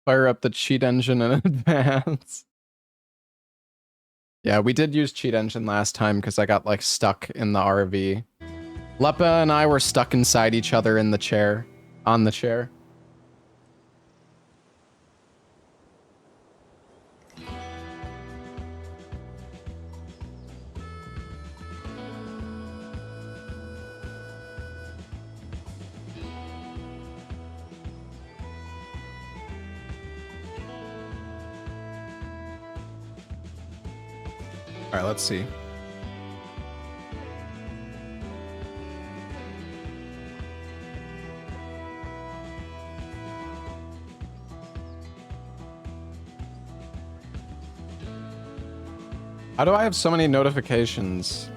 Fire up the cheat engine in advance. Yeah, we did use cheat engine last time because I got like stuck in the RV. Leppa and I were stuck inside each other in the chair, on the chair. All right, let's see. How do I have so many notifications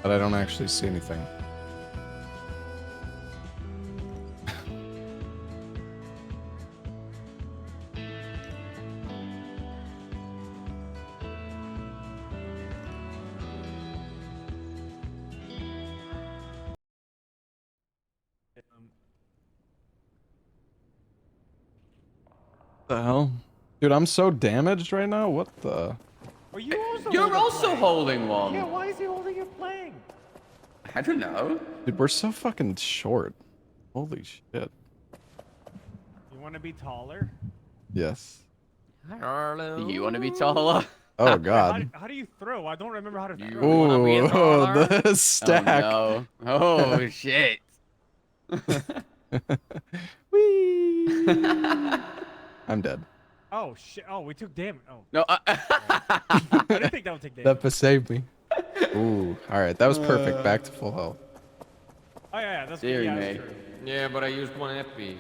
but I don't actually see anything? The hell? Dude, I'm so damaged right now. What the? Are you also You're also holding one. Yeah, why is he holding a plank? I don't know. Dude, we're so fucking short. Holy shit. You want to be taller? Yes. Hello. You want to be taller? Oh god. How do you throw? I don't remember how to throw. You wanna be a taller? The stack. Oh, no. Oh shit. Whee! I'm dead. Oh shit! Oh, we took damage. Oh, No. I didn't think that would take damage. That saved me. Ooh, all right, that was perfect. Back to full health. Oh yeah, that's Dear yeah, me. that's true. Yeah, but I used one epi.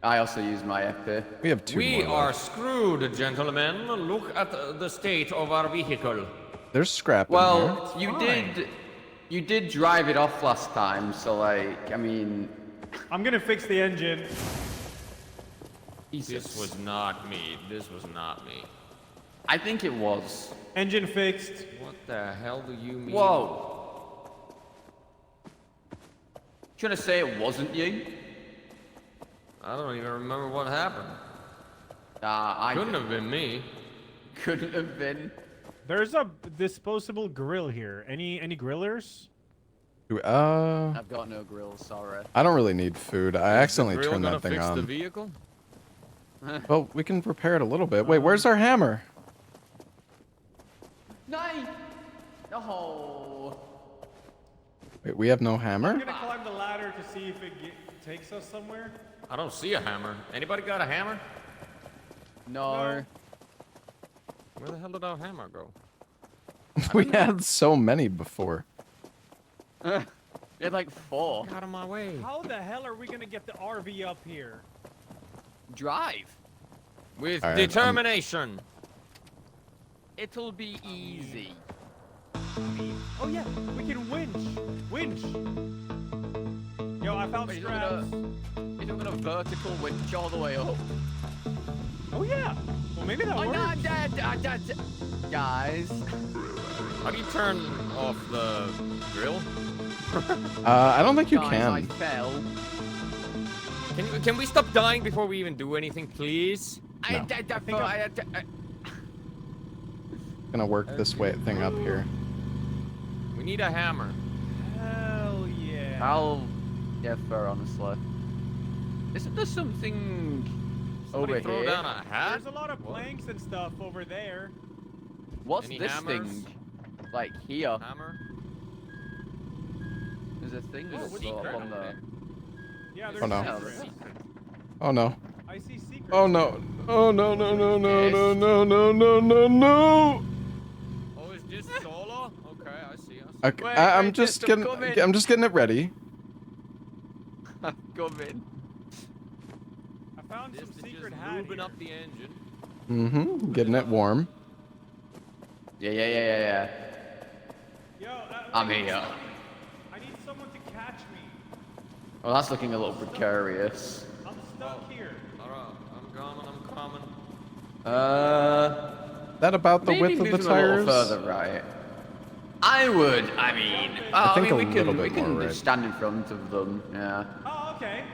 I also use my FP. We have two We more are left. screwed, gentlemen. Look at the state of our vehicle. There's scrap in Well, here. you did drive it off last time, so like, I mean, I'm gonna fix the engine. This was not me. This was not me. I think it was. Engine fixed. What the hell do you mean? Whoa. Trying to say it wasn't you? I don't even remember what happened. I Couldn't have been me. Couldn't have been. There's a disposable grill here. Any grillers? I've got no grill, sorry. I don't really need food. I accidentally Grill turned gonna that thing fix the on. vehicle? Well, we can repair it a little bit. Wait, where's our hammer? Nay! No. Wait, we have no I'm hammer? gonna climb the ladder to see if it takes us somewhere. I don't see a hammer. Anybody got a hammer? No. Where the hell did our hammer go? We had so many before. You had like 4. Get out of my way. How the hell are we gonna get the RV up here? Drive. With All right, determination. It'll be easy. Oh yeah, we can winch. Winch. Yo, I found Wait, straps. You're doing a vertical winch all the way up. Oh yeah. Well, maybe that Oh works. no, guys. How do you turn off the grill? I don't think you Guys, I can. fell. Can we stop dying before we even do anything, please? No. Gonna work this way thing up here. We need a hammer. Hell yeah. I'll get fair, honestly. Isn't there something Somebody over throw here? down a hat? There's a lot of What? planks and stuff over there. What's Any this hammers? thing? Like here. Hammer? There's a thing Oh, that's what's sort of that? on there. Yeah, there's Oh, no. secrets. Oh no. I see secrets. Oh no. Oh no no no no no no no no no no. Oh, is this solo? Okay, I see. Okay, Wait, I'm wait, just just getting come in. I'm just getting it ready. Come in. I found This some is secret just hat lubing here. up the engine. Mm-hmm. Getting it warm. Yeah. Yo, I'm I need here. somebody- I need someone to catch me. Well, that's looking a little precarious. I'm stuck here. Alright, I'm coming. That about the Maybe width of the move them a little tires? further right. I would. I mean, I think we a little can bit more right. stand in front of them. Yeah. Oh, okay.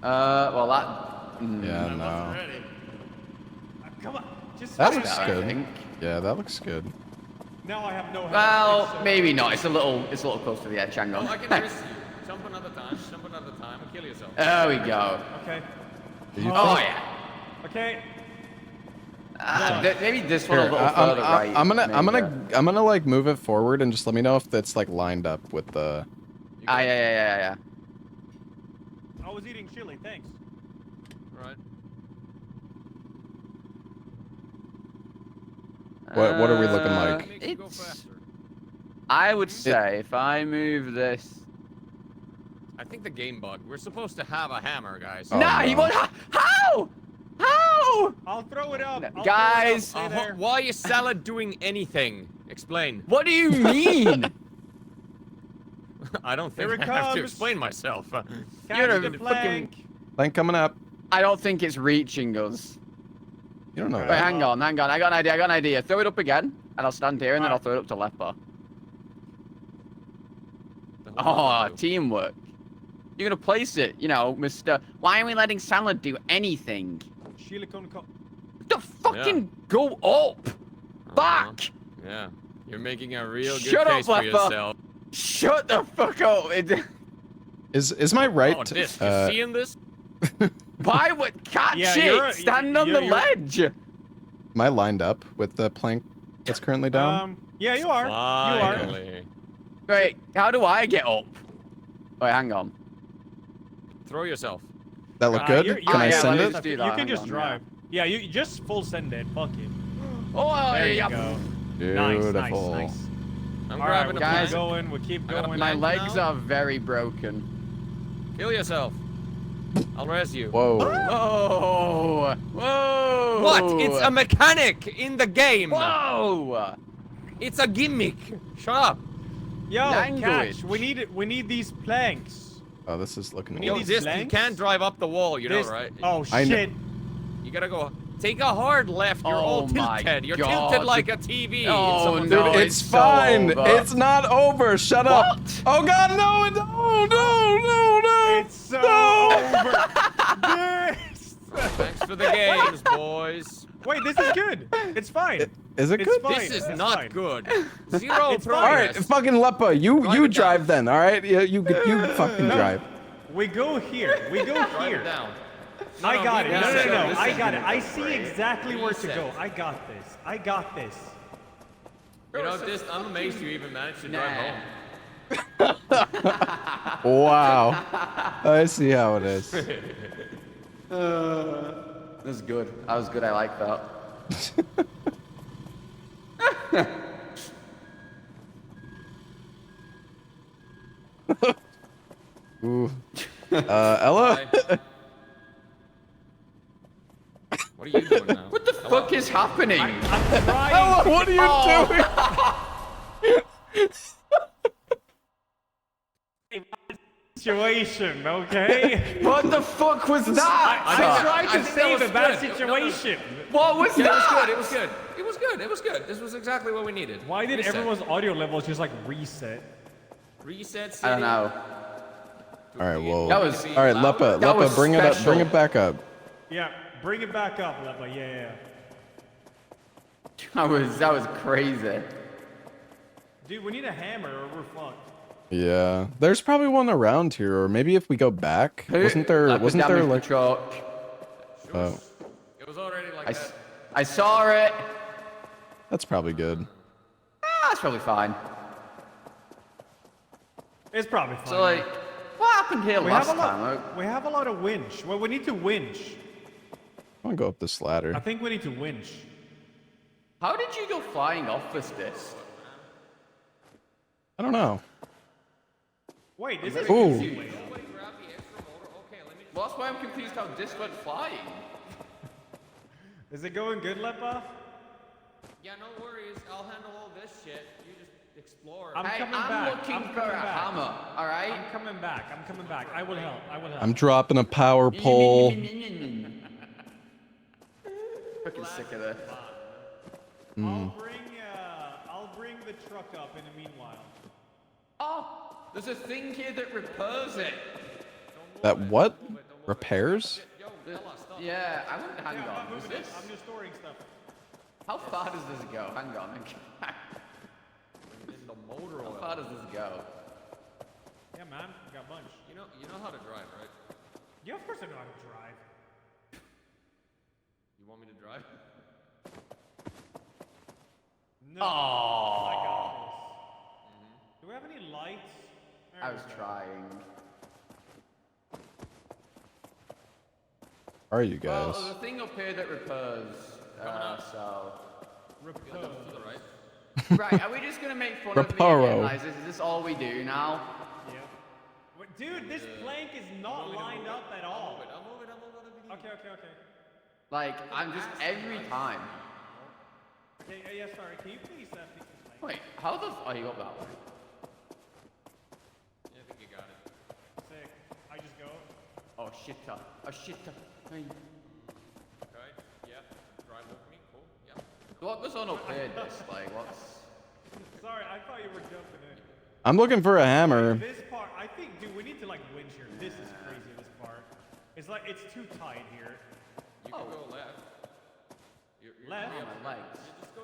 Well, Yeah, I no. wasn't ready. Come on, just. That finish looks it. good. I think. Yeah, that looks good. Now I have no. health. Well, It's, maybe not. It's a little close to the edge. Hang Oh, I on. can risk you. Jump another time. Jump another time and kill yourself. There we go. Okay. You Oh think- yeah. Okay. Maybe this one a Here, little further right. I'm maybe. gonna like move it forward and just let me know if that's like lined up with the. Yeah. I was eating chili. Thanks. Right. What are we looking like? Makes you go It's. faster. I would say if I move this. I think the game bug. We're supposed to have a hammer, guys. Oh, Nah, he no. won't. How? How? I'll throw it up. I'll Guys. throw it up. Stay there. Why is salad doing anything? Explain. What do you mean? I don't think Here I it have to comes. explain myself. Catch You're the a fucking- plank. Plank coming up. I don't think it's reaching us. You don't know Wait, Wait, that. hang on. I got an idea. Throw it up again, and I'll stand here, and then I'll Alright. throw it up to Leper. The whole Oh, thing. teamwork. You're gonna place it, you know, Mr. Why are we letting Salad do anything? Chili con co- The fucking go up! Uh-huh. Back! Yeah. You're making a real good Shut up, case for Leper. yourself. Shut the fuck up! Is my right? Oh, this. You uh, seeing this? Why would catch Yeah, you're- it? Stand on you're- the you're- ledge! am I lined up with the plank that's currently down? Yeah, you are. You are. Finally. Wait, how do I get up? Wait, hang on. Throw yourself. That look good? you're- Can I yeah, send let it? us do You that, can hang just on, drive. Yeah, you just full send it. Fuck it. Oh, There you yeah. go. Beautiful. Nice, nice, nice. I'm All right, grabbing we a guys. keep plank. going. We keep I got a going. My plank. legs now? are very broken. Kill yourself. I'll res you. Whoa. Whoa! Whoa! What? It's a mechanic in the game. Whoa! It's a gimmick. Shut up. Yo, Language. catch. We need it. We need these planks. Oh, this is looking. We need Yo, these this, you planks? can't drive up the wall, you know, This- right? Oh I kn- shit. You gotta go. Take a hard left. You're all Oh my tilted. You're God. tilted like a TV. Oh, Someone's no, Dude, going- it's it's so fine. over. It's not over. Shut up. What? Oh God, no, no. It's so No. over. This. Thanks for the games, boys. Wait, this is good. It's fine. Is it It's good? fine. This is It's not fine. good. Zero It's fine. All right, progress. fucking Lepa, you Drive you it drive down. then. All right, you fucking drive. We go here. We go Drive here. it down. I got it. No, no, reset. no. This I is got it. gonna I go see great. exactly where to Reset. go. I got this. I got this. You know, this, I'm amazed you even managed to drive Nah. home. Wow, I see how it is. That's good. That was good. I like that. Ooh. Ella. Bye. What are you doing now? What the fuck is happening? I'm trying. Ella, what are you doing? Situation, okay? What the fuck was that? I tried I to think that save was a bad good. No, no. situation. What was Yeah, that? it was good. It was good. It was good. It was good. This was exactly what we needed. Why did Reset. everyone's audio levels just like reset? Reset city? I don't know. All right, whoa. That was- All right, Lepa, That was Lepa, bring it up, special. bring it back up. Yeah, bring it back up, Lepa. Yeah. That was crazy. Dude, we need a hammer or we're fucked. Yeah, there's probably one around here, or maybe if we go back, wasn't there That was like? damage the truck. Oh, It was already like I, that. I saw it. that's probably good. That's probably fine. It's probably fine. So like, what happened here we last have a time? lot. We have a lot of winch. Well, we need to winch. I'm gonna go up this ladder. I think we need to winch. How did you go flying off this disc? I don't know. Wait, this is Ooh. easy way up. Somebody grab the extra motor. Okay, let me. Well, that's why I'm confused how disc went flying. Is it going good, Lepa? Yeah, no worries. I'll handle all this shit. You just explore. I'm Hey, coming I'm back. looking I'm for coming a back. hammer, alright? I'm coming back. I'm coming back. I will help. I will help. I'm dropping a power pole. Fucking sick of this. I'll bring the truck up in the meanwhile. Oh, there's a thing here that repairs it. That what? Repairs? Yo, Ella, stop. Yeah, I wouldn't hang Yeah, I'm not on. Is moving it. this? I'm just storing stuff. How far does this go? Hang on. In the motor How oil. far does this go? Yeah, man. I got a bunch. You know how to drive, right? Yeah, of course I know how to drive. You want me to drive? No. I got this. Do we have any lights? There I we was go. trying. Are you guys? Well, there's a thing up here that repairs. So. Repose. To the right. Right, are we just gonna make fun of me Reparo. again? Like, is this all we do now? Yeah. Wait, dude, this plank is not lined up at all. I'll move it. Okay. Like, I'm just every time. Okay, yeah, sorry. Can you please fix this plank? Wait, how the f- oh, you got that way? Yeah, I think you got it. Sick. I just go. Oh shitter. Oh shitter. Hey. Okay. Yeah. Drive with me. Cool. Yeah. What goes on up here, this? Like, what's... Sorry, I thought you were jumping in. I'm looking for a hammer. This part, I think, dude, we need to like winch here. This is crazy. This part. It's like it's too tight here. You can go left. You're Left? Oh, my legs. You just go.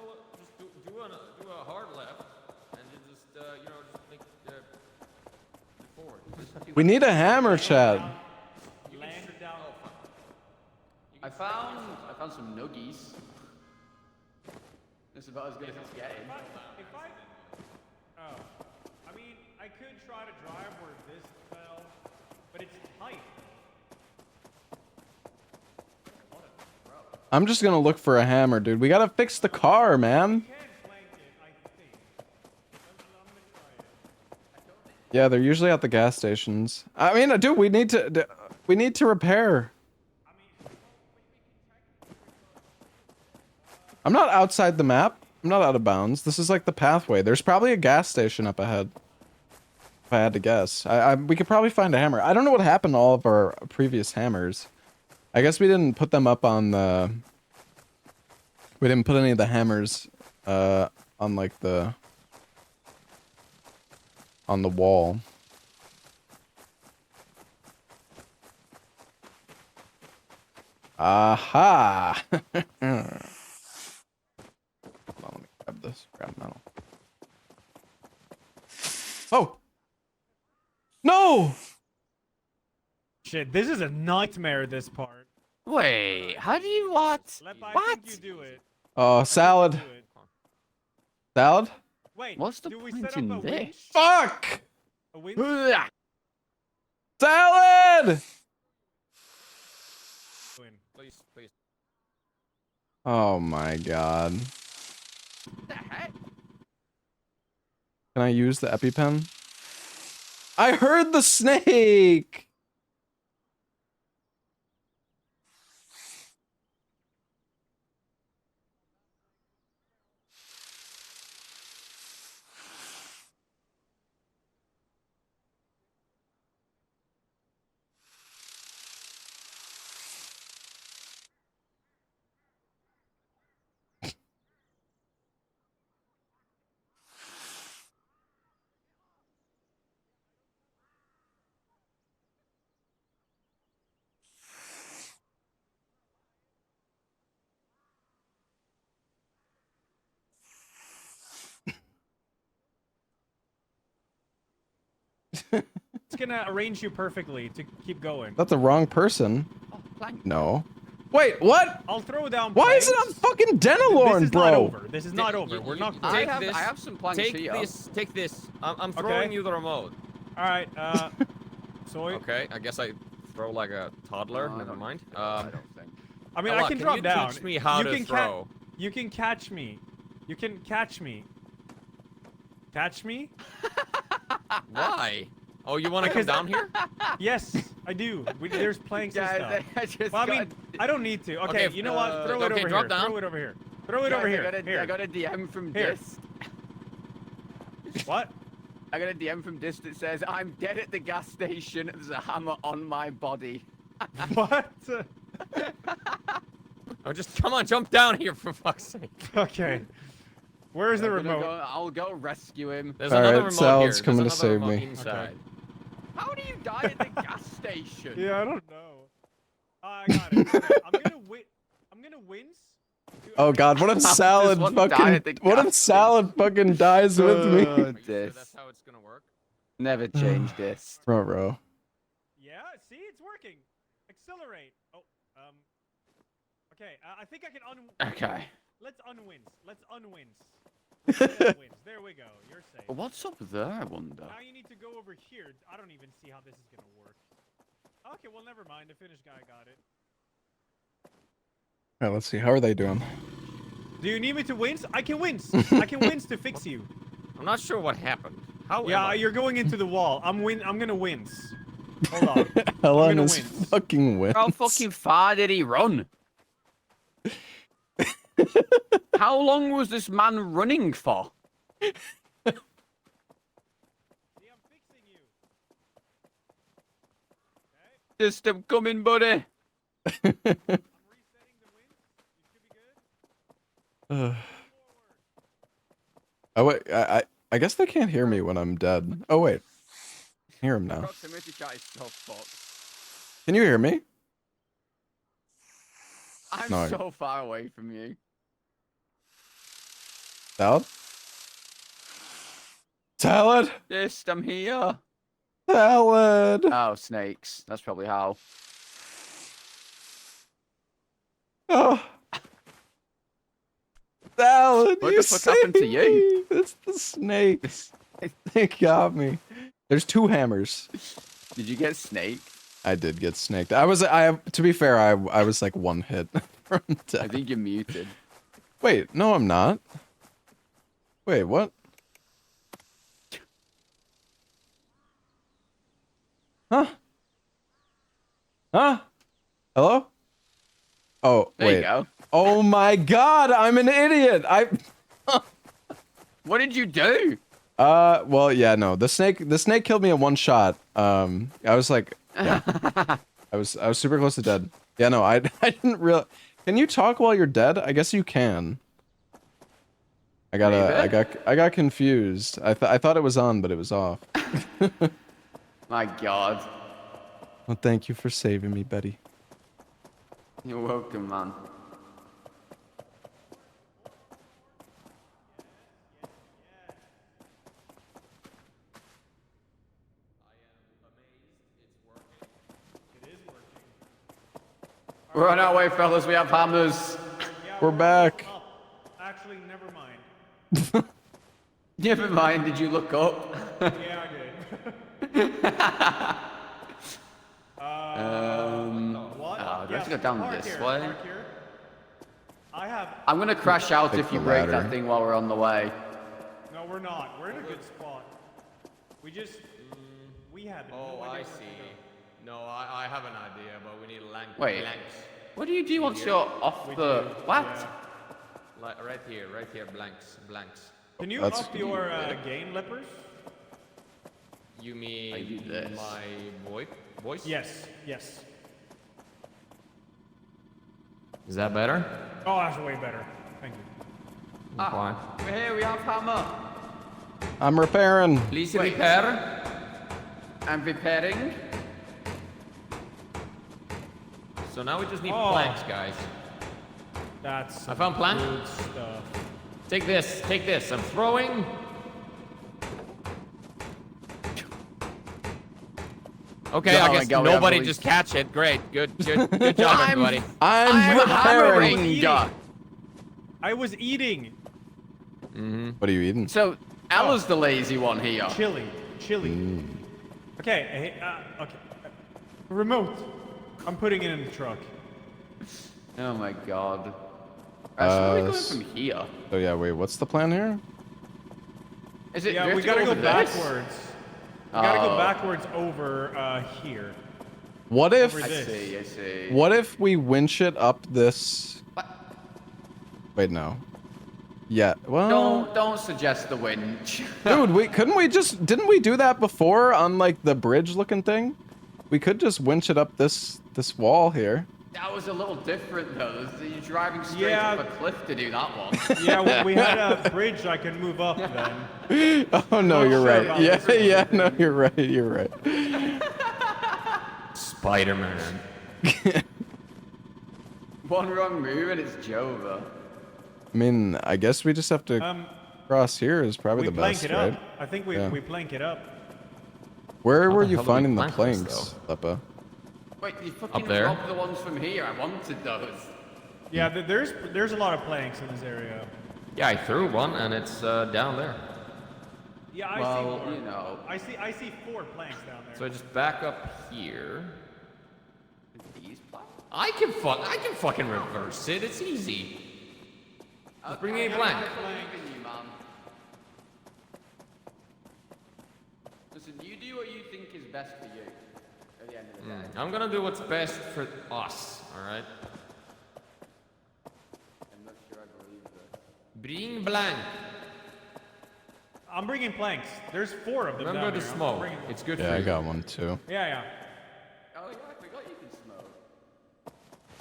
Just do a hard left, and you just just make forward. Just We need a hammer, Chad. Land it down. I found some nuggies. This is about as good as it's getting. If I, oh, I mean, I could try to drive where this fell, but it's tight. I'm just gonna look for a hammer, dude. We gotta fix the car, man. Can plank it, I think. I'm gonna try it. Yeah, they're usually at the gas stations. I mean, dude, we need to repair. I'm not outside the map. I'm not out of bounds. This is like the pathway. There's probably a gas station up ahead. If I had to guess. We could probably find a hammer. I don't know what happened to all of our previous hammers. I guess we didn't put them up on the... We didn't put any of the hammers on like the... on the wall. Aha! Hold on, let me grab this. Grab metal. Oh! No! Shit, this is a nightmare. This part. Wait, how do you what? Lep, I What? think you do it. Oh, salad. Do it. Salad? Wait, What's the do we point set up in a this? winch? Fuck! A winch? Ugh. Salad! Please. Oh my god. What the heck? Can I use the EpiPen? I heard the snake! It's gonna arrange you perfectly to keep going. That's the wrong person. Oh, plank. No. Wait, what? I'll throw down. Why is it planks. on fucking This Denalorn, is bro? not over. This is not over. We're not. I Take this. have some planks Take here. this. Take this. I'm throwing you the remote. All right. Soy. Okay. I guess I throw like a toddler. No, I Never don't- mind. I don't think. I mean, Ella, I can can drop you down. teach me how you to can throw? You can catch me. You can catch me. Catch me? Why? Oh, you want to come Because- down here? Yes, I do. There's planks and Guys, stuff. I just Well, I got... mean, I don't need to. Okay, Okay, you know what? Throw it okay, over drop here. down. Throw it over here. Throw it Guys, over here. I got a DM from Here. Dist. What? I got a DM from Dist that says, I'm dead at the gas station. There's a hammer on my body. What? Oh, just come on, jump down here for fuck's sake. Okay. Where's the I'm gonna remote? go- I'll go rescue him. There's All another right, remote Sal's here. There's coming to another save remote me. Inside. How do you die at the gas station? Yeah, I don't know. I got it. Okay, I'm gonna win. I'm gonna wince. Oh God, what if does Salad one die fucking? at the What if gas Salad fucking dies with me? Oh, Are you sure this. that's how it's gonna work? Never change this. Bro. Yeah, see, it's working. Accelerate. Oh, okay, I think I can Okay. Let's unwince. Let's unwince. Unwince. There we go. You're safe. What's up there, I wonder? Now you need to go over here. I don't even see how this is gonna work. Okay, well, never mind. The Finnish guy got it. Alright, let's see. How are they doing? Do you need me to wince? I can wince. I can wince to fix you. I'm not sure what happened. How? am Yeah, I- you're going into the wall. I'm gonna wince. Hold on. Helen gonna is wince. fucking wins. How fucking far did he run? How long was this man running for? See, I'm fixing you. Okay, Just I'm coming, buddy. I'm resetting the wince. You should be good. Uh, Forward. oh wait, I guess they can't hear me when I'm dead. Oh wait, I hear him now. Proximity chat is so fucked. Can you hear me? I'm No. so far away from you. Salad? Salad? Just I'm here. Salad! Oh, snakes. That's probably how. Oh. Salad, What you the fuck happened to saved you? me. It's the snakes. They got me. There's 2 hammers. Did you get snake? I did get snaked. To be fair, I was like 1 hit from I death. think you're muted. Wait, no, I'm not. Wait, what? Huh? Huh? Hello? Oh, There wait. you go. Oh my God, I'm an idiot. What did you do? Well, yeah, no. The snake killed me in 1 shot. I was like, yeah. I was super close to dead. Yeah, no, I didn't real. Can you talk while you're dead? I guess you can. I got confused. I thought it was on, but it was off. My God. Well, thank you for saving me, Betty. You're welcome, man. It is working. We're on our way, fellas. We have hammers. Yeah, We're back. up. Actually, never mind. Never mind. Did you look up? Yeah, I did. What? do I have to go down park this here, way? park here. I have. I'm gonna crash out Take if you the break ladder. that thing while we're on the way. No, we're not. We're in a good spot. We just. We have. Oh, no I idea what's see. going on. No, I have an idea, but we need Wait. blanks. What do you do once you're off the what? Like right here, blanks. Can you That's- up your gain, Lippers? You mean I do this. my voice? Yes. Yes. Is that better? Oh, that's way better. Thank you. Fine. We're here. We have hammer. I'm repairing. Please Wait. repair. I'm repairing. So now we just need Oh. planks, guys. That's. I found plank. Good stuff. Take this. I'm throwing. Okay, Oh I my guess God, we have nobody really- just catch it. Great. Good job, everybody. I'm repairing. hammering. I was eating. What are you eating? So Ella's the lazy one here. Chili. Okay. Hey, okay. Remote. I'm putting it in the truck. Oh my God. Alright, so where are we going s- from here? So yeah, wait, what's the plan here? Is it? Yeah, do we have to gotta go over this? backwards. We gotta go Oh. backwards over here. What if? Over I this. see. I see. What if we winch it up this? What? Wait, no. Yeah. Well. Don't suggest the winch. Dude, didn't we do that before on like the bridge looking thing? We could just winch it up this wall here. That was a little different though. You're driving straight Yeah. up a cliff to do that one. Yeah, we had a bridge I can move up then. Oh no, Not you're sure right. about Yeah, this or yeah, no, you're right. You're right. Spider-Man. One wrong move and it's Jova. I mean, I guess we just have to cross here is probably We the plank best, it right? up. I think we Yeah. we plank it up. Where How were the you hell do we finding the plank this, planks, Leppa? Wait, you fucking there? robbed the ones from here. I wanted those. Yeah, there's a lot of planks in this area. Yeah, I threw one and it's down there. Yeah, I Well, see 4. you know. I see 4 planks down there. So I just back up here. These planks? I can fucking reverse it. It's easy. Just bring me a blank. You, man. Listen, you do what you think is best for you. At the end of the day. I'm gonna do what's best for us. All right. I'm not sure I believe this. Bring blank. I'm bringing planks. There's 4 of them Remember down the here. I'm smoke. bringing- It's good Yeah, for I you. got one too. Yeah. Oh yeah, I forgot you can smoke.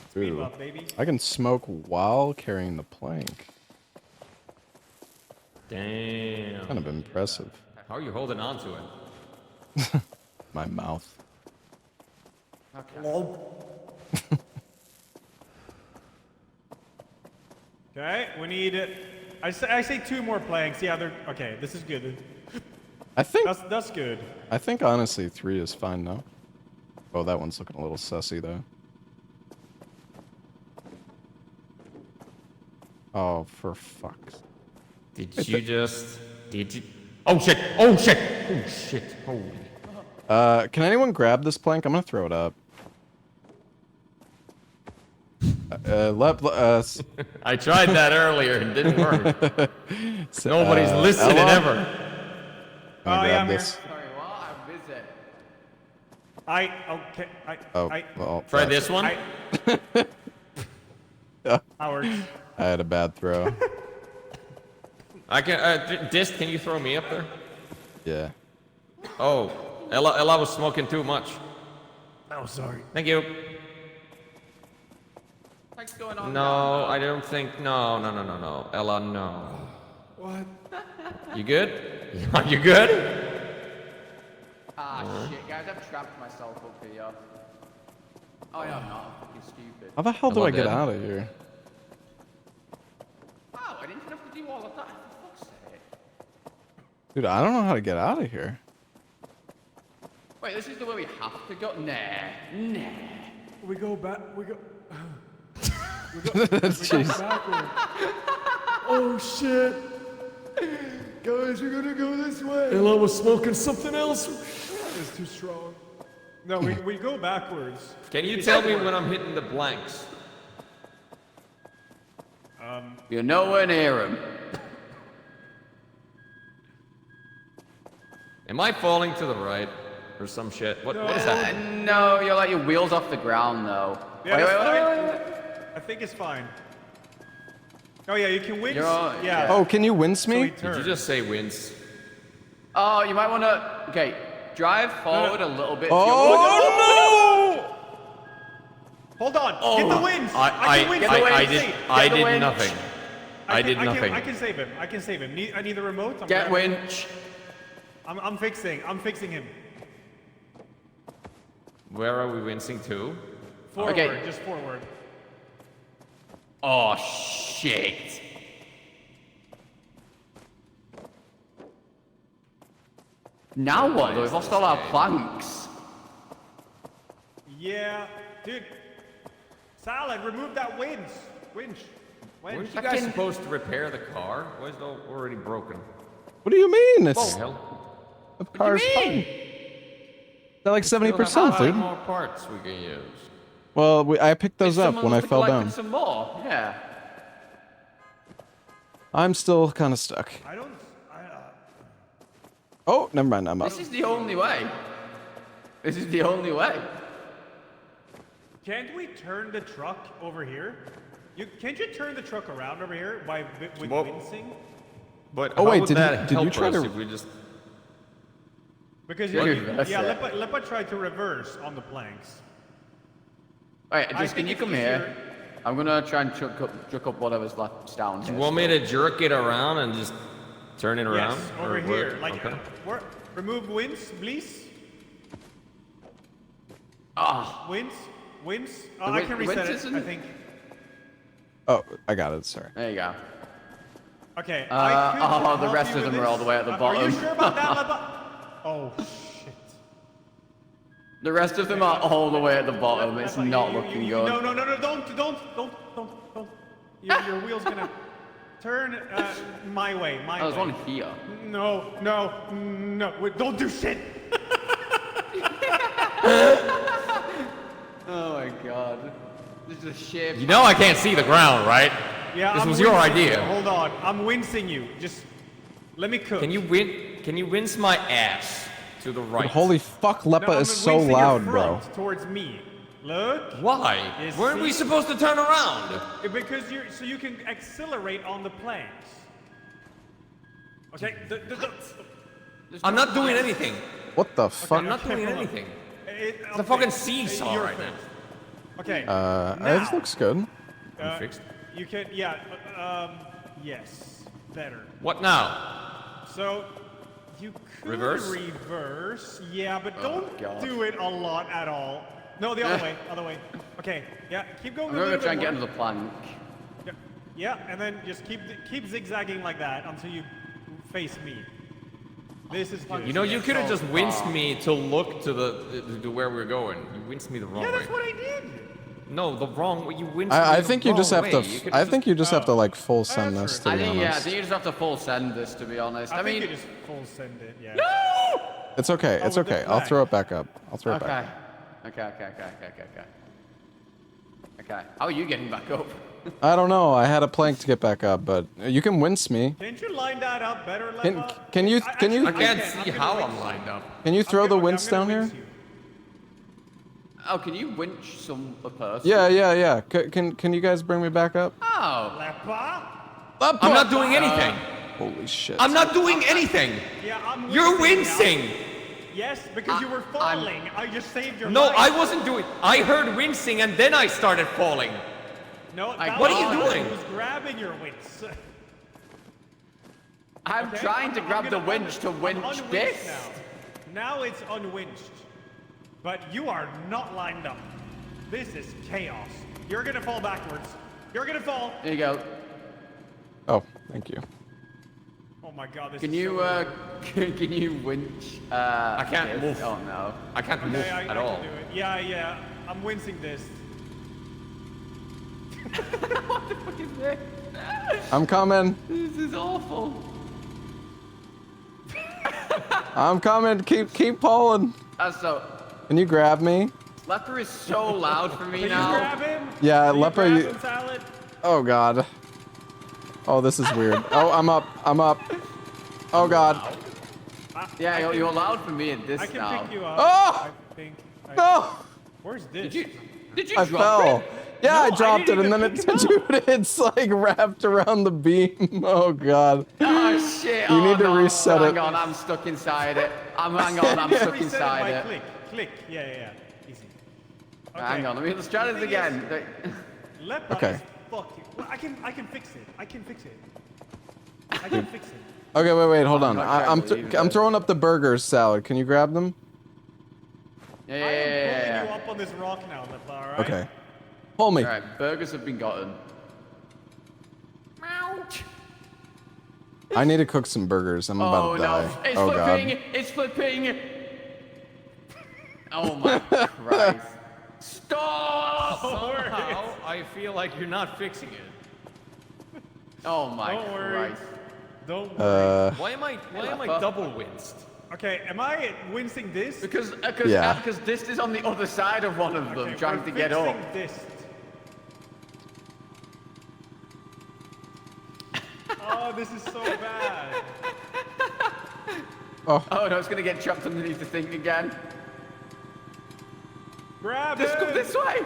Speed Ooh. buff, baby. I can smoke while carrying the plank. Damn. Kind of impressive. How are you holding on to it? My mouth. Okay. Okay, we need. I say 2 more planks. Yeah, they're okay. This is good. I think That's good. honestly 3 is fine now. Oh, that one's looking a little sussy though. Oh, for fuck's. Did you just? Did you? Oh shit! Oh shit! Oh shit! Holy. Can anyone grab this plank? I'm gonna throw it up. I tried that earlier. It didn't work. S- Nobody's listening Ella? ever. I'm Oh, gonna yeah, grab I'm here. this. Sorry, what? I'm busy. Oh, I well. Try that- this one. that works. I had a bad throw. I can. Dist, can you throw me up there? Yeah. Oh, Ella was smoking too much. Oh, sorry. Thank you. What's going on? No, I don't think. No. Ella, no. What? You good? Are you good? Ah, shit, guys, I've trapped myself up here. Oh, yeah, I'm not. I'm fucking stupid. How the hell do Hello, I get Dad. out of here? Wow, I didn't have to do all of that. For fuck's sake. Dude, I don't know how to get out of here. Wait, this is the way we have to go? Nah. We go back. We go. Jeez. Backward. Oh shit! Guys, we're gonna go this way. Ella was smoking something else. It's too strong. No, we go backwards. Can you tell me when I'm hitting the blanks? You're nowhere near him. Am I falling to the right or some shit? What is happening? No, you're like your wheels off the ground, though. Yeah, wait, that's wait, fine. I think it's fine. Oh yeah, you can win. You're all- Yeah. Oh, can you wince So we me? Did turn. you just say wins? Oh, you might want to. Okay, drive forward a little bit. Oh Hold on. Get the wins. I can win. Get the I wins. did Get I the did winch. nothing. I did nothing. I can save him. I can save him. I need the remote. Get grabbing- winch. I'm fixing him. Where are we wincing to? Forward. Okay. Just forward. Oh shit. Now what? Though? We've lost all our planks. Yeah, dude. Salad, remove that winch. Winch. Weren't you I guys can- supposed to repair the car? Why is it already broken? What do you mean? What It's the hell? the car's fine. They're like 70%, Still have dude. more parts we can use. Well, I picked those up Someone when I must have fell collected down. Some more. Yeah. I'm still kind of stuck. I don't. Oh, never mind. I'm up. This is the only way. This is the only way. Can't we turn the truck over here? Can't you turn the truck around over here with Well- wincing? But Oh, how wait, would did you- that did you help try us to- if we just? Because Yeah, you, that's yeah, it. Lepa tried to reverse on the planks. Alright, I just can think you it's come easier- here? I'm gonna try and chuck up whatever's left down You here. want me to jerk it around and just turn it around? Yes, Or over what? here. Like, Okay. remove winds, please. Ah, Winds. The I win- can the reset winds it. isn't- I think. Oh, I got it. Sorry. There you go. Okay. Oh, I could the rest help you of them with are all this. the way at the Are bottom. you sure about that, Lepa? Oh shit. The rest of them are all the way at the bottom. It's Lepa, not you- looking you- good. No, don't. Your wheel's gonna turn my way. My Oh, there's way. one here. No. Wait, don't do shit. Oh my god. This is a shame. You know I can't see the ground, right? Yeah, This I'm was your wincing idea. you. Hold on. I'm wincing you. Just let me cook. Can you wince my ass to the right? Holy fuck, Lepa I'm is so wincing your loud, bro. front towards me. Look. Why? You Weren't we see? supposed to turn around? Because so you can accelerate on the planks. Okay. I'm not doing anything. What the fuck? I'm not doing hold on. anything. It's a fucking seesaw you're right now. first. Okay. This looks good. now, fixed. You can, yes, better. What now? So, you could Reverse? reverse, yeah, but don't God. do it a lot at all. No, the other way. Okay, yeah, keep going I'm a gonna little try and bit get more. under the plank. Yeah, and then just keep zigzagging like that until you face me. This is good. You know, you could have so just winced far. me to look to to where we're going. You winced me the wrong Yeah, way. that's what I did. No, the wrong way. You winced me I the think you just wrong have to. way. You could've I think you just have to Oh. like full send That's this. true. To I be think, yeah, I honest, think you just have to full send this, to be honest. I I think mean, you just full send it, yeah. it's okay. It's with the okay. I'll flag. throw it back up. I'll throw it okay. back. Okay. How are you getting back up? I don't know. I had a plank to get back up, but you can wince me. Can't you line that up better, Can- Lepa? can you- can you- I can't can. see I'm gonna how winch I'm you. lined up. Can you throw the winch down here? winch you. Oh, can you winch a person? Yeah. Can you guys bring me back up? Oh. Lepa? I'm not doing anything. Holy shit. I'm not doing anything. Yeah, I'm You're wincing. wincing. Yes, because you were falling. I just saved your No, life. I wasn't doing. I heard wincing and then I started falling. No, I- that What was are you I doing? was grabbing your winch. I'm Okay, trying to I'm grab the gonna winch to I'm winch unwinched this. Now it's unwinched. But you are not lined up. This is chaos. You're gonna fall backwards. You're gonna fall. There you go. Oh, thank you. Oh my god, this Can is you, so can you winch, I can't this? move. Oh, no. I can't move okay, I at can all. do it. Yeah. I'm wincing this. What is this? I'm coming. This is awful. I'm coming. Keep pulling. So, Can you grab me? Leper is so loud for me Can you now. grab him? Yeah, Can you Leper, grab you- him, Salad? Oh god. Oh, this is weird. Oh, I'm up. Oh god. Yeah, you're loud for me at this I can now. pick you up. Oh! I think. No! Where's this? Did you I drop fell. it? Yeah, No, I I dropped it, didn't and then even it, pick it dude, it's like wrapped around the beam. Oh god. Oh shit! You oh, need to no. reset it. Hang on, I'm stuck inside it. Hang on, I'm stuck Reset it inside by it. click. Yeah. Easy. Okay. Hang on, let's try The this thing again. Lepa Okay. is fucking. Well, I can fix it. I can fix it. Okay, wait, hold on. not trying I'm to believe I'm it. throwing up the burgers, Salad. Can you grab them? Yeah, I yeah, am pulling yeah, you yeah. up on this rock now, Lepa. All right. Okay. Pull me. Alright, burgers have been gotten. I need to cook some burgers. I'm about Oh to die. no, it's Oh flipping! god. It's flipping! Oh my Christ. Stop! Somehow, I feel like you're not fixing it. Oh my Don't worry. Christ. Don't worry. Why am I double winced? Okay, am I wincing this? Because Yeah. this is on the other side of one of them, Okay, trying we're to get up. fixing This. Oh, this is so bad. Oh, Oh no, it's gonna get trapped underneath the thing again. Grab Just come it. this way.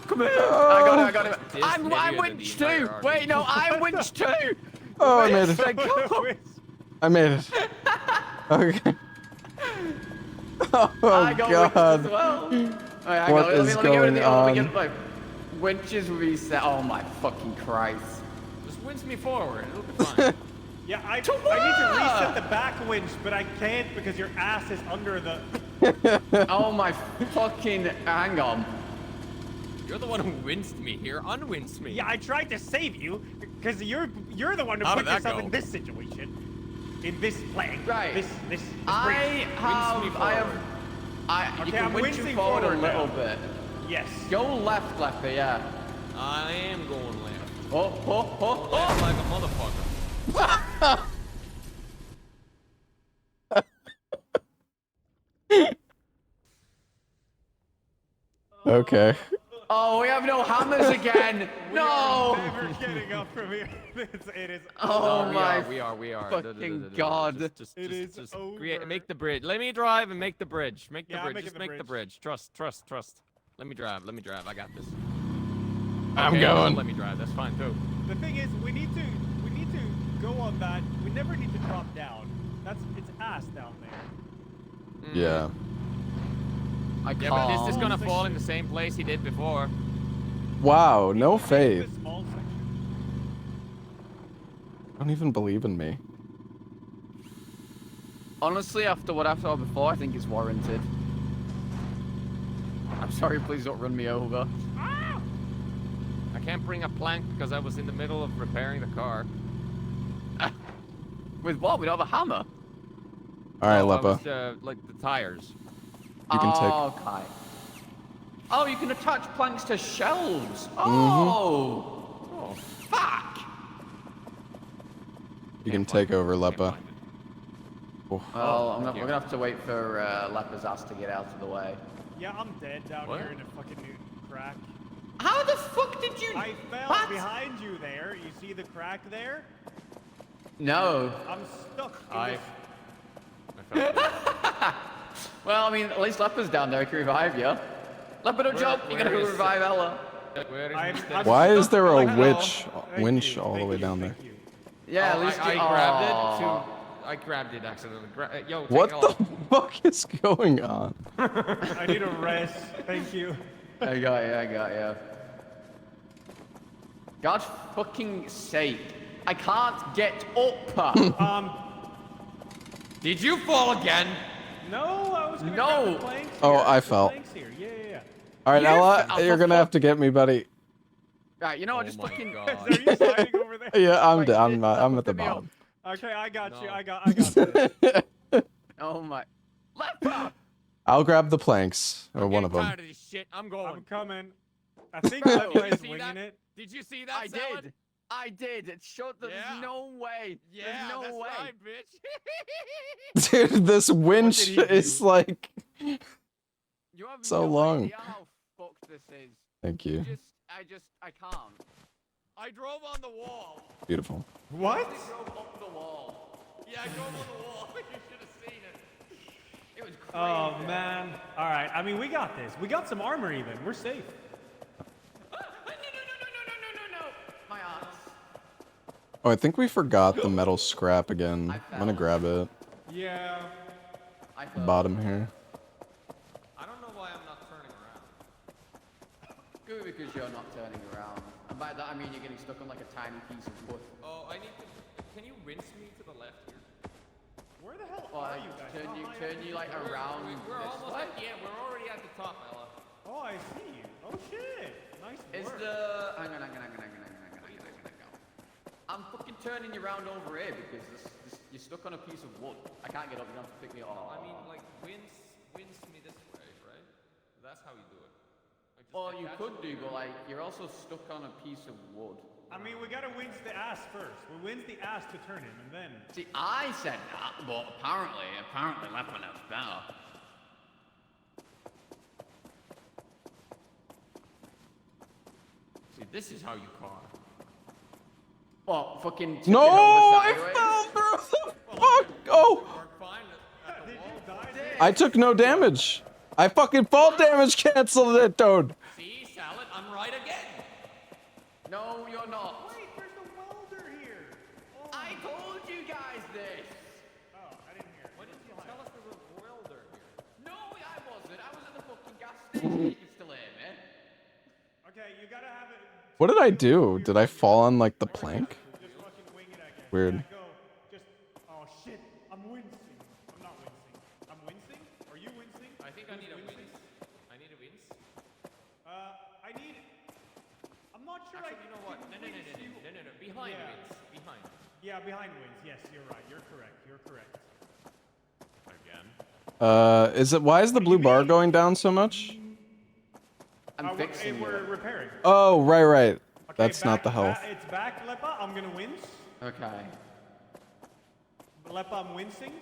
Come here. Oh. I got it. This I'm heavier than winch the entire too. army. Wait, no, I'm winch too. oh, I made it. Thank God. I made it. Okay. Oh I got winched as god. well. Wait, hang What on, is let me get going the on? Let me get my winches reset. Oh my fucking Christ. Just wince me forward. It'll be fine. Yeah, I need to reset the back winch, but I can't because your ass is under the. Oh my fucking. Hang on. You're the one who winced me here. Unwinced me. Yeah, I tried to save you because you're the one who How put did that yourself go? in this situation, in this plank. Right. This I bridge. you Okay, can I'm winch you wincing forward a forward little now. bit. Yes. Go left, Leppy, yeah. I am going left. Oh. Left like a motherfucker. Okay. Oh, we have no hammers again. No. Never getting up from here. It is. Oh No, my we are. fucking God. Just It is over. make the bridge. Let me drive and make the bridge. Make the Yeah, I'm bridge. Just making make the the bridge. Trust. Let me drive. I got this. I'm Okay, going. Let me drive. That's fine too. The thing is, we need to go on that. We never need to drop down. It's ass down there. Yeah. I Yeah, but can't. this is gonna Oh, fall in the same place he did before. Wow, no Take faith. the small section. Don't even believe in me. Honestly, after what I saw before, I think it's warranted. I'm sorry, please don't run me over. I can't bring a plank because I was in the middle of repairing the car. With what? We don't have a hammer? All right, No, I Leppa. was, like the tires. You can take. Okay. Oh, you can attach planks to shelves. Oh. Oh, fuck. You can take over, Leppa. Oh. Well, thank we're you. gonna have to wait for Leppa's ass to get out of the way. Yeah, I'm dead down What? here in a fucking new crack. How the fuck did you? I fell What? behind you there. You see the crack there? No. I'm stuck. In I this... felt Well, I mean, at least Leppa's down there. He can revive you. Leppa, don't jump. You're gonna where go is- revive Ella. Where is I'm- Mr. I'm Why is there a Hello. witch Thank winch you, all the thank way you, down there? thank you. Yeah, Oh, at least I you. grabbed it Aw. I grabbed it accidentally. Yo, take What it the off. fuck is going on? I need a rest. Thank you. I got you. God's fucking sake. I can't get up. Did you fall again? No, I was gonna No. grab the planks Oh, here. I The fell. planks here. Yeah. All right, You Ella, fell you're for gonna have to get me, buddy. Right, you know what? Oh Just my fucking. God. Are you sliding over there? Yeah, I'm Wait, down. did I'm at the someone pick me up? bottom. Okay, I got you. No. I got this. Oh my. Leppa! I'll grab the planks, or one of Getting them. tired of this shit. I'm going. I'm coming. I think Bro, that did you guy's see winging that? it. Did you see that? I Salad? did. I did. It showed that Yeah. there's no way. Yeah, there's no that's way. right, bitch. Dude, this winch he do? is like. You have So no long. idea how fucked this is. Thank you. I can't. I drove on the wall. Beautiful. What? I drove up the wall. Yeah, I drove on the wall. You should have seen it. It was crazy. Oh man. All right. I mean, we got this. We got some armor even. We're safe. No. My ass. Oh, I think we forgot the metal scrap again. I'm gonna grab it. Yeah. I fell. Bottom here. I don't know why I'm not turning around. Good because you're not turning around. And by that I mean you're getting stuck on like a tiny piece of wood. Oh, I need to. Can you rinse me to the left here? Where the hell Well, are you guys? turn Not you high turn up? you like around We're this almost way. at the end. We're already at the top, Ella. Oh, I see you. Oh shit. Nice Is work. the hang on. I'm fucking turning you around over here because you're stuck on a piece of wood. I can't get up. You have to pick me up. I mean, like, wince me this way, right? That's how you do it. Like, just Well, you attach could it do, to but your- like you're also stuck on a piece of wood. I mean, we gotta winch the ass first. We winch the ass to turn him, and then. See, I said that, but apparently Leppa knows better. See, this is how you car. Well, fucking. tip it No, over I sideways. fell through the fuck. Oh, Work fine at the Did wall. you die? I took no damage. I fucking fall damage canceled it, dude. See, Salad, I'm right again. No, you're not. Wait, there's a welder here. Oh, I told you guys this. oh I didn't hear. Why didn't you tell us there was a welder here? No, I wasn't. I was at the fucking gas station. You can still hear me. Okay, you gotta have it. What did I do? Did I fall on like the plank? Just fucking wing it, I guess. Weird. Yeah, go. Just. Oh shit. I'm wincing. I'm not wincing. I'm wincing? Are you wincing? I think I need a wince. I need a wince. I need You know what? No. Behind Yeah. Vince. Behind. Yeah, behind wins. Yes, you're right. You're correct. You're correct. Again. Is it? Why is the blue bar going down so much? I'm fixing we're it. repairing. Oh, right. Okay, That's not back- the health. It's back, Lepa. I'm gonna wince. Okay. Lepa, I'm wincing.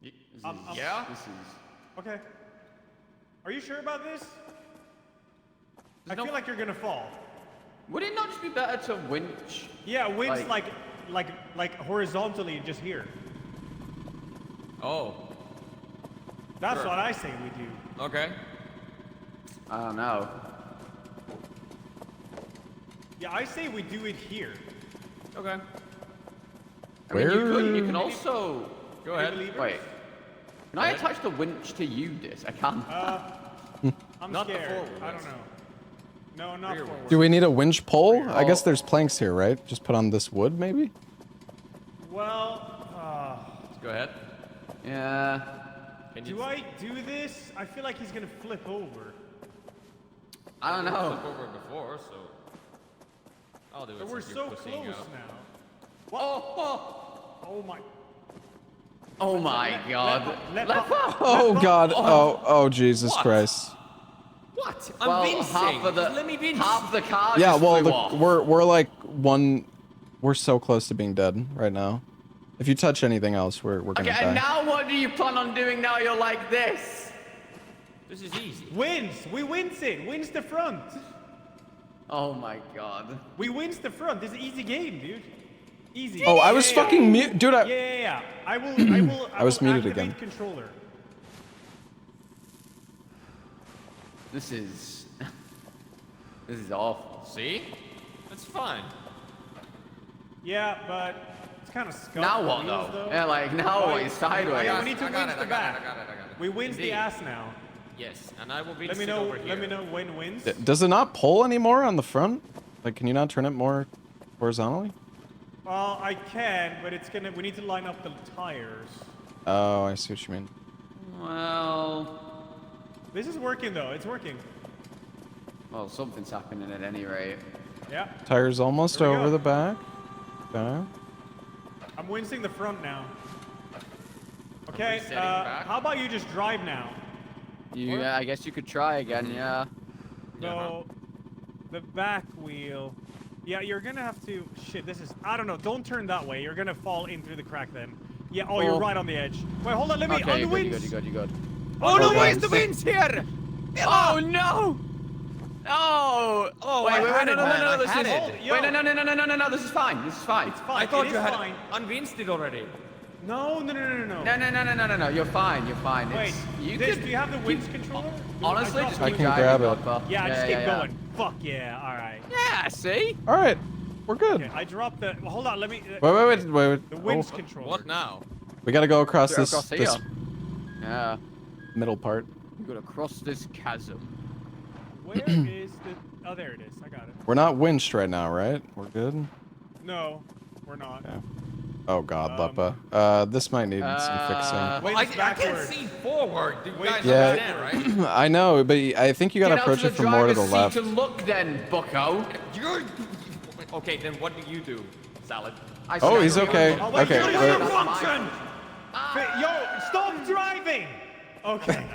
This Um, is, yeah? This is. Okay. Are you sure about this? I no- feel like you're gonna fall. Would it not just be better to winch? Yeah, winch Like- like horizontally just here. Oh. That's Sure. what I say we do. Okay. I don't know. Yeah, I say we do it here. Okay. I mean, you Where- can also. Go ahead. Believers? Wait. Can I attach the winch to you, Dis? I can't. I'm Not the scared. forward I don't ones. know. No, not Rear forward. Do we need a winch pole? I guess Oh. there's planks here, right? Just put on this wood, maybe? Well, Go ahead. Yeah. Can you do I do this? I feel like he's gonna flip over. I don't flip know. over before, so I'll do it. But we're since you're so pushing close out. now. Oh, Oh my. oh my God. Lepa. Oh God! Oh Jesus What? Christ! What? I'm Well, vincing. half of the Just let me vince. half the car Yeah, just well, flew off. we're like one. We're so close to being dead right now. If you touch anything else, we're gonna Okay, die. and now what do you plan on doing now you're like this? This is easy. Wins. We wins it. Wins the front. Oh my God. We wins the front. This is an easy game, dude. Easy. Oh, I was Yeah, yeah, fucking mute, dude. Yeah. I will. I was will muted activate again. Controller. This is this is awful. See? That's fine. Yeah, but it's kind of scuffed. Now what wheels, though? Yeah, like now what? It's sideways. Yeah, we need to I got winch it, the I got back. it, I got it, I got it. We wins the Indeed. ass now. Yes, and I will vince Let me it know. over here. Let me know when wins. Does it not pull anymore on the front? Like, can you not turn it more horizontally? Well, I can, but it's gonna. We need to line up the tires. Oh, I see what you mean. Well, This is working though. It's working. well, something's happening at any rate. Yeah. Tires almost There we over go. the back. Okay. I'm wincing the front now. Okay. resetting back. How about you just drive now? Yeah, I guess you could try again. Yeah. So, the back wheel. Yeah, you're gonna have to. Shit, this is. I don't know. Don't turn that way. You're gonna fall in through the crack then. Yeah. Oh, you're Oh. right on the edge. Wait, hold on. Let me. Okay, on you the good, you winch. good, you good, you good. Oh no, Okay. where's the vince here? Oh no! Oh! Oh, wait, I wait, had no, it, no, no, man, no, I this had is. it. Hold- yo. Wait, no, this is fine. This is fine. It's fine. I thought it you is had fine. unvinced it already. No. No, you're fine. You're fine. Wait. It's, you This, could do you have the keep- winch controller? Honestly, I just dropped I keep can driving, grab it. Papa. Yeah, just keep yeah. going. Fuck yeah. All right. Yeah, see? All right, we're good. Okay, I dropped the. Well, hold on. Let me. Wait. The winch Oh, controller. What now? we gotta go across Through this across here. this Yeah. middle part. You gotta cross this chasm. Where is the? Oh, there it is. I got it. We're not winched right now, right? We're good. No, we're not. Yeah. Oh God, Lepa. This might need some fixing. Wait, I it's can't backward. see forward. You Wait, guys Yeah. understand, right? I know, but I think you gotta Get out approach to it from more to the driver's left. seat and look then, bucko. You're... Okay, then what do you do, Salad? I Oh, said he's I okay. don't- wait, Okay. you're wait. gonna That's my function. fault. Yo, stop driving. Okay.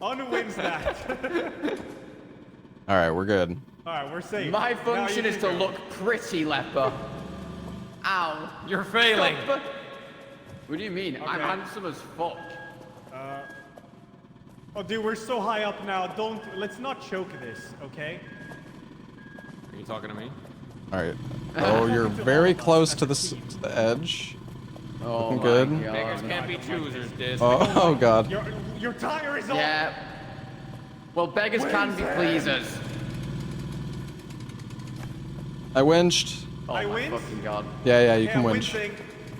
Unwins that. All right, we're good. All right, we're safe. My Now function you is can to go. look pretty, Leper. Ow. You're failing. Stop. What do you mean? I'm Okay. handsome as fuck. Oh, dude, we're so high up now. Don't. Let's not choke this, okay? Are you talking to me? All right. Oh, you're very close to to the edge. Oh Looking my good. God. Beggars can't be choosers, Diz. Oh God. Your tire is on. Yeah. Well, beggars can be pleasers. I winched. Oh I my win? fucking God. Yeah, you Yeah, can winch. wincing.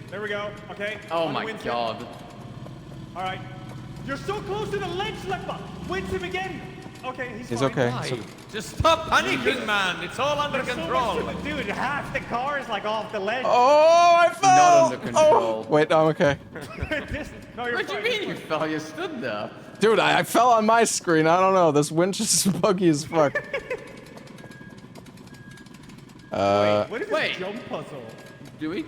There we go. Okay. Oh my unwincing. God. All right. You're so close to the ledge, Lepa. Wince him again. Okay, He's fine. okay. Why? So- Just stop panicking, man. It's all under There's so control. much to- Dude, half the car is like off the ledge. Oh, I fell! under control. Oh. Wait, no, I'm okay. No, you're What do you fine, mean you're you fell? You stood there. Dude, I fell on my screen. I don't know. This winch is buggy as fuck. fine. What is wait. this jump puzzle? Do we?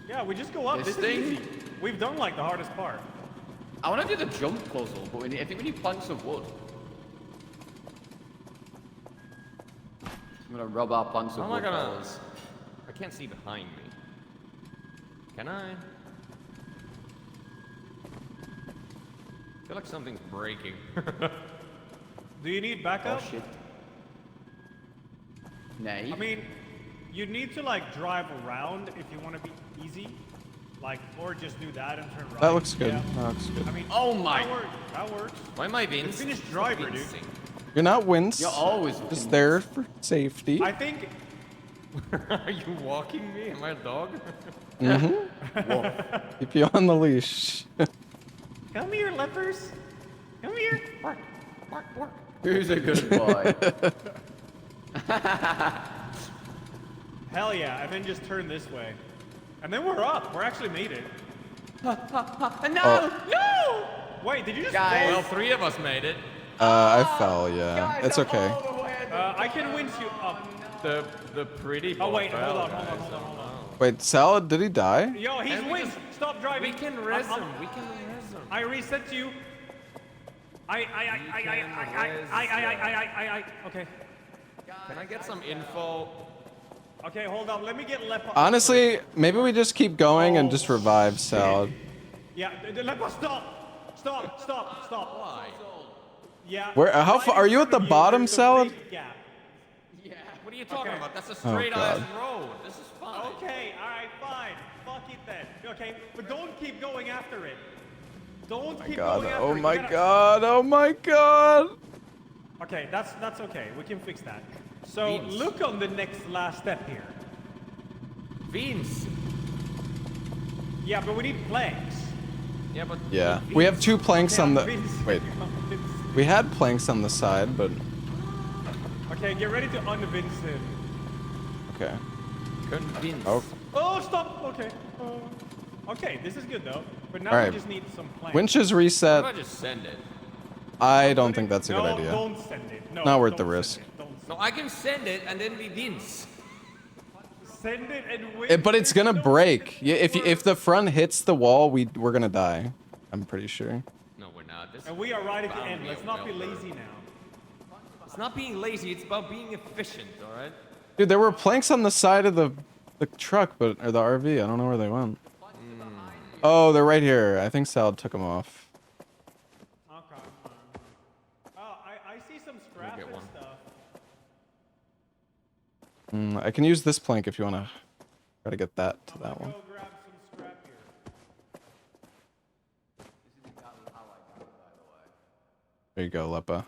Yeah, we just go up. This This, thing? is easy. We've done like the hardest part. I want to do the jump puzzle, but I think we need planks of wood. I'm gonna rub our planks of How am I wood, gonna? fellas. I can't see behind me. Can I? I feel like something's breaking. Do you need Oh backup? shit. Nay. I mean, you need to like drive around if you want to be easy, like, or just do that and turn right. That looks good. Yeah. That looks good. I mean, Oh my- That works. That works. Why am I Vince? Finish driver, dude. Vincing. You're not Wince. You're always Just there for safety. I think. Are you walking me? Am I a dog? Keep you on the leash. Come here, lepers. Come here. Bark, bark, bark. Who's a good boy? Hell yeah! And then just turn this way, and then we're up. We're actually made it. No! Oh. No! Wait, did you just Guys. Well, 3 of us made it. I fell, yeah. Guys, It's I'm okay. all the way at the I can winch you up. The pretty. Oh wait, boy hold fell, on, hold on, guys. hold on, hold on. Wait, Salad, did he die? Yo, he's And we winched. Stop driving. We can I'm- res I'm- him. We can res him. I reset you. I. Okay. Can I get some info? Okay, hold on. Let me get Lepa. Honestly, maybe we just keep going and just revive Salad. Yeah, Lepa, stop! Stop! Stop! Stop! Why? Yeah. Where- how right far- in are you front at the of bottom, there's a Salad? big gap. Yeah. What are you talking Okay. about? That's a straight ass God. road. This is fine. Okay, alright, fine. Fuck it then. Okay, but don't keep going after it. Don't keep God, going after oh it. You my gotta- god, oh my god. Okay, that's okay. We can fix that. So Beans. look on the next last step here. Vince. Yeah, but we need planks. Yeah, but. Yeah, we have 2 planks on the... Vince. Wait, we had planks on the side, but... Okay, get ready to unvince him. Okay. Convince. Oh, Oh, stop! Okay. Okay, this is good though. But now Alright. we just need some planks. winches What reset. if I just send it? I don't think that's a good No, idea. don't send it. No, Not worth don't the send risk. it. Don't No, I can send it and then we Vince. send it and wait. But it's gonna break. Yeah, if the front hits the wall, we're gonna die. I'm pretty sure. No, we're not. This And we are right at the bound end. to Let's a not be failure. lazy now. It's not being lazy. It's about being efficient. All right. Dude, there were planks on the side of the truck, or the RV. I don't know where they went. Oh, they're right here. I think Salad took them off. Okay. Oh, I see some scrap get and one. stuff. I can use this plank if you wanna try to get that to I'm that gonna one. go grab some scrap here. This is exactly how I got it, by the way. There you go, Leppa.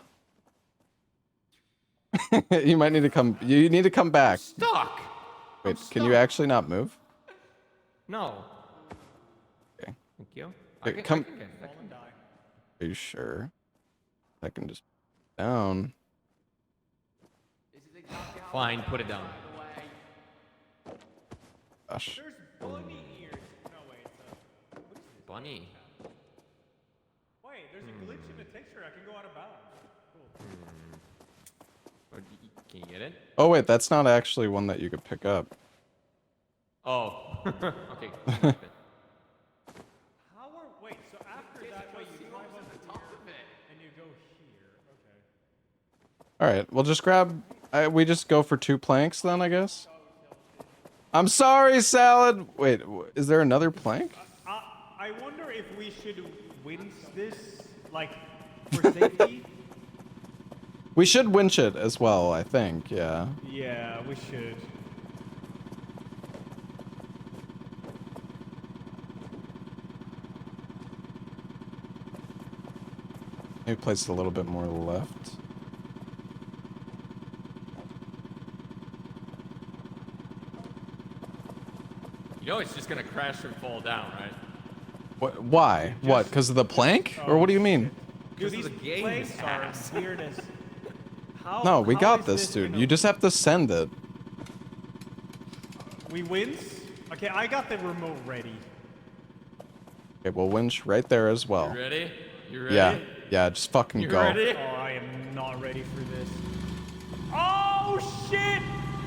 You might need to come. You need to come back. Stuck. Wait, can you actually not move? No. Okay. Thank you. Wait, come- I can get Fall and die. Are you sure? I can just down. This is exactly how Fine, put it down. by the way. Gosh. There's bunny ears. No, wait. What is this? Bunny. Wait, there's a glitch in the texture. I can go out of bounds. Cool. Can you get it? Oh wait, that's not actually one that you could pick up. Oh. Okay. How are... Wait, so after that way you drive up the top of it. and you go here. Okay. All right, we'll just grab. We just go for 2 planks then, I guess. I'm sorry, Salad. Wait, is there another plank? I wonder if we should winch this, like, for safety. We should winch it as well, I think. Yeah. Yeah, we should. Maybe place it a little bit more left. You know it's just gonna crash and fall down, right? What? Why? What? Because of the plank? Or what do you mean? Because Dude, of these the game. plays are weird as. How? No, we how got is this, dude. gonna- You just have to send it. We wins? Okay, I got the remote ready. Okay, we'll winch right there as You well. ready? You ready? Yeah, yeah, just fucking You go. ready? Oh, I am not ready for this. Oh shit!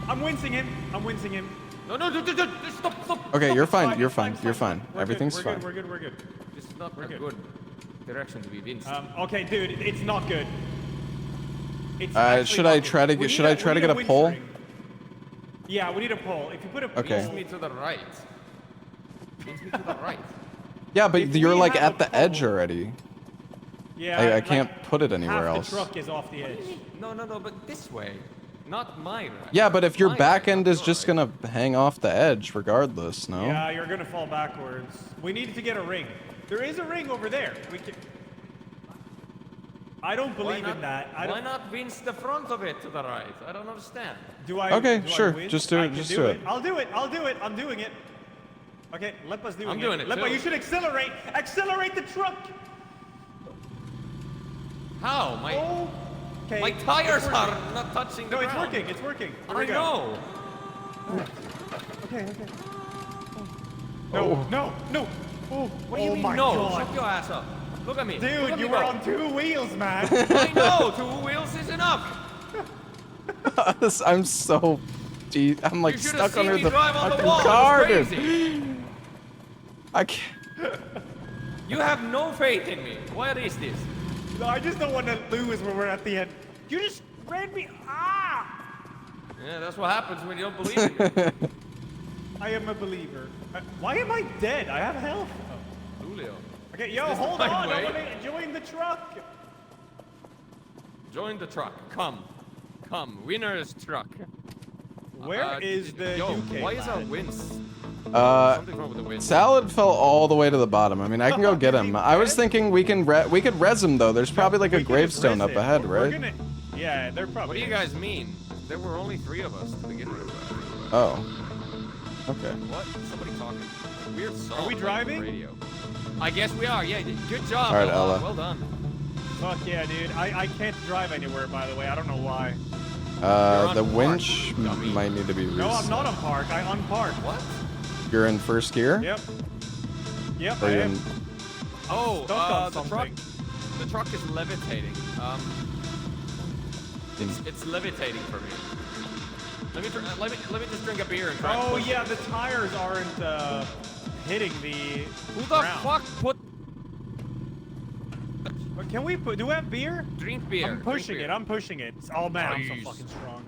I'm wincing him. I'm wincing him. No, stop. Okay, you're It's fine. You're it's fine. You're it's fine. We're Everything's good. fine. We're good. We're good. This is not We're a good. good direction to be Vince. Okay, dude, it's not good. It's actually Should not I good. try to We get? need Should I try we to need get a winch pole? ring. Yeah, we need a pole. If you put a Okay. Vince me to the right. Vince me to the right. Yeah, but If you're we like have at a the edge pole- already. Yeah, I like, can't put it anywhere half else. the truck is off the edge. No, but this way. Not my right. Yeah, but if your My back right, end not is your just right. gonna hang off the edge regardless, no? Yeah, you're gonna fall backwards. We need to get a ring. There is a ring over there. We can. I don't Why believe not, in that. I why don't. not Vince the front of it to the right? I don't understand. Do I? Okay, do I sure. win? Just do I it, can just do do it. it. I'll do it. I'll do it. I'm doing it. Okay, Lepa's doing it. I'm doing it, Lepa, too. you should accelerate. Accelerate the truck. How? Okay. My tires it's are working. not touching the No, it's ground. working. It's working. Here I we go. know. Okay. No, no. Oh, What do you mean my no? God. Shut your ass up. Look at me. Look Dude, at you me were go. on 2 wheels, man. I know. 2 wheels is enough. I'm so. I'm like You should've stuck seen under me the drive on the fucking wall. It was car, crazy. dude. I can't. You have no faith in me. What is this? No, I just don't want to lose when we're at the end. You just ran me. Ah! Yeah, that's what happens when you don't believe in me. I am a believer. Why am I dead? I have health. Julio. Okay, yo, this the hold right on. I way? want to join the truck. Join the truck. Come. Winner's truck. Where is the yo, UK why is our lad? winds? Something's wrong with the winds. Salad fell all the way to the bottom. I mean, I can go get him. I was thinking we can res him though. There's probably like a We can just gravestone res up it. ahead, We're right? gonna- yeah, they're probably. What do you guys mean? There were only 3 of us to begin with. Oh. Okay. What? Somebody talking. Weird song. Are we playing on the driving? Radio. I guess we are. Yeah. Good job. All right, Ella. Ella. Well done. Fuck yeah, dude. I can't drive anywhere, by the way. I don't know why. on The park, winch dummy. might need to be reset. No, I'm not on park. I unparked. What? You're in first gear? Yep. Yep, Or I you're am. in... Oh, Stuck on the truck. something. The truck is levitating. It's levitating for me. Let me just drink a beer and try. and Oh push yeah, it. the tires aren't hitting the Who the ground. fuck put? Can we put? Do we have beer? Drink beer. I'm pushing drink it. beer. I'm pushing it. Oh man, I'm Nice. so fucking strong.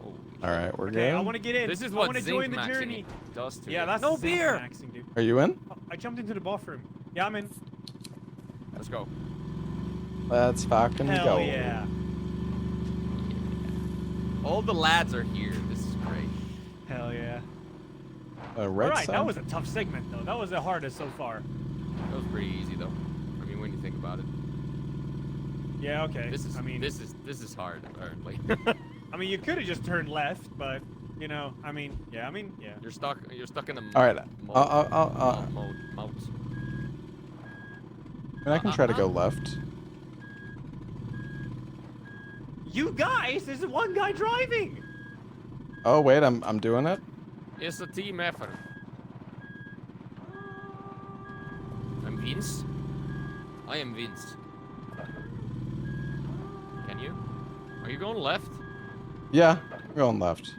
Holy All right, we're Okay, I good. want to get in. This is I what want to zinc join the maxing journey. does to Yeah, you. that's no zinc beer. maxing, dude. Are you in? Oh, I jumped into the bathroom. Yeah, I'm in. Let's go. Let's fucking Hell go. yeah. All the lads are here. This is great. Hell yeah. Right All right, side? that was a tough segment though. That was the hardest so far. That was pretty easy though. I mean, when you think about it. Yeah, okay. This is I mean, this is hard apparently. I mean, you could have just turned left, but you know, I mean, yeah. You're stuck in the All right. mode. I mean, I can try to go left. You guys, there's one guy driving. Oh wait, I'm doing it. It's a team effort. I'm Vince. I am Vince. Can you? Are you going left? Yeah, I'm going left.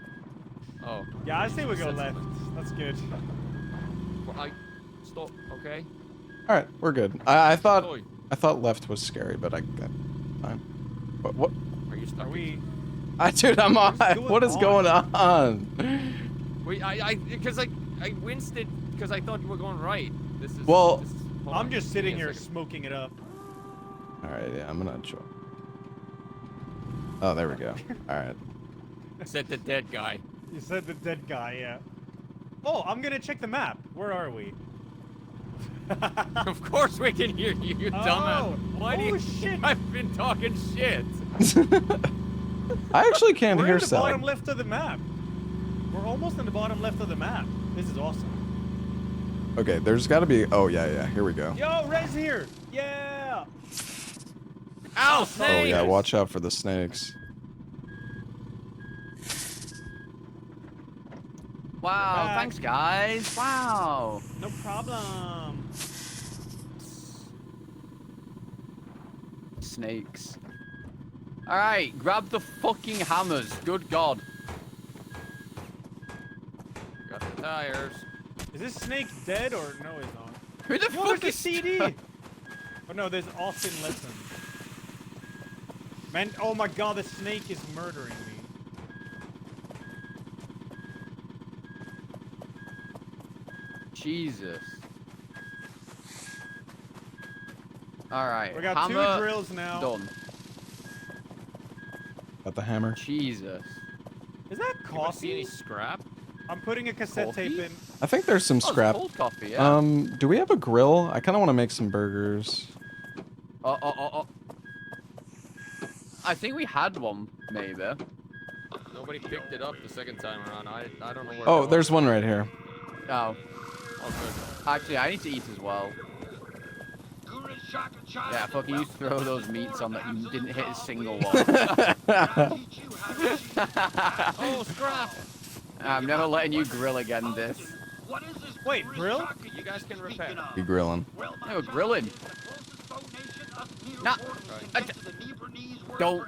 Oh. Yeah, I say we go Said left. something. That's good. Well, stop. Okay. All right, we're good. I thought Oi. left was scary, but fine. What? Are you stuck? Are we? Dude, I'm on. What's going What is on? going on? Wait, because I winced it because I thought you were going right. This is. Well, this is, hold I'm on, just give sitting me a here second. smoking it up. All right, yeah, I'm gonna chill. Oh, there we go. All right. Said the dead guy. You said the dead guy, yeah. Oh, I'm gonna check the map. Where are we? Of course we can hear you, you dumbass. Why do oh, you? shit. I've been talking shit. I actually can't We're hear in the bottom Sally. left of the map. We're almost in the bottom left of the map. This is awesome. Okay, there's got to be. Oh yeah, yeah. Here we go. Yo, Rez here. Yeah. Ow, Oh snake! yeah, watch out for the snakes. Wow, Back. thanks guys. Wow. No problem. Snakes. Alright, grab the fucking hammers. Good god. Got the tires. Is this snake dead or no? He's not. Who the Yo, fuck there's a is CD. Oh no, there's Austin Listen. Man, oh my god, the snake is murdering me. Jesus. Alright. We got hammer 2 drills now. done. Got the hammer. Jesus. Is that You want to see any coffee? scrap? I'm putting a cassette Coffee? tape in. I think there's some Oh, it's scrap. cold coffee, yeah. Do we have a grill? I kind of want to make some burgers. Oh. I think we had one, maybe. Nobody picked it up the second time around. I don't know where. Oh, it was. there's one right here. Oh. Oh, good. Actually, I need to eat as well. Yeah, fucking you throw those meats on that you didn't hit a single one. Oh, scrap! I'm never letting you grill again, this. Wait, grill? You guys can repair. Be grilling. No, grilling. Nah. Don't.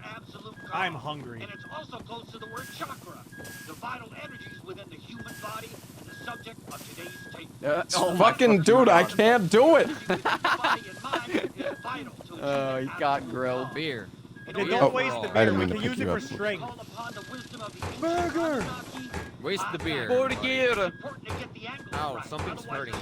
I'm hungry. And it's also close to the word chakra, the vital energies within the human body and the subject of today's tape. Oh my Fucking dude, I God. can't do it. Oh, you can't grill. Beer. Okay, Beer don't for waste all. the I beer. didn't We mean to can pick use it you for up. strength. Burger! Waste the beer. Burger. Ow, something's hurting me.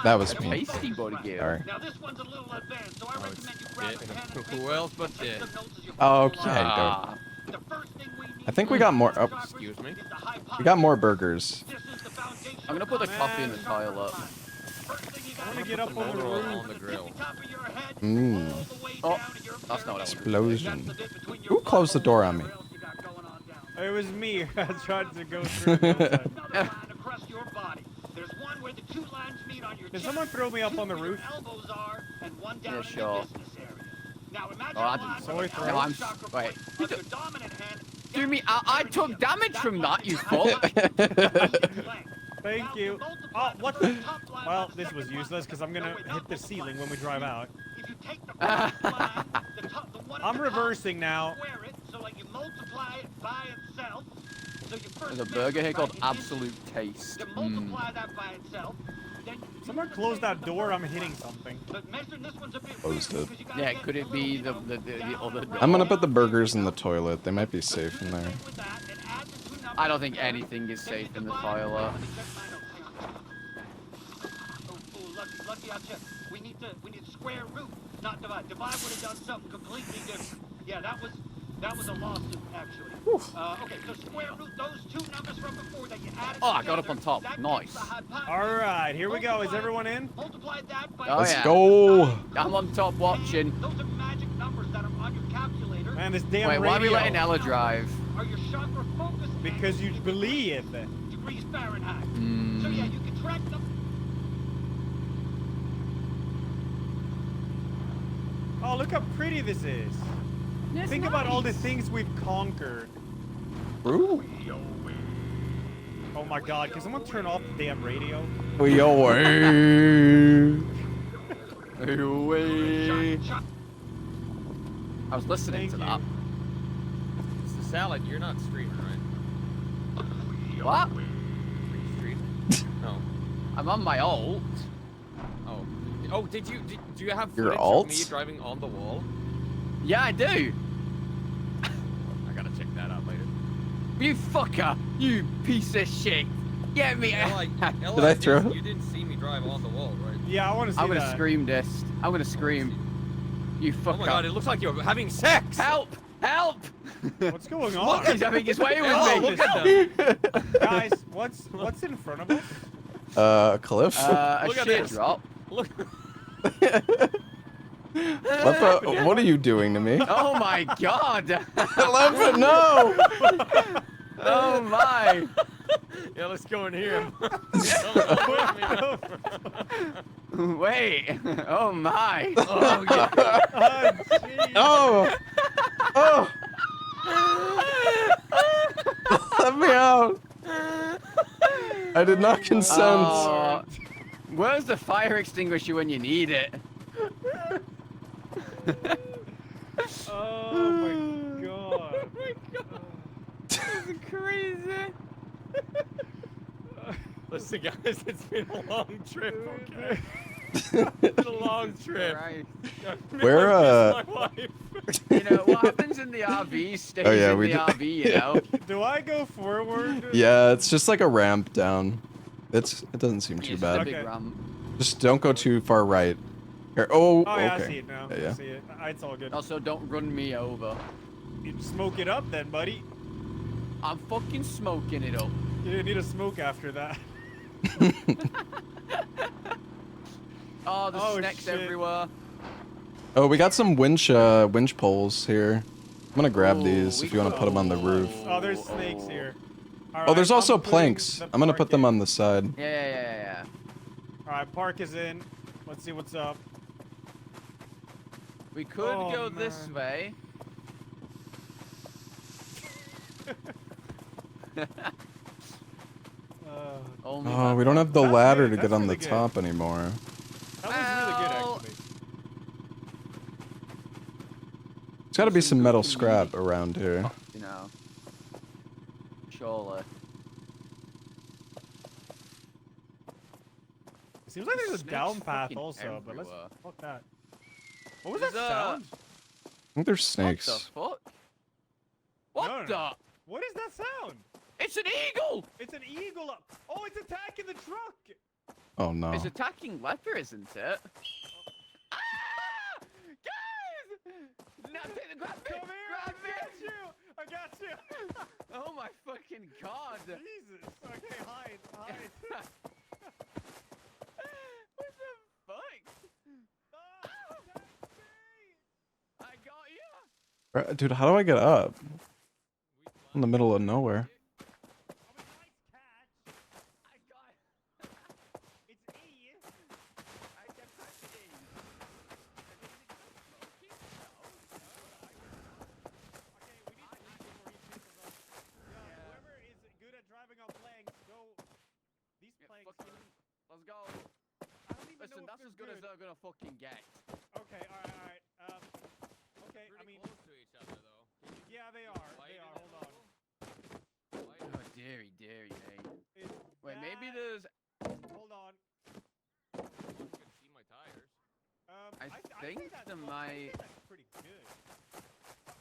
That was me. Tasty burger. Sorry. Now this one's a little advanced, so I recommend you grab a pen and Who paper else but and take Dick? some notes as you Oh, follow okay, along. Ah. The first thing we need I think we got more. Oh, Excuse me. is the hypothesis. we got more burgers. This is the foundation I'm gonna put the coffee in the toilet. First thing you I gotta want to do get is up on the Motor roof. on the grill. the top of your head Mmm. all the way Oh, down to your that's not what I wanted. Explosion. That's the bit between your Who closed the door on me? butthole and whatever else you got going on down. It was me. I tried to go through the outside. Another line across your body. There's one where the 2 lines meet on your Can chest, someone throw me up 2 on the where your roof? elbows are, and 1 down Yeah, in sure. your business area. Now imagine Oh, I a didn't- line So with I the throw- No, elbow I'm. chakra Wait. point of your dominant hand Do me. down to I the took perineum. damage from that, you That fuck. line is length. Thank Now, you. to multiply Oh, the what first the? top line Well, by the this was second line. useless because I'm gonna No, wait, hit not the ceiling when we multiply. drive out. If you take the first line, the one at I'm the top, reversing now. square it, so like you multiply it by itself. So you first There's a measure burger here it called by inches, Absolute Taste. then Mm. multiply that by itself. Then you Someone do the close same that with the door. first I'm hitting line. something. But measuring this one's a bit Closed weird it. because you gotta Yeah, get could a it be little, the down other? and I'm gonna around. put the burgers in the toilet. They might be safe in there. With that, and add the 2 numbers I don't think together, anything is then you safe in the divide- toilet. Let me check my notes. Hang on. Oh, lucky, I'll check. We need square root, not divide. Divide would have done something completely different. Yeah, that was a lawsuit, actually. Okay, so square root those 2 numbers from before that you added Oh, I got up together, on top. that Nice. gives the hypotenuse. All right, here we go. Is Multiply- everyone in? Multiply that by Oh, Let's yeah. go. I'm on top watching. Those are magic numbers that are on your calculator. Man, this damn Wait, why are we radio. letting Ella drive? Are your chakra focus Because you believe. degrees Fahrenheit. So Mm. yeah, you can track them. Oh, look how pretty this is. Think about all the things we've conquered. Ooh. Oh my god, can someone turn off the damn radio? We away. I was listening Thank to you. that. It's the salad. You're not streaming, right? What? Are you streaming? No. I'm on my alt. Oh. Oh, do you have Your footage alt? of me driving on the wall? Yeah, I do. I gotta check that out later. You fucker. You piece of shit. Get me. Ella, Did I throw? You didn't see me drive on the wall, right? Yeah, I want to see I'm gonna that. scream this. I'm gonna scream. You Oh fucker. my god, it looks like you're having sex! Help! Help! What's going on? He's having his way with Oh, me. look at them! Guys, what's in front of us? Cliff. A Look at shit this. drop. Look. What are you doing to me? Oh my god. Left no. Oh my. Yeah, let's go in here. Wait. Oh my. Oh god. Oh, jeez. Oh! Oh! Let me out! I did not consent. Oh, where's the fire extinguisher when you need it? Oh my god. This is crazy. Listen, guys, it's been a long trip. Okay, it's been a long trip. Right. Where, My wife. You know what happens in the RV stays Oh, yeah, in we the did- RV. You know. Do I go forward? Yeah, it's just like a ramp down. It doesn't seem too It's just a bad. big Okay. ramp. Just don't go too far right. Here. Oh, Oh yeah, okay. I see it now. Yeah, I yeah. see it. It's all good. Also, don't run me over. You smoke it up then, buddy. I'm fucking smoking it up. You didn't need a smoke after that. Oh, there's Oh, snakes shit. everywhere. Oh, we got some winch poles here. I'm gonna grab Ooh, these we if you want to put them on the roof. Oh, there's snakes here. Oh, there's also I'm putting planks. the I'm gonna park put them in. on the side. Yeah. Alright, park is in. Let's see what's up. We could Oh, go this man. way. Only Oh, that we don't have the That's ladder good, to get that's on really the good. top anymore. That was really good, Well- actually. There's got to be some metal scrap around here. You know. Surely. Seems like there's a Snakes down path fucking also, but let's everywhere. fuck that. What was There's that a- sound? I think there's snakes. What the fuck? What No, no, the? no. What is that sound? It's an eagle! It's an eagle up. Oh, it's attacking the truck. Oh no. It's attacking leather, isn't it? Ah! Guys! Now take the grab me! Come here, Grab I got me! you. I got you. Oh my fucking god! Jesus. Okay, hide, hide. What the fuck? Ah, taxi! I got you! Dude, how do I get up? In the middle of nowhere. Oh, a nice catch. I got It's E. I can touch it. Okay, we need to leave before he shoots us up. Yeah, whoever is good at driving on planks, go. These Yeah, planks. fucking- Let's go. I don't even Listen, know if that's as they're good as they're gonna fucking get. Okay, alright. Okay, I Pretty mean, close to each other, though. yeah, they are. They Lighting are. it Hold on. Oh, dearie, dearie, mate. It's Wait, maybe that- there's. Hold on. You can see my tires. I say think that's there okay, might- That's pretty good.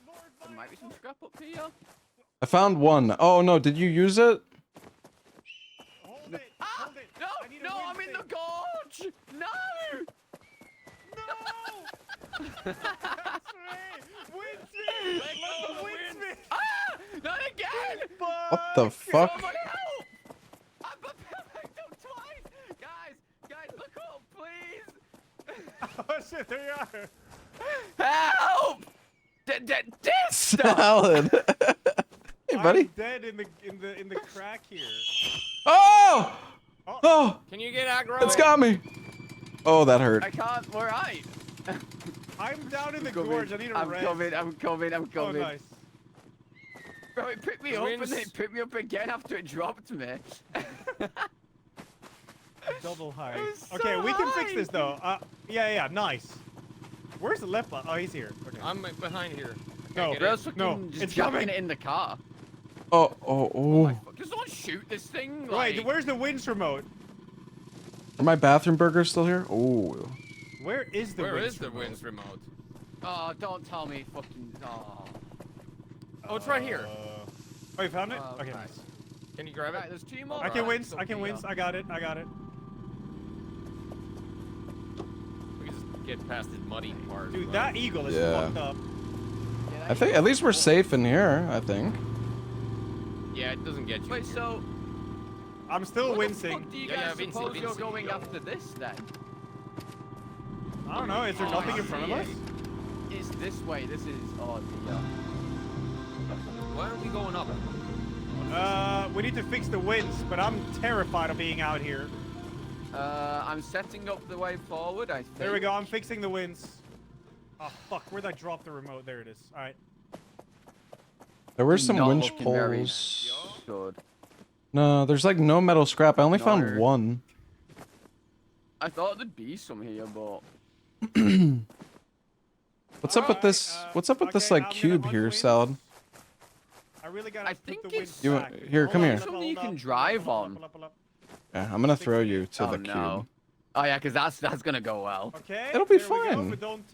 Lord, There might be some Lord, scrap up here. I found one. Oh no, did you use it? Hold it. Ah! Hold it. No! I need a No! wind I'm in the thing. gorge! No! No! That's me! Wind speed! Let Let go the of wind wind. speed! Ah! Not again! What the fuck? Somebody help! I'm backed up twice! Guys, look up, please! Oh shit, there you are! Help! This stuff! Salad. Hey, buddy. I'm dead in the crack here. Oh! Oh, Oh! Can you get aggro? It's got me. Oh, that hurt. I can't. Where are you? I'm down in the Coming. gorge. I need a I'm rest. coming. I'm coming. I'm Oh, coming. nice. Bro, it picked me The up and wind's- then it picked me up again after it dropped me. Double high. It was Okay, so we can fix high. this though. Yeah, nice. Where's the left button? Oh, he's here. Okay. I'm behind here. No, Get Bro's it. fucking No, just it's jacking coming. it in the car. Oh, oh, oh. Fuck, just don't shoot this thing. Like, Wait, where's the winch remote? Are my bathroom burgers still here? Oh. Where is the Where winch is the remote? winds remote? Oh, don't tell me fucking. Oh. Oh, it's right here. Oh, you found it? Oh, Okay, nice. nice. Can you grab Right, it? there's two more. I can planks wince. up I can here. wince. I got it. I got it. We can just get past this muddy part. Dude, that eagle is Yeah. fucked up. Yeah, that I think is at least we're cool. safe in here, I think. Yeah, it doesn't get you. Wait, so I'm still what wincing. the fuck do you Yeah, guys yeah, Vincent, suppose you're Vincent, going go. after this then? I don't know. Is there Oh, nothing I in front of see us? it. It's this way. This is. Oh dear. Why aren't we going up? We need to fix the winds, but I'm terrified of being out here. I'm setting up the way forward, I think. There we go. I'm fixing the winds. Oh fuck! Where'd I drop the remote? There it is. All right. There were some Not winch looking very poles. good. No, there's like no metal scrap. I only found No. one. I thought there'd be some here, but What's up with this? What's up with this like cube here, Salad? I really gotta I put think the it's- winds You back. here, come Hold here. up, Something hold you can up, drive hold up, on. hold up, hold up. Yeah, I'm gonna throw you to oh the no. cube. Oh yeah, because that's gonna go well. Okay. It'll be there we go, fine. but don't.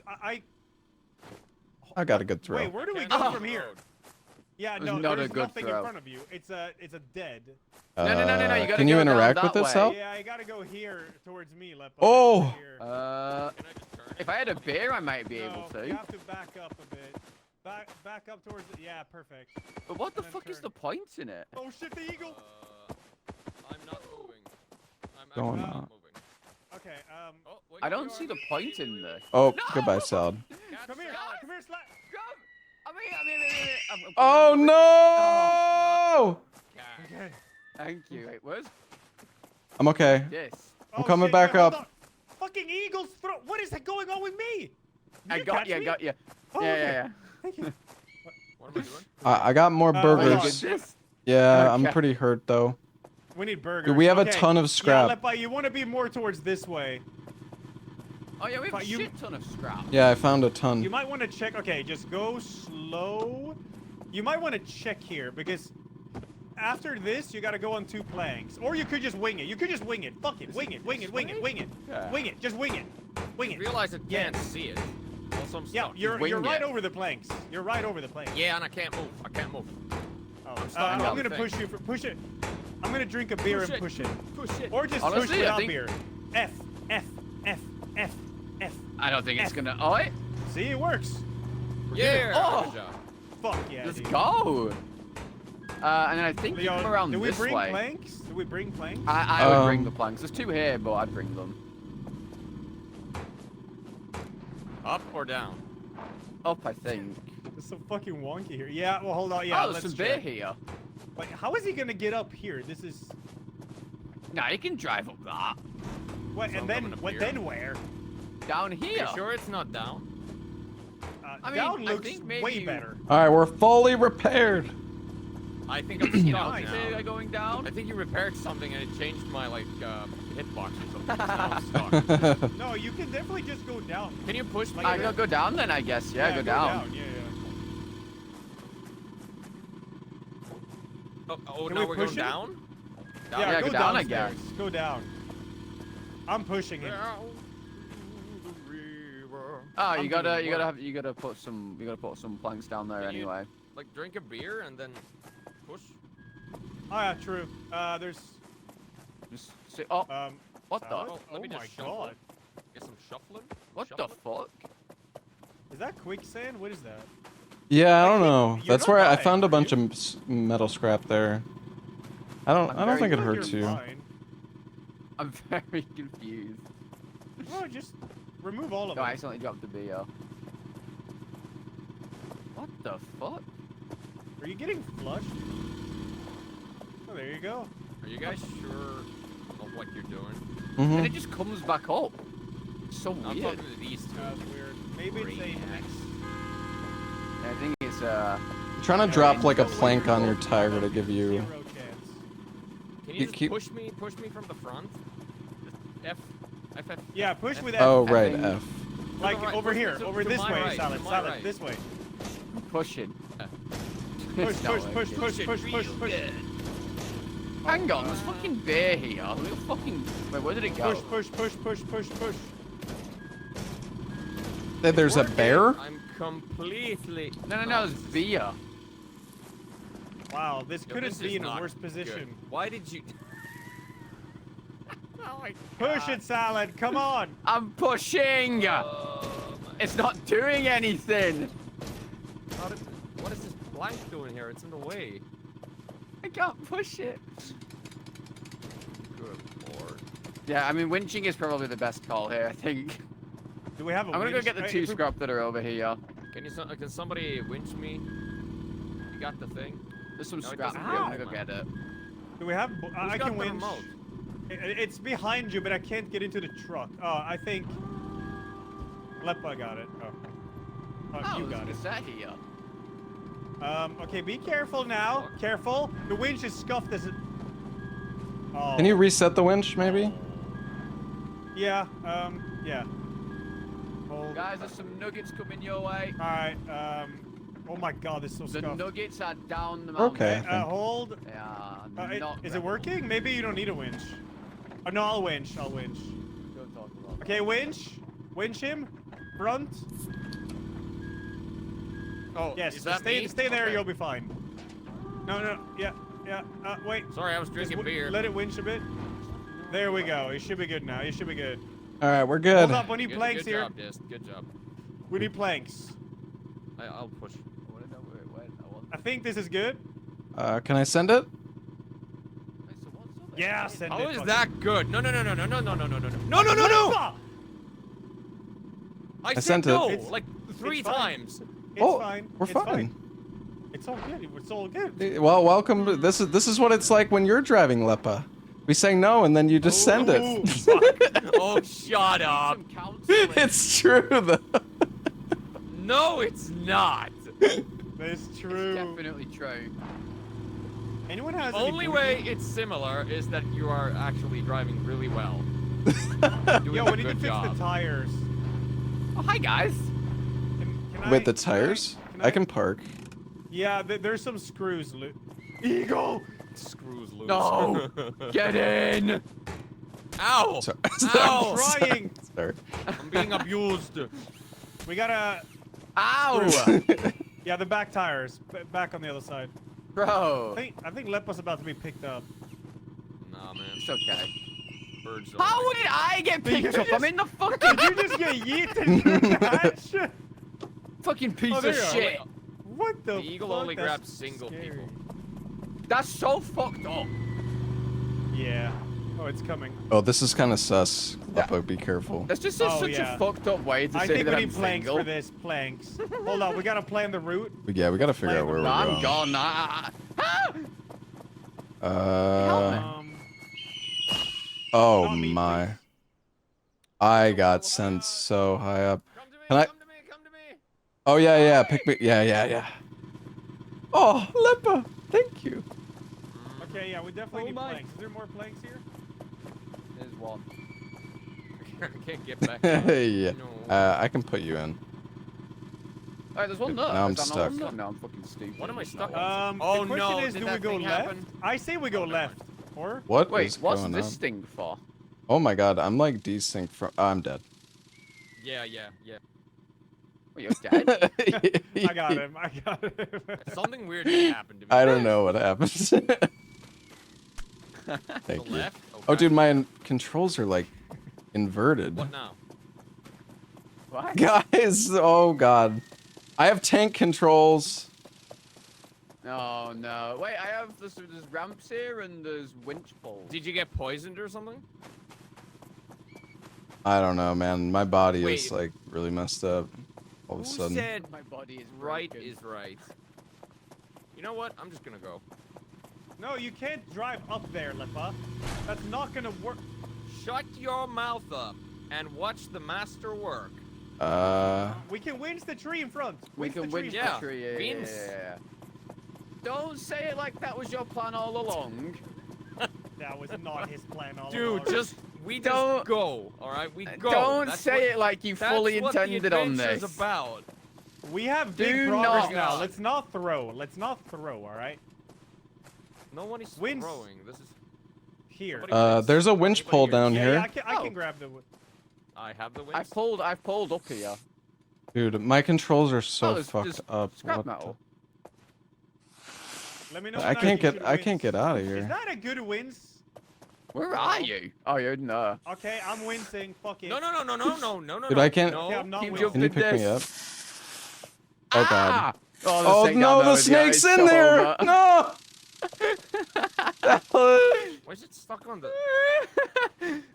I got a good throw. Wait, where do we Can't go go from here? road. Yeah, It's no, not a there's good nothing throw. in front of you. It's a dead. No, you gotta Can you go down interact that with it, way. Sal? Yeah, you gotta go here towards me, Lepo. Oh! Here. Can I just turn? If I had a beer, I might be able No, you to. have to back up a bit. Back up towards it. Yeah, perfect. But what the and then fuck is turn. the point in it? Oh shit, the eagle. I'm not moving. I'm Going actually on. not moving. Okay, Oh, wait, I don't you see are- the point in this. Oh, No! goodbye, Salad. Catch come here, that. come here, Slap. I'm here. Oh no! Catch. Okay. Thank you. Wait, where's I'm okay. this? I'm Oh, coming shit, back wait, hold up. on. Fucking eagles throw. What is that going on with me? I Did got catch you. I me? got you. Oh, Yeah, okay. yeah, Thank you. What am I doing? I got more hold on. yeah. burgers. This. Yeah, I'm Okay. pretty hurt though. We need burgers. Dude, we have a Okay. ton of scrap. Yeah, Lepi, you want to be more towards this way. Oh yeah, we have But a you- shit ton of scrap. Yeah, I found a You ton. might want to check. Okay, just go slow. You might want to check here because after this, you got to go on 2 planks. Or you could just wing it. You could just wing it. Fuck it. Wing it. Wing it. Wing it. Wing it. Yeah. Wing it. Just wing it. Wing I it. realize I Yeah. can't see it. Also, I'm Yeah, stuck. you're wing right it. over the planks. You're right over the planks. Yeah, and I can't move. I can't move. Oh, I'm stuck I'm on the gonna thing. push you. Push it. I'm gonna drink a beer Push and it. push it. Push it. Or just Honestly, push I without think- beer. F. F. F. F. F. I don't think it's F. gonna. Oh, wait. See, it works. Yeah. Oh. Good job. Fuck yeah. Let's dude. go. And then I think you Leo, come around do we this bring way. planks? Do we bring planks? I would bring Um, the planks. There's 2 here, but I'd bring them. Up or down? Up, I think. It's so fucking wonky here. Yeah, well, hold on. Yeah, oh, there's let's some beer check. here. Like, how is he gonna get up here? This is Nah, you can drive up that. what? So And I'm then coming up what? here. Then where? Down Are here. you sure it's not down? I mean, down I looks think maybe way you- better. All right, we're fully repaired. I think I'm You stuck know, now. going down. I think you repaired something and it changed my like hitbox or something. So now I'm stuck. No, you can definitely just go down. Can you push me? Like, I gotta go down then, I guess. Yeah, go down. Yeah, yeah. Oh, Can now we we're push going it? down? Yeah, go go down, I downstairs. guess. Go down. I'm pushing him. Down the river. Oh, I'm you gotta, doing work. you gotta put some planks down there Can you- anyway. Like drink a beer and then push. Oh yeah, true. There's Just sit. Oh, what the? salad? Oh, let me just my shuffle. god. Get some shuffling. What the Shuffling? fuck? Is that quicksand? What is that? Yeah, I don't think know. you're That's not where I dying, found a are bunch you? of metal scrap there. I don't very think it good. hurts You're you. fine. I'm very confused. Oh, just remove all of No, I it. accidentally dropped the beer. What the fuck? Are you getting flushed? Oh, there you go. Are you guys sure of what you're doing? And hmm it just comes back up. It's so I'm weird. talking to these two. That's weird. Maybe it's a mix. I think it's Trying to Yeah, drop it's like a so plank on your wonderful. tire to give you. 0 chance. Can You you just keep- push me from the front? Just F. Yeah, push with F. Oh I right, think- F. Like right, over push me here, to- over to this my way, right, salad, to my salad, right. this way. pushing. Push, It's not push, push, working. push, it push, push, real push. good. Hang on, there's fucking bear here. Look at fucking. Wait, where did it go? Push, push, push, push, push, push. There's a Working. bear. I'm completely. No, there's beer. Wow, this Yo, couldn't this be is in a not worse good. position. Why did you? Oh my Push God. it, salad. Come on. I'm pushing. It's not doing anything. What is this plank doing here? It's in the way. I can't push it. Good lord. Yeah, I mean, winching is probably the best call here, I think. Do we have a I'm gonna go winch? get the Hey, 2 if we- scrap that are over here. Can somebody winch me? You got the thing? There's some No, it scrap. doesn't I'm gonna work, go man. get it. Do we have? Who's I got can the winch. remote? It's behind you, but I can't get into the truck. Oh, I think Lepa got it. Oh, you got it. Is that here? Okay, be careful now. Careful. The winch is scuffed as it. Oh. Can you reset the winch, maybe? Yeah. Yeah. Hold. Guys, there's some nuggets coming your way. All right. Oh my God, this is so The scuffed. nuggets are down the mountain. Okay. Hold. Yeah, Is it working? Maybe you don't need a winch. Oh, no, I'll winch. I'll winch. Don't talk about Okay, winch. Winch him. Front. Oh, Yes. is that Stay me? there. Okay. You'll be fine. No. Yeah. Wait. Sorry, I was Just drinking beer. Let it winch a bit. There we go. You should be good now. You should be good. All right, we're good. Hold up. We need Good, planks good here. job, Dist. Good job. We need planks. I'll push. I want to know where it went. I want. I think this is good. Can I send it? Wait, so what's up? Yeah, send How it. is fuck that good? No. it. I sent said it. no It's- like 3 it's fine. times. It's Oh, fine. we're It's fine. It's all good. It's all good. Well, welcome. This is what it's like when you're driving Lepa. We say no, and then you just send it. Ooh, fuck. Oh, shut up. Some counseling. It's true though. No, it's not. That's true. Definitely true. Anyone has Only any way it's similar is that you are actually driving really well. Doing Yo, a we need to good fix job. the tires. Oh, hi guys. Can Wait, the can I- tires? I can park. Yeah, there's some screws. Eagle. Screws loose. No. Get in. Ow! Sorry. Ow! Trying. Sorry. I'm being abused. We gotta. Ow. Yeah, the back tires. Back on the other side. Bro. I think Lepa's about to be picked up. Nah, man. It's okay. Birds don't How like did I get Did you picked up? I'm just- in the fucking Did you just get yeeted through that? fucking piece Oh, of there you are. shit. What the The eagle fuck? only That's grabs single scary. people. That's so fucked up. Yeah. Oh, it's coming. Oh, this is kind of sus. Lepa, be careful. That's just such yeah. a fucked up way to I say think that we I'm need planks single. for this. Planks. Hold on, we gotta plan the route. Yeah, we gotta figure out where we're I'm going. gone. Helmet. Oh Not me, my. please. I got sent so high up. Come to me, Can I- come to me, come to me. Oh yeah, pick me. Yeah. Oh, Lepa, thank you. Okay, yeah, we definitely Oh need my. planks. Is there more planks here? There's one. I can't get back. up. Yeah. No. I can put you in. Alright, there's one there. Now I'm Is that not stuck. one there? No, I'm fucking stupid. What am I stuck No. on? The Oh, question no, is, did do we that go thing left? happen? I say we go Oh, never left. Or? What Wait, is what's going this on? thing for? Oh my god, I'm like desynced from. I'm dead. Yeah. Well, you're dead. I got him. I got him. Something weird just happened to me. I don't know what happened. The Thank you. left? Oh, dude, my controls are like inverted. What now? What? Guys, oh god. I have tank controls. No, no. Wait, I have there's ramps here and there's winch poles. Did you get poisoned or something? I don't know, man. My body is Wait. like really messed up all of a Who sudden. said My body is right broken. is right? You know what? I'm just gonna go. No, you can't drive up there, Lepa. That's not gonna work. Shut your mouth up and watch the master work. We can winch the tree in front. We can the winch tree. yeah. the tree. Yeah, Vince. yeah. Don't say it like that was your plan all along. That was not his plan all Dude, along. we just Don't- go. All right, we go. Don't That's say what- it like you that's fully what the intended on adventure's this. about. We have big Do progress not. now. Let's not throw. Let's not throw. All right. No one is Wins. throwing. This is. Here. Somebody- There's a winch Anybody pole here? down yeah, here. yeah, I Oh. can grab the. I have the wins. I've pulled up here. Dude, my controls are Oh, so there's fucked up. Scrap What metal. Let me know. I when can't can get. shoot I wins. can't get out of Is here. that a good wins? Where are you? Oh, you're in there. Okay, I'm wincing. Fuck it. No. Dude, I can't- Okay, I'm not Keep wincing. Can you jumping pick me up? this. Oh god. Ah! Oh, the Oh snake down no, there the with you. snake's It's in so there! over. No! Why is it stuck on the?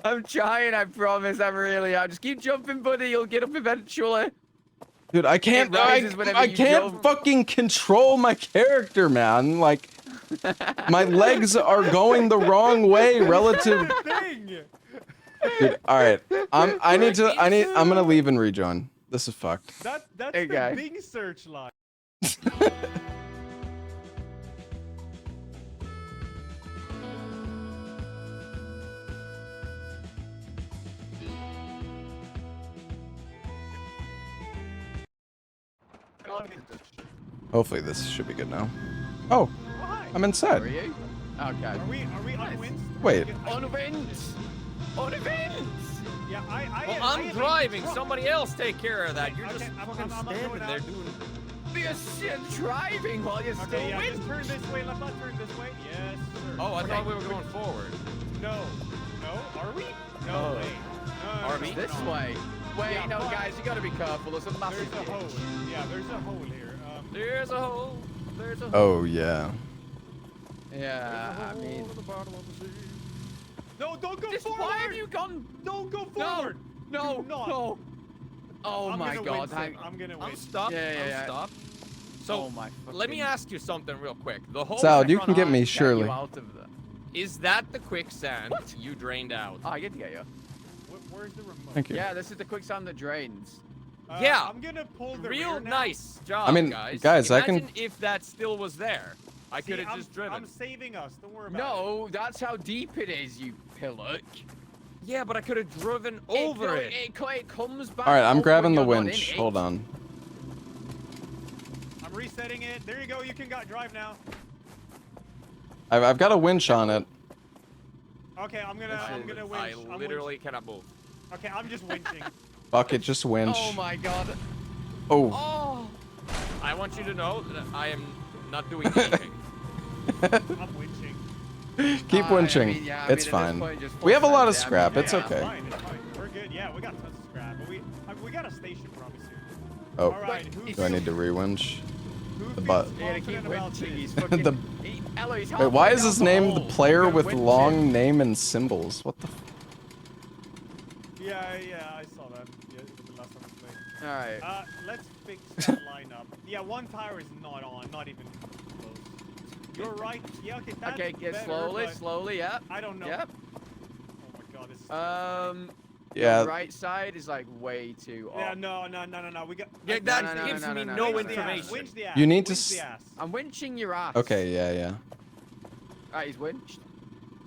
I'm trying, I promise, I'm really am. Just keep jumping, buddy. You'll get up eventually. Dude, I can't. It rises whenever I you can't jump. fucking control my character, man. Like, My legs are going the wrong way relative. Thing. Dude, all right. I'm gonna leave and rejoin. This is fucked. That's Okay. the Bing searchlight. Hopefully this should be good now. Oh, Why? I'm Are inside. you? Okay. Are we unwinced? Wait. On events! On events! Yeah, Well, I I'm am driving. in trouble. Somebody else take care of that. You're Okay, just I'm fucking going standing there out. doing. You're driving while you're still Okay, yeah, just winch. turn this way. Let's not turn this way. Yes, sir. Oh, I Okay. thought we were going forward. No. No? Are we? No Oh. way. No, Are no, we? no, This no. way. Wait, Yeah, no, but- guys, you gotta be careful. There's a massive There's a hole. ditch. Yeah, there's a hole here. There's a hole. There's a hole. Oh yeah. Yeah, I mean, At the bottom of the sea. No, don't go just forward! why have you gone? Don't go No, forward! no, Do not. no. Oh I'm my gonna God! wince it. Hang. I'm gonna I'm win. stopped. Yeah, yeah, yeah. I'm stopped. So Oh my let me fucking- ask you something real quick. The hole. Sal, in you front can get of- me Get surely. you out of there. Is that the quicksand What? you drained out? Oh, I get to get you. Where's the remote? Thank you. Yeah, this is the quicksand that drains. Yeah. I'm gonna pull the Real rear now. nice job, I mean, guys. guys, I can- Imagine if that still was there. I See, could have I'm- just driven. I'm saving us. Don't worry about it. No, that's how deep it is, you pillock. Yeah, but I could have driven over it. It comes back. All right, I'm up grabbing the when you're not winch. in it. Hold on. I'm resetting it. There you go. You can drive now. I've got a winch on it. Okay, I'm gonna winch. I I'm literally cannot move. winch. Okay, I'm just winching. Fuck it, just winch. Oh my God. Oh. Oh. I want you to know that I am not doing anything. I'm winching. Keep I winching. mean, yeah, I It's mean, at this fine. point, just We have a lot of force it. scrap. Yeah, It's yeah. okay. It's fine. It's fine. We're good. Yeah, we got tons of scrap, but we got a station probably soon. Oh. All right. Who Do I need to re-winch? Who the feels butt? You gotta keep confident about winching. He's this? fucking. The- Elo, he's Wait, why halfway is down his the name the hole. player You with gotta winch long him. name and symbols? What the? Yeah, I saw that. Yeah, it was the last time we played. All right. Let's fix the lineup. Yeah, one tire is not on, not even close. You're right. Yeah, okay, that's Okay, get better, slowly, but slowly. Yep. I don't know. Yep. Oh my god, this is. Yeah. The right side is like way too Yeah, off. no. We got. Yeah, I- that no, gives no, me no, no no, winch the ass, information. winch the ass, You need to winch the s- ass. I'm winching your ass. Okay, yeah. Alright, he's winched.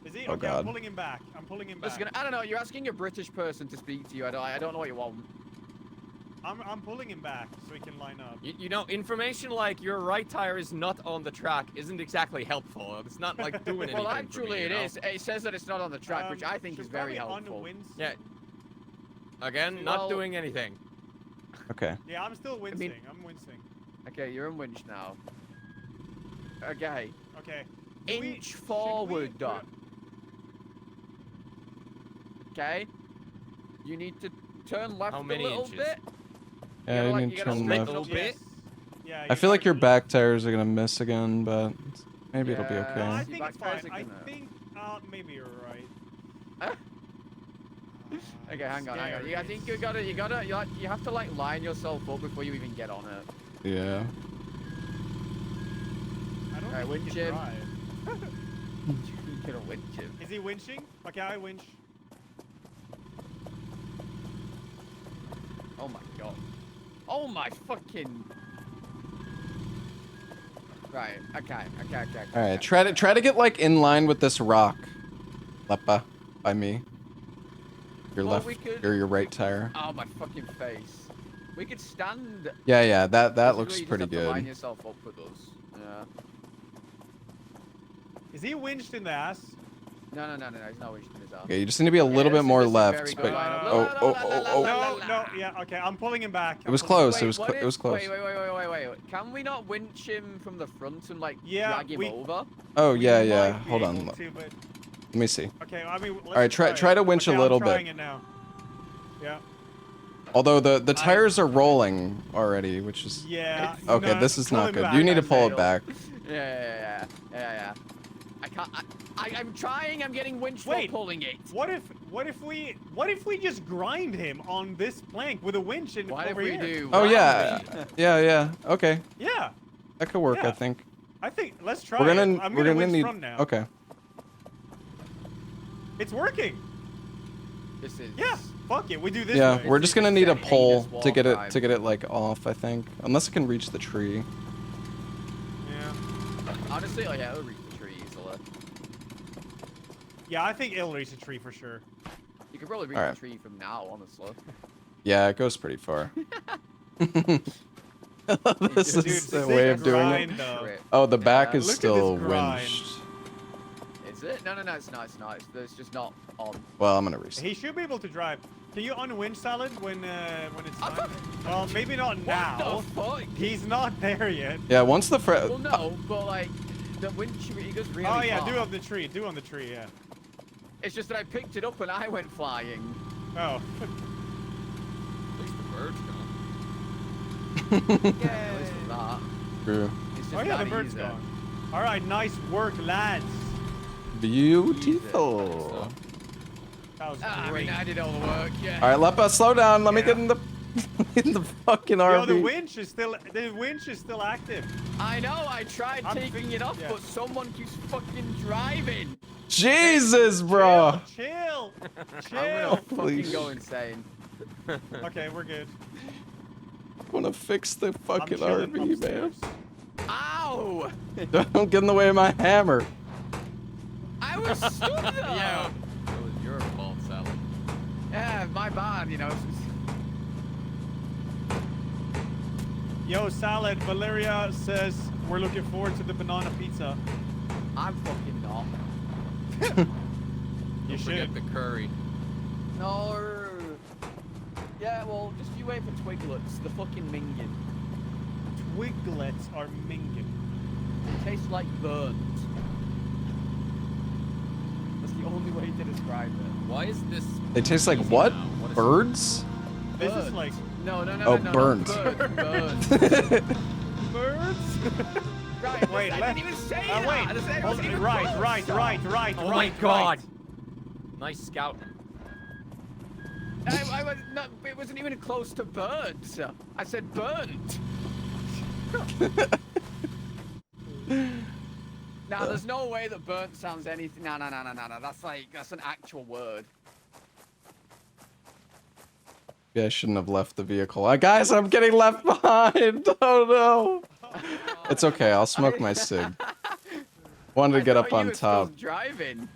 Is he? Oh, Okay, God. I'm pulling him back. I'm pulling him back. Listen, I don't know. You're asking a British person to speak to you. I don't know what you want. I'm pulling him back so he can line up. You know, information like your right tire is not on the track isn't exactly helpful. It's not like doing anything. Well, for actually, me, it you know? is. It says that it's not on the track, which I think should is very probably helpful. unwince- Yeah. Again, Well- not doing anything. Okay. Yeah, I'm still wincing. mean- I'm wincing. Okay, you're in winch now. Okay. Okay. Do we- Inch should forward, we- Doc. Okay. You need to turn left How many a little inches? bit. Yeah, gotta, you like, need you to gotta turn split left. a little Yes. bit. Yeah. I feel like your gotta- back tires are gonna miss again, but maybe it'll be Yeah. No, I okay. think it's Back tires fine. are I gonna- think maybe you're right. Huh? Okay, hang on. I think you have to like line yourself up before you even get on it. Yeah. I don't Alright, think he winch can him. drive. You're gonna winch him. Is he winching? Okay, I winch. Oh my god. Oh my fucking. Right. Okay. All right. Try to get like in line with this rock, Leppa, by me. Your Well, left we could- or your right tire. Oh my fucking face. We could stand. Yeah. That Basically, looks you just pretty have to line good. yourself up with us. Yeah. Is he winched in the ass? No. He's not wishing his ass. Okay, you just need to be a little Yeah, bit more this is a very left. good But lineup. oh. No. Yeah. Okay, I'm pulling him back. It was I'm pulling him close. back. It was what it was if- close. Wait. Can we not winch him from the front and like Yeah, drag him we- over? Oh We yeah. might be Hold on. able Let to, but- me see. Okay, I mean, right, try it. to winch a Okay, little I'm bit. trying it now. Yeah. Although the tires are rolling already, which is Yeah. okay. no, This is pull not him good. back, You need I to pull it failed. back. Yeah. I can't. I'm trying. I'm getting winched Wait. while pulling it. What if we just grind him on this plank with a winch and What if over we here? do? Oh round yeah. it? Yeah. Okay. Yeah. That could work. I Yeah. think. I think let's try We're it. gonna I'm we're gonna gonna winch need. from now. Okay. It's working. This is. Yeah. Fuck it. We do this. Yeah, way. we're just gonna need a Heinous pole wall to get it climb. like off. I think, unless it can reach the tree. Yeah. Honestly, oh yeah, it'll reach the tree easily. Yeah, I think it'll reach the tree for sure. You could probably reach Alright. the tree from now, honestly. Yeah, it goes pretty far. This Dude, is this the way is of doing grind, it. though. Trip. Oh, the back Yeah. is Look at still this grind. winched. Is it? No, it's not. It's just not on. Well, I'm gonna reset. He should be able to drive. Can you unwinch Salad when it's I'm time? Well, maybe not now. What the fuck? He's not there yet. Yeah, once the Well, no, but like the wind he goes really Oh yeah, far. do on the tree. Do on the tree. Yeah. It's just that I picked it up and I went flying. Oh. At least the bird's gone. Yeah, at least with that. True. It's just Oh yeah, the that bird's easy. gone. All right, nice work, lads. Beautiful. That was Ah, I great. mean, I did all the work. Yeah. All right, Lepa, slow down. Let me Yeah. get in the in the fucking Yo, RV. the winch is still active. I know. I tried I'm taking it off, yeah. but someone keeps fucking driving. Jesus, bro. Chill. I'm Chill. gonna Holy fucking go insane. Okay, we're good. I wanna fix the I'm fucking chilling RV, man. upstairs. Ow! Don't get in the way of my hammer. I was stood there. Yeah. It was your fault, Salad. Yeah, my bad. You know. Yo, Salad. Valeria says we're looking forward to the banana pizza. I'm fucking not. You Don't should. forget the curry. No. Yeah, well, just you wait for Twiglets, the fucking mingin. Twiglets are minging. They taste like burnt. That's the only way to describe it. Why is this? They taste like easy what? now? What is Birds? This Burnt. is like No, no, no, Oh, no, no. burnt. Burnt. birds. Right, Wait, I let- didn't even say Wait. that. I said it Hold wasn't it. even Right. close. Oh my Right. God! Nice scout. I was not, it wasn't even close to birds. I said burnt. Now, there's no way that burnt sounds anything. No. That's an actual word. Yeah, I shouldn't have left the vehicle. Guys, I'm getting left behind. Oh no. It's okay. I'll smoke my cig. Wanted to get up on top. Driving.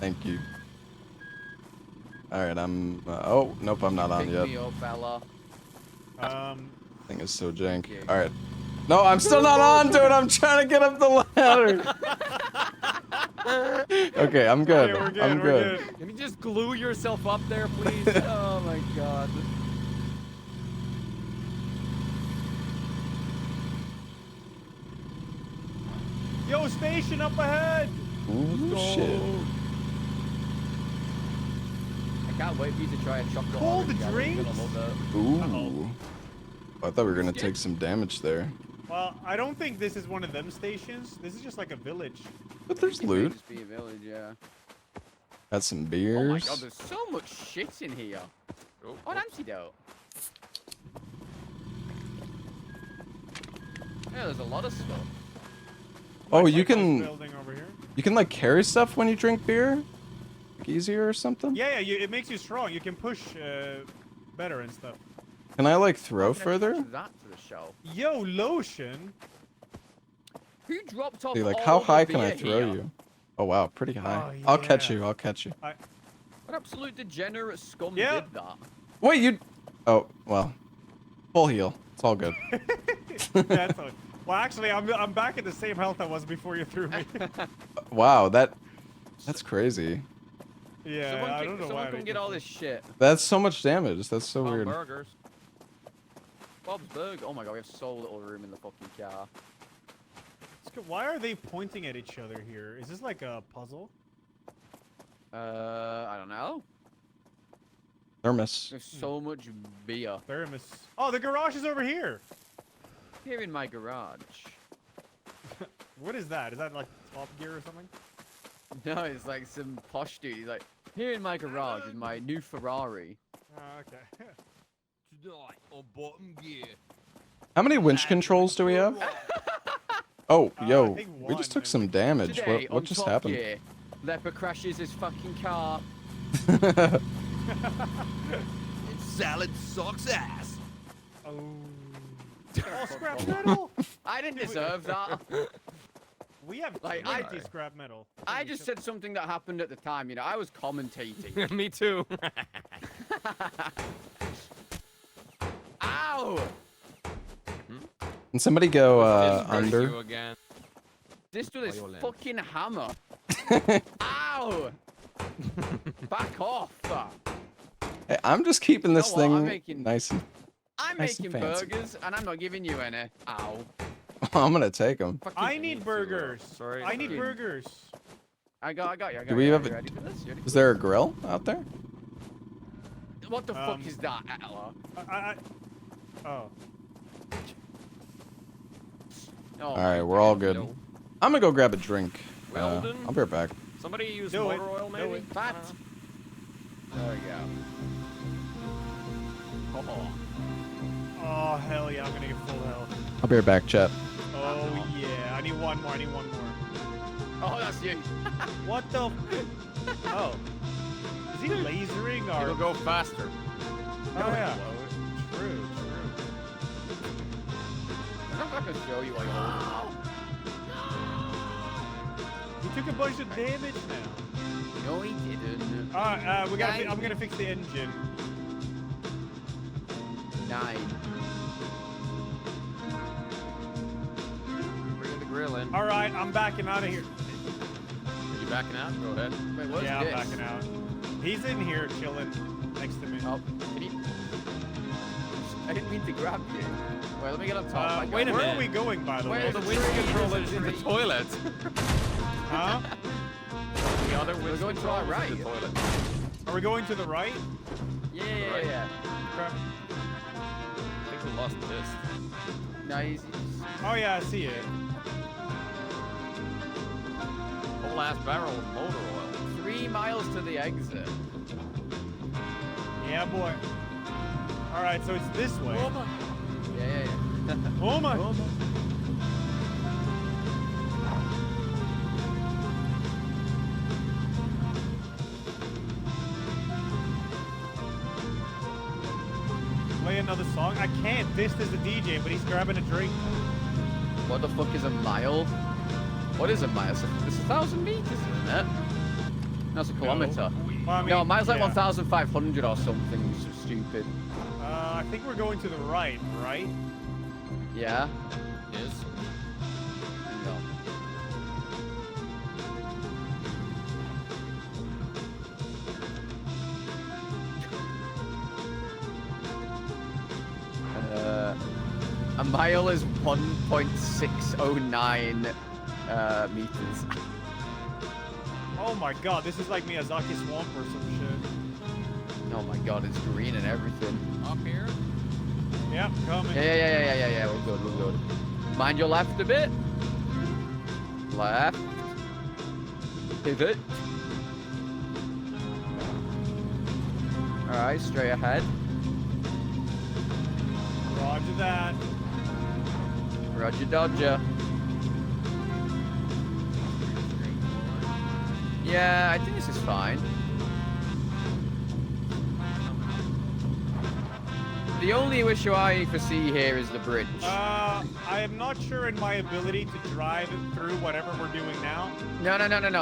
Thank you. All right, I'm. Oh, nope, I'm not on Pick yet. me up, fella. Thing is so jank. Okay. All right. No, I'm still not on, dude. I'm trying to get up the ladder. Okay, I'm good. Okay, we're good. I'm we're good. Can you just glue yourself up there, please? Oh my god. Yo, station up ahead. Ooh, shit. I can't wait for you to try a chocolate Cold orange. Gary. You're drinks? gonna love it. Ooh. I thought we were gonna take some damage there. Well, I don't think this is one of them stations. This is just like a village. But there's It may loot. just be a village, yeah. Got some Oh my beers. god, there's so much shit in here. Oh, Oh, an antidote. Yeah, there's a lot of stuff. Oh, Like you this can building over here. you can like carry stuff when you drink beer, like easier or something. Yeah, it makes you strong. You can push better and stuff. Can I like throw Can I further? attach that to the show. Yo, lotion. Who dropped off See, like all how the high can I beer throw here? you? Oh wow, pretty high. Oh, I'll catch yeah. you. I'll catch you. What absolute degenerate scum Yeah. did that? Wait, you. Oh well, full heal. It's all good. That's all. Well, actually, I'm back at the same health I was before you threw me. Wow, that's crazy. Yeah, someone I can, don't know someone why. come they get did all that. this shit. That's so much damage. That's so oh, weird. burgers. Bob's Burger. Oh my god, we have so little room in the fucking car. Why are they pointing at each other here? Is this like a puzzle? I don't know. Thermos. There's so much beer Thermos. Oh, the garage is over here. here in my garage. What is that? Is that like Top Gear or something? No, it's like some posh dude. He's like, here in my garage is my new Ferrari. Oh, okay. Tonight on bottom gear. How many winch controls do we have? Oh, I yo, think we just one, took some maybe. damage. Today, What on just Top happened? Gear, Leper crashes his fucking car. Salad sucks ass. Oh. Oh, scrap metal. I didn't deserve that. We have Like, plenty scrap metal. I Holy just shit. said something that happened at the time, you know. I was commentating. Me too. Ow! Can somebody go It's hurting under? you again. This with this Oh, you'll fucking hammer. Ow! Back off. Hey, I'm just keeping You this know what? I'm thing making- nice and. I'm Nice and making fancy. burgers and I'm not giving you any. Ow. I'm gonna take them. Fucking I need to, burgers. sorry, I need sorry. burgers. I got you. Do we have you a- ready for this? You ready Is there a grill out there? for- What the fuck Um, is that, Ella? Oh. Oh, All right, we're all good. No. I'm gonna go grab a drink. Weldon? I'll be right back. Somebody use Do it. motor oil, Do maybe? it. Fat. There we go. Oh. Oh, hell yeah, I'm gonna get full health. I'll be right back, chat. Oh, yeah. I need one more. I need one more. Oh, that's you. What the? Oh. Is he lasering or? It'll go faster. Oh, yeah. True, true. I don't know if I can show you like all. He took a bunch of damage now. No, he didn't. Alright, we gotta. Nine. I'm gonna fix the engine. 9. Bring the grill in. Alright, I'm backing out of here. Are you backing out? Go ahead. Wait, what's Yeah, this? I'm backing out. He's in here chilling next to me. Oh, can you... I didn't mean to grab you. Wait, let me get on top. I got wait a you. Where minute. are we going, by the Wait, way? The the wind tree controller is is in the the- toilet. Huh? The other wind going to our controller is in the right. toilet. Are we going to the right? Yeah. Crap. I think we lost this. No, he's... Oh yeah, I see it. Whole ass barrel of motor oil. 3 miles to the exit. Yeah, boy. Alright, so it's this way. Yeah. Oh my. Play another song? I can't. This is the DJ, but he's grabbing a drink. What the fuck is a mile? What is a mile? It's 1,000 meters, isn't it? No, it's a kilometer. Well, I No, a mean, mile's like yeah. 1,500 or something so stupid. I think we're going to the right, right? Yeah? Is. No. A mile is 1.609 meters. Oh my god, this is like Miyazaki Swamp or some shit. Oh my god, it's green and everything. Up here? Yep, coming. Yeah. We're good. Mind your left a bit. Left. Pivot. Alright, straight ahead. Roger that. Roger Dodger. Yeah, I think this is fine. The only issue I foresee here is the bridge. I am not sure in my ability to drive through whatever we're doing now. No.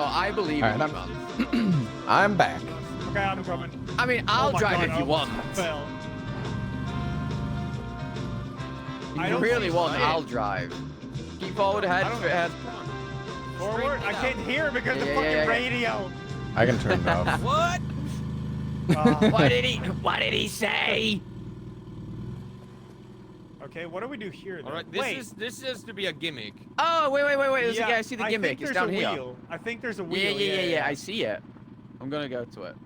I believe All in right, you, man. I'm back. Okay, I'm coming. I mean, Oh I'll my drive God, if you I want. fell. If I you don't really see want, shit. I'll drive. Keep forward, ahead, I don't- straight ahead. Forward? I can't hear because the Yeah, fucking yeah. radio. I can turn it off. What? What did he say? Okay, what do we do here then? All right, Wait. this is to be a gimmick. Oh, wait. There's Yeah, a guy. I see the I gimmick. think It's there's down a here. wheel. I think there's a wheel. Yeah. I see it. I'm gonna go to it.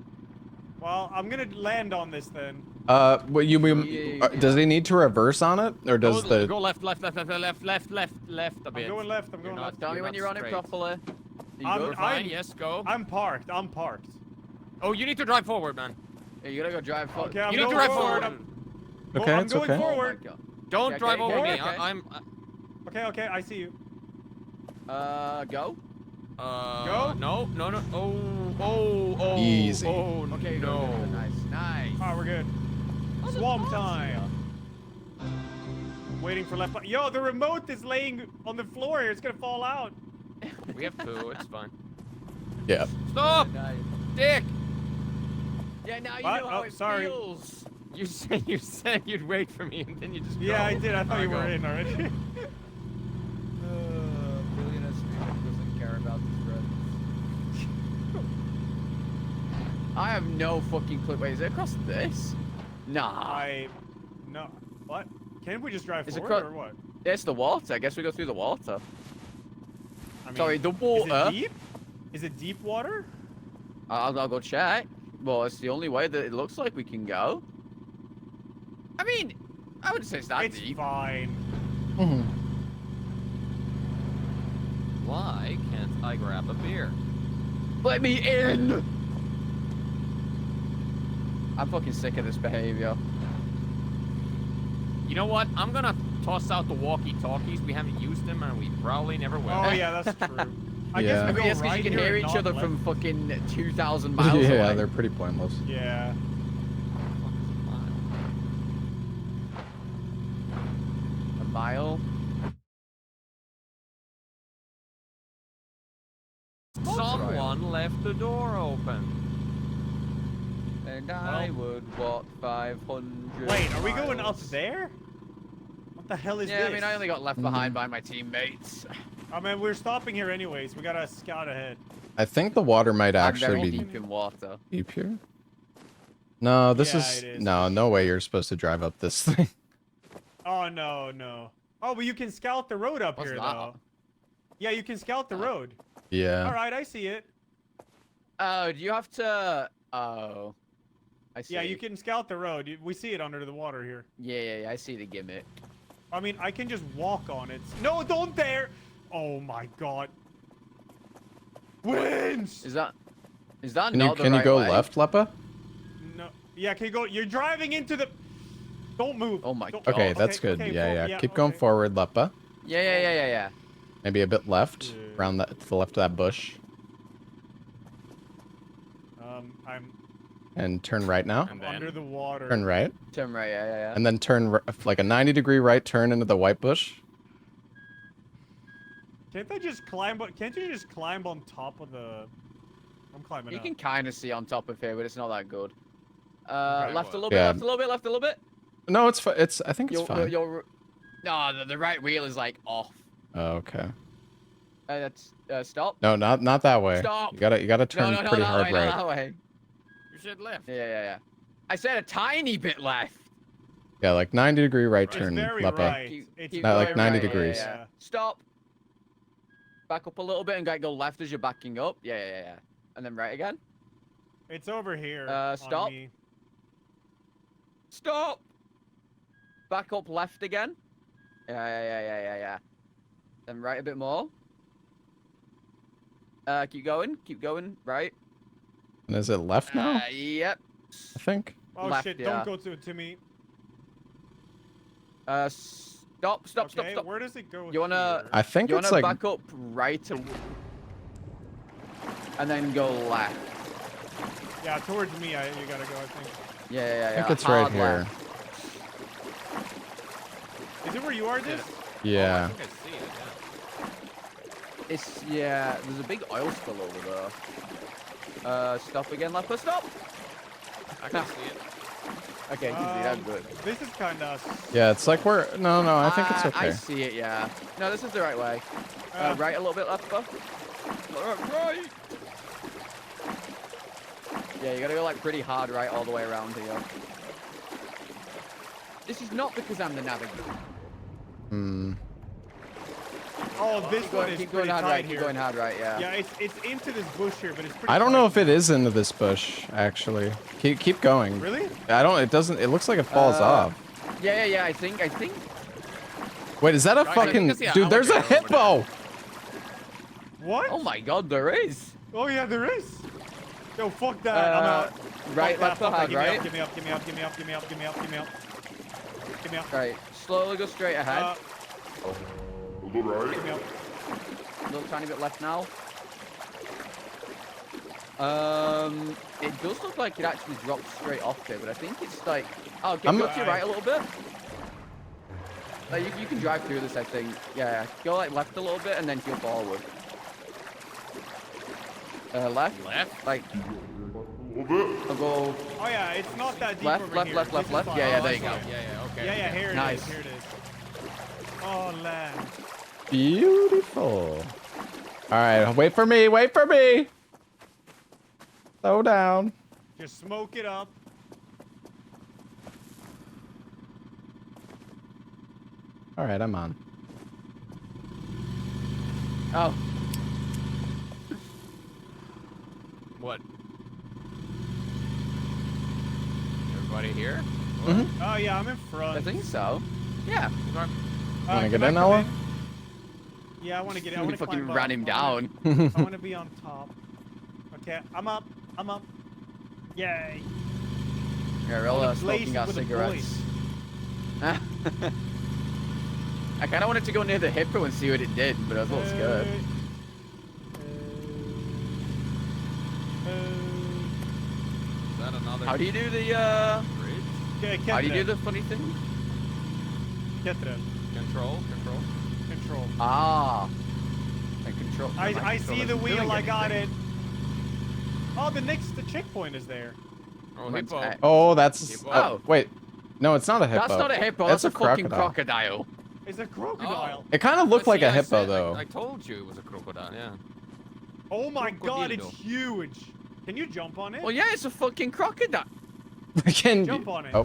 Well, I'm gonna land on this then. What you mean? Yeah. Does he need to reverse on it, or does Go, the? go left a I'm bit. going left. I'm You're going not- left. Tell me You're when not you're on it straight. properly. You I'm- good? Fine, yes, go. I'm parked. I'm parked. Oh, you need to drive forward, man. Yeah, you gotta go drive forward. Okay, I'm You need to going drive forward. forward. Okay, I'm it's going okay. forward. Oh my God. Don't Okay, drive okay, over okay, me. okay. I'm. Okay, I see you. Go. Go. No, no, no. Oh. Easy. Oh, Okay, no. go. Nice. Oh, we're good. Oh, the Swamp boss time. Waiting for left button. Yo, the remote is laying on the floor here. It's gonna fall out. We have two. It's fine. Yeah. Stop, Nice. Dick. Yeah, now you What? know how Oh, it sorry. feels. You said you'd wait for me, and then you just. Yeah, go. I did. I thought you Alright, were go. in already. Billionaire streamer doesn't care about his friends. I have no fucking clue. Wait, is it across this? Nah. No. What? Can't we just drive Is it forward cro- or what? It's the water. I guess we go through the water. I mean, Sorry, the Is water. it deep? Is it deep water? I'll go check. Well, it's the only way that it looks like we can go. I mean, I would say it's not It's deep. fine. Mhm. Why can't I grab a beer? Let me in! I'm fucking sick of this behavior. You know what? I'm gonna toss out the walkie-talkies. We haven't used them, and we probably never will. Oh yeah, that's true. I Yeah. guess I we mean, go yes, because right you can here hear and each not other left. from fucking 2,000 miles Yeah, away. they're pretty pointless. Yeah. A mile. Someone left the door open. And I would walk 500 Wait, are we going up miles. there? What the hell is Yeah, this? I mean, I only got left behind by my teammates. I mean, we're stopping here anyways. We gotta scout ahead. I think the water might I'm actually very be deep in water. deep here. No, this Yeah, is it is, no, for no way you're supposed to drive up this thing. Oh no, no. Oh, but you can scout the road up What's here that? though. Yeah, you can scout the road. Yeah. All right, I see it. Oh, do you have to... Oh. I see. Yeah, you can scout the road. We see it under the water here. Yeah, I see the gimmick. I mean, I can just walk on it. No, don't dare! Oh my god. Wins! Is that Can you not the can you right go way? left, Lepa? No. Yeah, can you go? You're driving into the. Don't move. Oh my Don't- God. Okay, that's good. okay, Yeah. Keep going forward, Lepa. Yeah. Maybe a bit left, Yeah. around that to the left of that bush, I'm and turn right now. And then under the water. Turn right, Turn right, yeah. and then turn like a 90-degree right turn into the white bush. Can't I just climb? Can't you just climb on top of the? I'm climbing You up. can kind of see on top of here, but it's not that good. Okay, Left a well. little bit, Yeah. left a little bit, left a little bit. No, it's fine. I think it's fine. No, the right wheel is like off. Oh, okay. That's stop. No, not that way. Stop. You gotta turn No, pretty that hard way, right. not that way. you should left. Yeah. I said a tiny bit left. Yeah, like 90-degree right It's turn, very Lepa. right. Keep- It's keep No, like very 90 right. degrees. Yeah. Stop. Back up a little bit and go left as you're backing up. Yeah. And then right again. It's over here. Stop. On me. Stop. Back up left again. Yeah. Then right a bit more. Keep going. Right. And is it left now? Yep. I think. Oh Left, shit! yeah. Don't go to me. Stop. Okay, where does it go? You wanna- here? I think You it's wanna like back up right and then go left. Yeah, towards me. You gotta go. I think. Yeah. I think it's right Hard here. left. Is it where you are, this? Yeah. Oh, I think I see it. There's a big oil spill over there. Stop again, left. Stop. Yeah. I can see it. Okay, you can see that good. This is kind of. Yeah, it's like we're no, I think it's I okay. see it, yeah. No, this is the right way. Right a little bit left, though. Right. Yeah, you gotta go like pretty hard right all the way around here. This is not because I'm the navigator. Hmm. Oh, this one is Keep pretty going hard tight right, here. keep going hard right, yeah. Yeah, it's into this bush here, but it's pretty. I don't know tight if it is into this bush actually. Keep going. Really? I don't. It doesn't. It looks like it falls off. Yeah, I think. Wait, is that a I fucking think it's the dude? There's a alligator over hippo. What? Oh my god, there is. Oh yeah, there is. Yo, fuck that. I'm out. Right, Fuck left that, or fuck hard, that. right? Give me up. Give me up. Give me up. Give me up. Give me up. Give me up. Give me up. Right, slowly go straight ahead. Give me up. little tiny bit left now. It does look like it actually drops straight off it, but I think it's like, oh, go to your right a little bit. Like you can drive through this, I think. Yeah, go like left a little bit and then go forward. Left. Left? Like. I'll go Oh yeah, it's not that deep left, over left, here. left, This left, is left. fine. Yeah, Oh, there you that's go. fine. Yeah, okay. Yeah, yeah, here it is. Nice. Here it is. Oh, land. Beautiful. All right, wait for me. Wait for me. Slow down. Just smoke it up. All right, I'm on. Oh, What? Everybody here? Oh yeah, I'm in front. I think so. Yeah. Wanna can get I in, come Ella? Yeah, I want to get in. I We want to fucking climb ran up. him I wanna- down. I want to be on top. Okay, I'm up. I'm up. Yay. Yeah, we're all wanna blaze smoking it our with a cigarettes. I kind of wanted to go near the hippo and see what it did, but I was a little scared. Is that another How do you do the, bridge? how do you do the funny thing? Control? Control. Ah. And control. I my see controller's the wheel. doing I got it. anything. Oh, the checkpoint is there. Oh, When's hippo. that? Oh, that's. Hippo. Oh, wait. No, it's not a hippo. That's not a hippo. That's a fucking crocodile. crocodile. It's a crocodile. It kind of looked But like see, a I hippo, said- though. I told you it was a crocodile, yeah. Oh my god, it's Crocodilo. huge. Can you jump on it? Well, yeah, it's a fucking crocodile. Can Jump on it. Oh.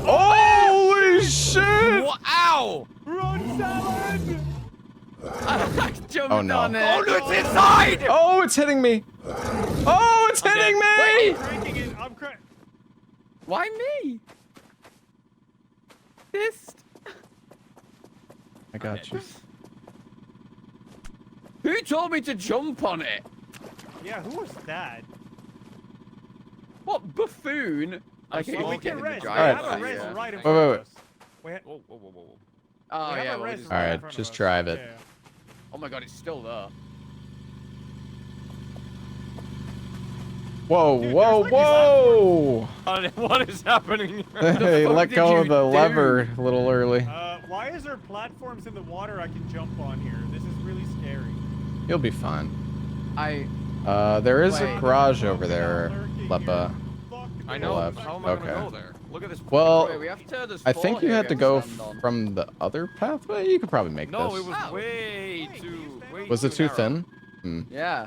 Holy shit! Wha- Ow! Run, Salad! I jumped Oh, no. on it. Oh, no, it's inside! Oh, it's hitting me. Oh, it's I'm hitting dead. me! Cranking it. I'm cranking. Why me? This. I got you. Who told me to jump on it? Yeah, who was that? What buffoon? Okay, Oh, we get can in the res. We drive. have a Alright. res Yeah. right in Wait, front wait, of wait. us. We ha- Whoa, whoa, whoa, whoa, whoa. Oh we have yeah, a well, res just- right in Alright, front of just us. drive it. Yeah. oh my god, it's still there. Whoa, Dude, whoa, there's like whoa! What is happening? Hey, fuck let did go you of the do? lever a little early. Why is there platforms in the water I can jump on here? This is really scary. You'll be fine. There is a Wait. garage over there, Lepa. Fuck I me. know. Left. How am I Okay. gonna go there? Look at this. Well, Wait, we have to. There's I four think you here had we to have go stand on. from the other pathway. You could probably make No, this. it was Oh. way Wait, too. you stand Way on Was it too narrow. thin? Hmm. Yeah.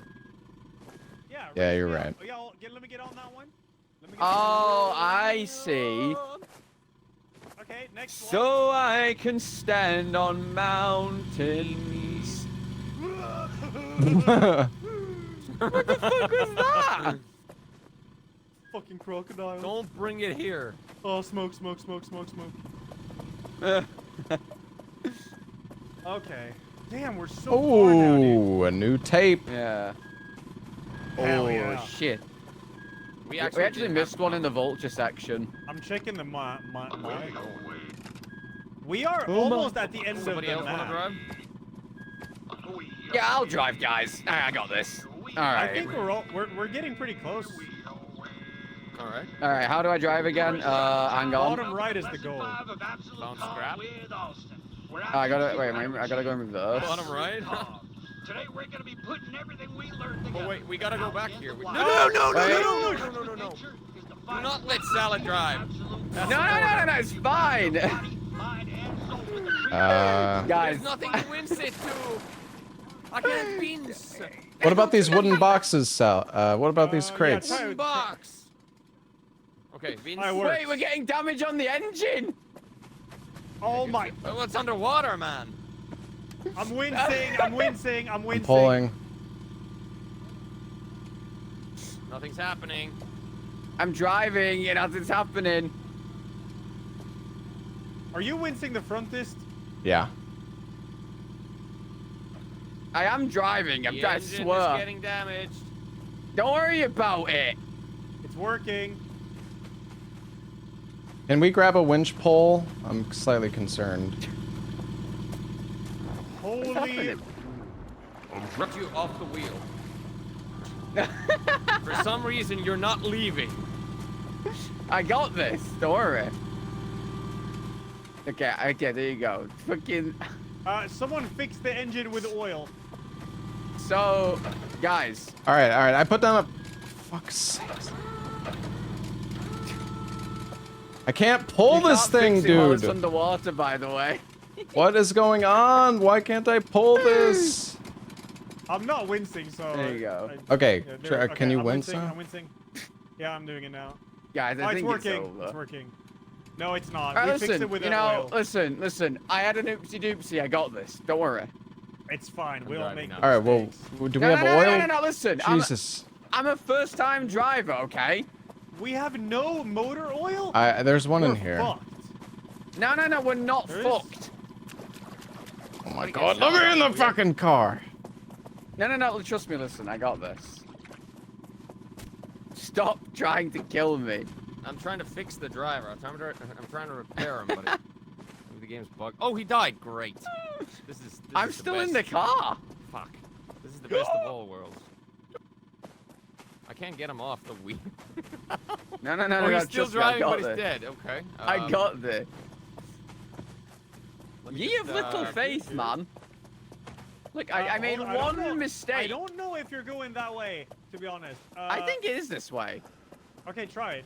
Yeah, Yeah, raise you're me up. right. Oh, yeah, let me get on that one. Let me get Oh, I see. Okay, next one. So I can stand on mountains. What the fuck was that? Fucking crocodile. Don't bring it here. Oh, smoke, smoke, smoke, smoke, smoke. Okay. Damn, we're so far now, dude. Oh, a new tape. Yeah. Hell Oh yeah. shit. We We actually, actually did missed have one in the power. vulture section. I'm checking the We are Oh my- almost at the end Somebody of else the wanna map. drive? Yeah, I'll drive, guys. I got this. All I right. think we're getting pretty close. All right. All right. How do I drive again? Hang on. Bottom right is the goal. Found scrap. I gotta wait. I gotta go in reverse. Bottom right. Today we're gonna be putting everything we learned together. Oh wait, we gotta go back here. No, Wait. no, no, no, Wait. no, no, no, no, no. Do not let Salad drive. No, no, it's fine. Uh, Guys, There's nothing to win sit to. I can't beans. what about these wooden boxes, Sal? What about these Yeah, crates? try- Wooden box. Okay, Vince. I work. wait, we're getting damage on the engine. Oh my! Oh, it's underwater, man. I'm wincing. I'm wincing. I'm I'm wincing. pulling. Nothing's happening. I'm driving, and as it's happening. Are you wincing the frontist? Yeah. I am driving. I'm The trying to engine is swerve. getting damaged. Don't worry about it. It's working. Can we grab a winch pole? I'm slightly concerned. Holy! Rip you off the wheel. For some reason, you're not leaving. I got this. Don't worry. Okay, there you go. Fucking. Someone fix the engine with oil. So, guys. All right. I put down a. Fuck's sakes. I can't pull You this can't thing, fix it while it's dude. underwater, by the way. What is going on? Why can't I pull this? I'm not wincing, so. There you go. Okay, there- can you I'm wince wincing, now? I'm wincing. Yeah, I'm doing it now. Guys, Oh, I it's think working. it's over. It's working. No, it's not. Alright, We listen, fixed it with you the know, oil. listen. I had an oopsie doopsie. I got this. Don't worry. It's fine. We'll driving make now. All right. Well, mistakes. do we have oil? No, listen. Jesus. I'm a first-time driver, okay? We have no motor oil? There's one in We're here. fucked. No, we're not There is? fucked. Oh my god, let me in the fucking car. No, trust me, listen, I got this. Stop trying to kill me. I'm trying to fix the driver. I'm trying to repair him, but maybe the game's bugged. Oh, he died. Great. This is I'm the still best. in the car. Fuck. This is the best of all worlds. I can't get him off the wheel. No, Oh, he's still trust me, I driving, got but he's this. dead. Okay. I got this. let me Ye just, of little faith, man. Look, I made hold on, I don't know- one mistake. I don't know if you're going that way, to be honest. I think it is this way. Okay, try it.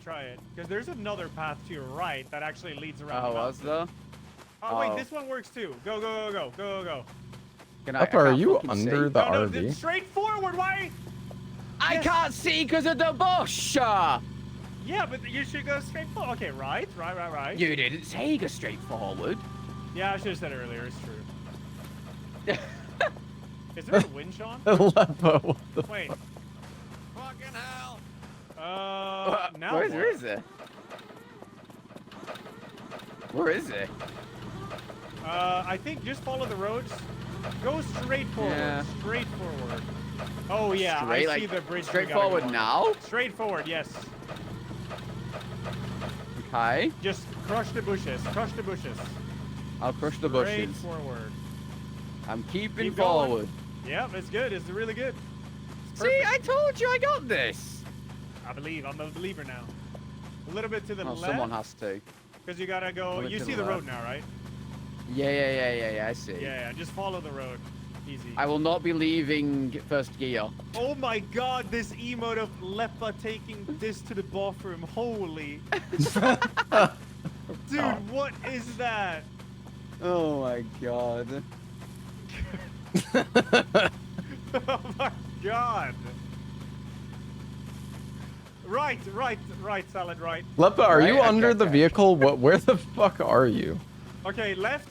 Because there's another path to your right that actually leads around. Oh, the was mountain. there? Oh, wait, Oh. this one works too. Go. Can Pepper, are can't you fucking under see. the No, RV? straight forward. Why? I Yes. can't see because of the bush. Yeah, but you should go straight forward. Okay, right. You didn't say go straight forward. Yeah, I should have said it earlier. It's true. Is there a winch on? Aleppo, what the Wait. Fucking hell. Now Where what? is it? Where is it? I think just follow the roads. Go straight forward. Yeah. Straight forward. Oh yeah, Straight, I see like, the bridge. we straight gotta go forward on. now? Straight forward, yes. Okay. Just crush the bushes. Crush the bushes. I'll crush the Straight bushes. forward. I'm keeping Keep going. forward. Yep, it's good. It's really good. It's See, perfect. I told you I got this. I believe. I'm a believer now. A little bit to the Well, left. someone has to. Because you gotta go. Little You to see the the road left. now, right? Yeah, I see. Yeah. Just follow the road. Easy. I will not be leaving first gear. Oh my god, this emote of Leppa taking this to the bathroom. Holy. Dude, what is that? Oh my god. Oh my god. Right, Salad, right. Leppa, are Right, you okay, under the okay. vehicle? Where the fuck are you? Okay, left,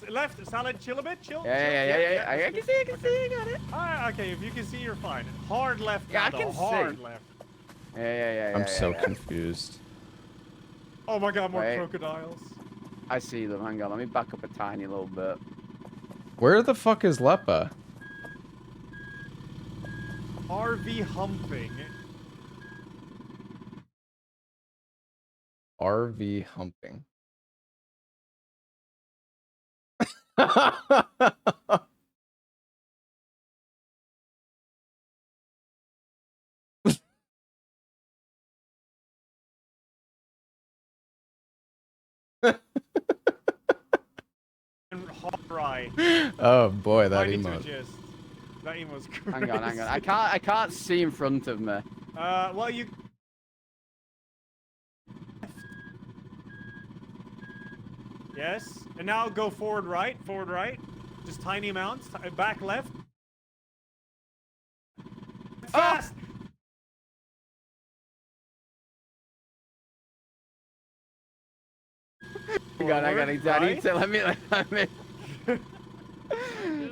Salad, chill a bit, chill. Yeah. I that's can good. see, I got it. Ah, okay, if you can see, you're fine. Hard left Yeah, now, I can though, hard see. left. Yeah. I'm so confused. Oh my god, more Wait. crocodiles. I see them. Hang on, let me back up a tiny little bit. Where the fuck is Leppa? RV humping. RV humping. And hard right. Oh boy, that I need to emote. adjust. That emote's crazy. Hang on. I can't see in front of me. Well, you... Yes, and now go forward right, Just tiny amounts, back left. Fast! Hang on, I need to let me.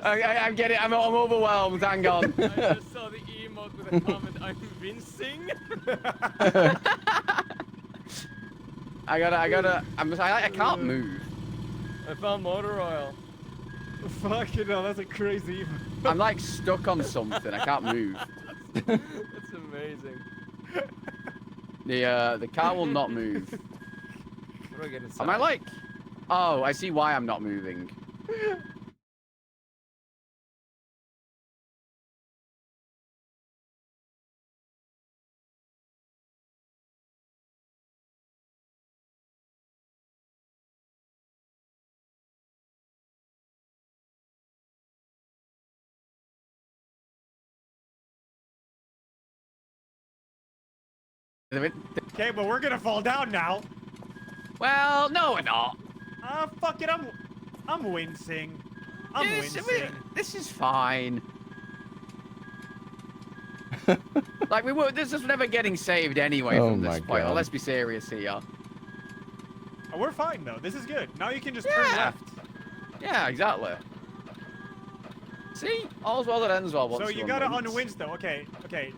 I'm getting. I'm overwhelmed. Hang on. I just saw the emote with a comment. I'm wincing. I can't move. I found motor oil. Fucking hell, that's a crazy... I'm like stuck on something. I can't move. That's amazing. The car will not move. What do I get inside? Am I like? Oh, I see why I'm not moving. Okay, but we're gonna fall down now. Well, no, we're not. Fuck it, I'm wincing. I'm This, wincing. this is fine. Like this is never getting saved anyway Oh from my this point. God. Let's be serious here. Oh, we're fine though. This is good. Now you can just turn Yeah. left. Yeah, exactly. See, all's well that ends well. So once you one gotta wins. unwinch though. Okay,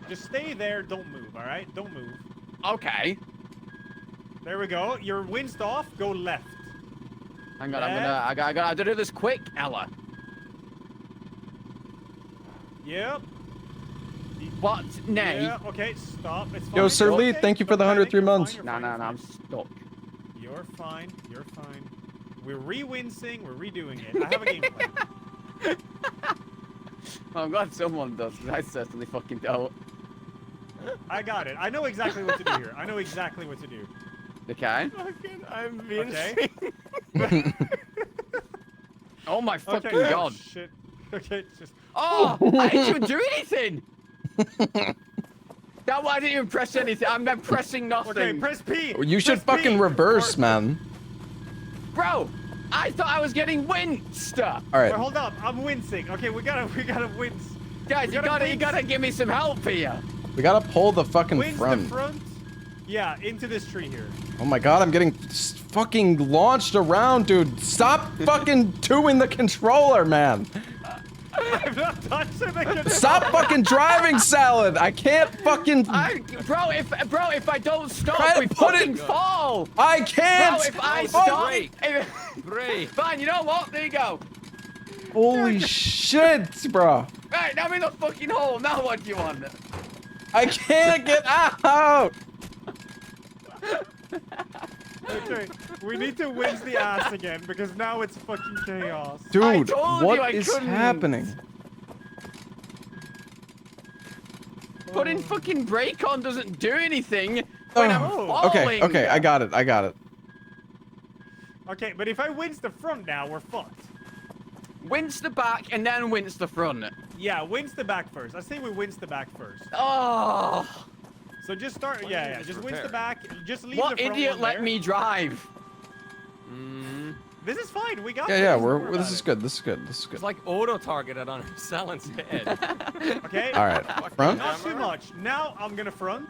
just stay there. Don't move. All right, don't move. Okay. There we go. You're winced off. Go left. Hang on, I gotta do this quick, Ella. Yep. What? Nay. Yeah. Okay. Stop. It's fine. Yo, Sir You're Lee, okay. thank you for Don't the panic. 103 You're fine, months. you're No, fine, no, you're no, I'm fine. stuck. You're fine. You're fine. We're re-wincing. We're redoing it. I have a game plan. Well, I'm glad someone does, 'cause I certainly fucking don't. I got it. I know exactly what to do here. I know exactly what to do. Okay. I'm Okay. Oh my fucking Okay. god. Shit. Okay. Just. Oh, I didn't even do anything. That one, I didn't even press anything. I'm not pressing nothing. Okay. Press P. You should Press fucking P. reverse, man. Bro, I thought I was getting winced. All right. Wait, hold up. I'm wincing. Okay, we gotta wince. Guys, you gotta gotta wince. give me some help here. We gotta pull the fucking Wince front. the front. Yeah, into this tree here. Oh my god, I'm getting fucking launched around, dude. Stop fucking doing the controller, man. I'm not touching the controller. Stop fucking driving, Salad. I can't fucking. Bro, if I don't stop, Try to we put it- fucking fall. I Bro, can't. if I Oh, stop, break. Great. fine. You know what? There you go. Holy shit, bro. Right, now I'm in the fucking hole. Now what do you want? I can't get out. Okay, we need to wince the ass again because now it's fucking chaos. Dude, told you what I is couldn't. happening? Putting fucking brake on doesn't do anything when I'm Oh. falling. Okay, I got it. Okay, but if I wince the front now, we're fucked. Wince the back and then wince the front. Yeah, wince the back first. I say we wince the back first. Oh, So just start. Why Yeah, don't you yeah. just Just wince the repair? back. Just leave what the front idiot one let there. me drive? This is fine. We got. Yeah, this. yeah. Don't worry This about is it. good. This is good. This is It's good. like auto-targeted on Salon's head. Okay. All right, front. Not too much. Now I'm gonna front.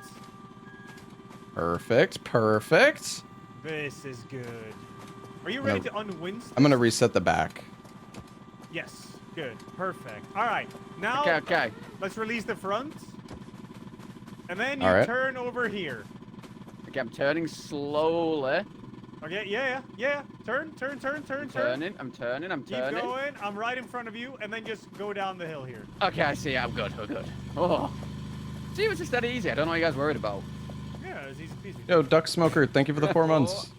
Perfect. Perfect. This is good. Are you ready to unwince? I'm gonna reset the back. Yes. Good. Perfect. All right. Now Okay. let's release the front. And then you All right. turn over here. Okay, I'm turning slowly. Okay. Yeah. Turn. I'm turning. Keep going. I'm right in front of you, and then just go down the hill here. Okay, I see. I'm good. We're good. Oh. See, it was just that easy. I don't know what you guys worried about. Yeah, it's easy peasy. Yo, Duck Smoker, thank you for the 4 months.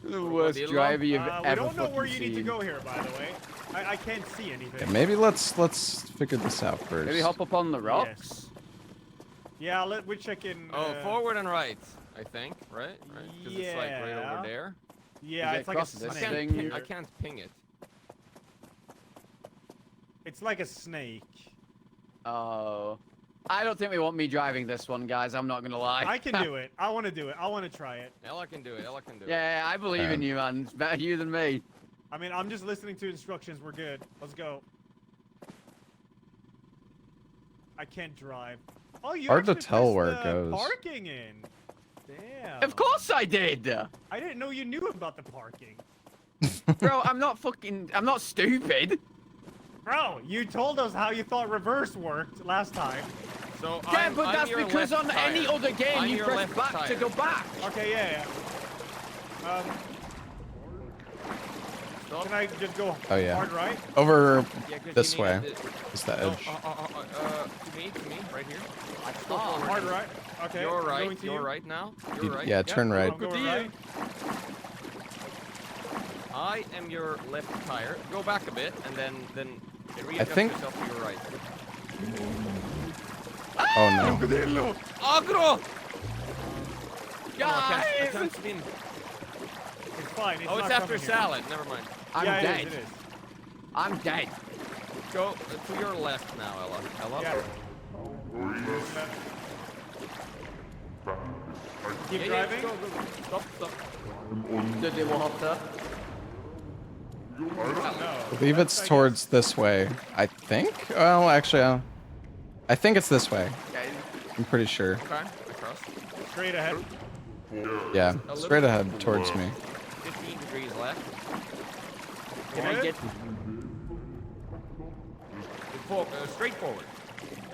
The worst Armadillo? driver you've We ever don't know where fucking you need to seen. go here, by the way. I can't see anything. Yeah, maybe let's figure this out first. Maybe hop up on the rocks. Yes. Yeah, we're checking. Oh, forward and right, I think, right? Right? Because it's like right Yeah. over there. Yeah, Is it it's like a across this I snake. thing? can't, here? I can't ping it. It's like a snake. Oh. I don't think we want me driving this one, guys. I'm not gonna lie. I can do it. I want to do it. I want to try it. Ella can do it. Ella can do it. Yeah, I believe in you, man. It's better you than me. I mean, I'm just listening to instructions. We're good. Let's go. I can't drive. Oh, you Hard to actually tell pressed where it the goes. Parking in. Damn. Of course I did. I didn't know you knew about the parking. Bro, I'm not stupid. Bro, you told us how you thought reverse worked last time. So Yeah, I'm, but I'm that's your because left on any tire. other game I'm you your press left back tire. to go back. Okay, yeah. Stop. Can I just go Oh, yeah. hard right? Over Yeah, 'cause this you need way. to- It's the No, edge. to me, right here. Go hard right. Okay. You're I'm right. going to You're you. right now. You're right. Yeah, turn right. I'm going Good right. I am your left tire. Go back a bit, and then readjust think- yourself to your right. Oh no. Agro! No, I Guys, can't spin. It's fine. It's Oh, not it's after coming here. salad. Never mind. I'm Yeah, dead. it is. I'm dead. Go to your left now, Ella. Ella. Yeah. Keep Yeah, driving. go, go, go. Stop, stop. Did they water? No. I believe That's, it's I guess, towards this way. I think. Well, actually, I think it's this way. Okay. I'm pretty sure. Okay, I trust. straight ahead. Yeah, A little straight bit ahead towards me. 15 degrees left. Can I Good. get? Straight forward.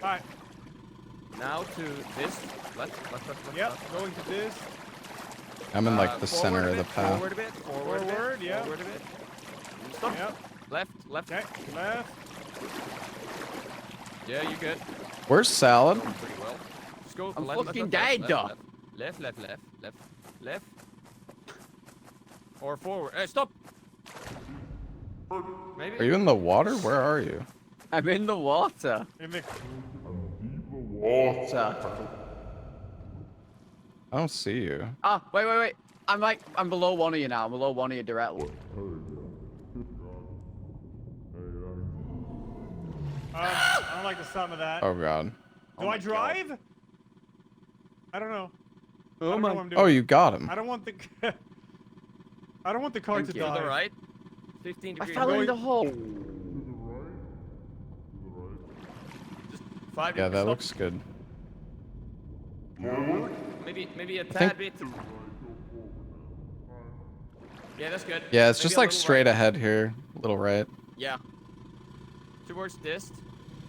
All right. Now to this. Left. Yep. Going to this. I'm in like the Forward center a of the bit, path. Forward a bit. Forward a Forward, bit. yeah. Forward a bit. Stop. Yep. Left. Okay. Left. Yeah, you good. Where's Salad? Pretty well. Just go I'm left, fucking left, dead, left. Or forward. Stop. Maybe. Are you in the water? Where are you? I'm in the water. In the Water. I don't see you. Ah, wait. I'm below one of you now. I'm below one of you directly. I don't like the sound of that. Oh god. Do I drive? I don't know. I Oh don't know what my. I'm doing. Oh, you got him. I don't want the. I don't want the car Thank to you. To die. the right. 15 I degrees. fell in the hole. Just 5 Yeah, degrees. that Stop. looks good. Maybe a think- tad bit. Yeah, that's good. Yeah, it's Maybe just a like little straight right. ahead here. A little right. Yeah. Towards this.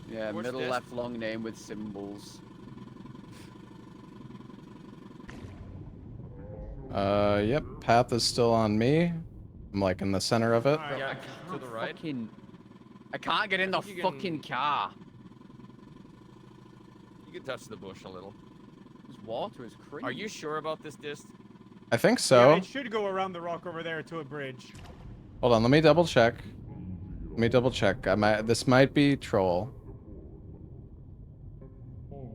Yeah, What's middle this? left long name with symbols. Yep. Path is still on me. I'm like in the center of it. Alright. Yeah, I to can't the right. I can't get in the think you can- fucking car. You can touch the bush a little. This water is crazy. Are you sure about this disc? I think Yeah, so. it should go around the rock over there to a bridge. Hold on, let me double check. Let me double check. This might be troll.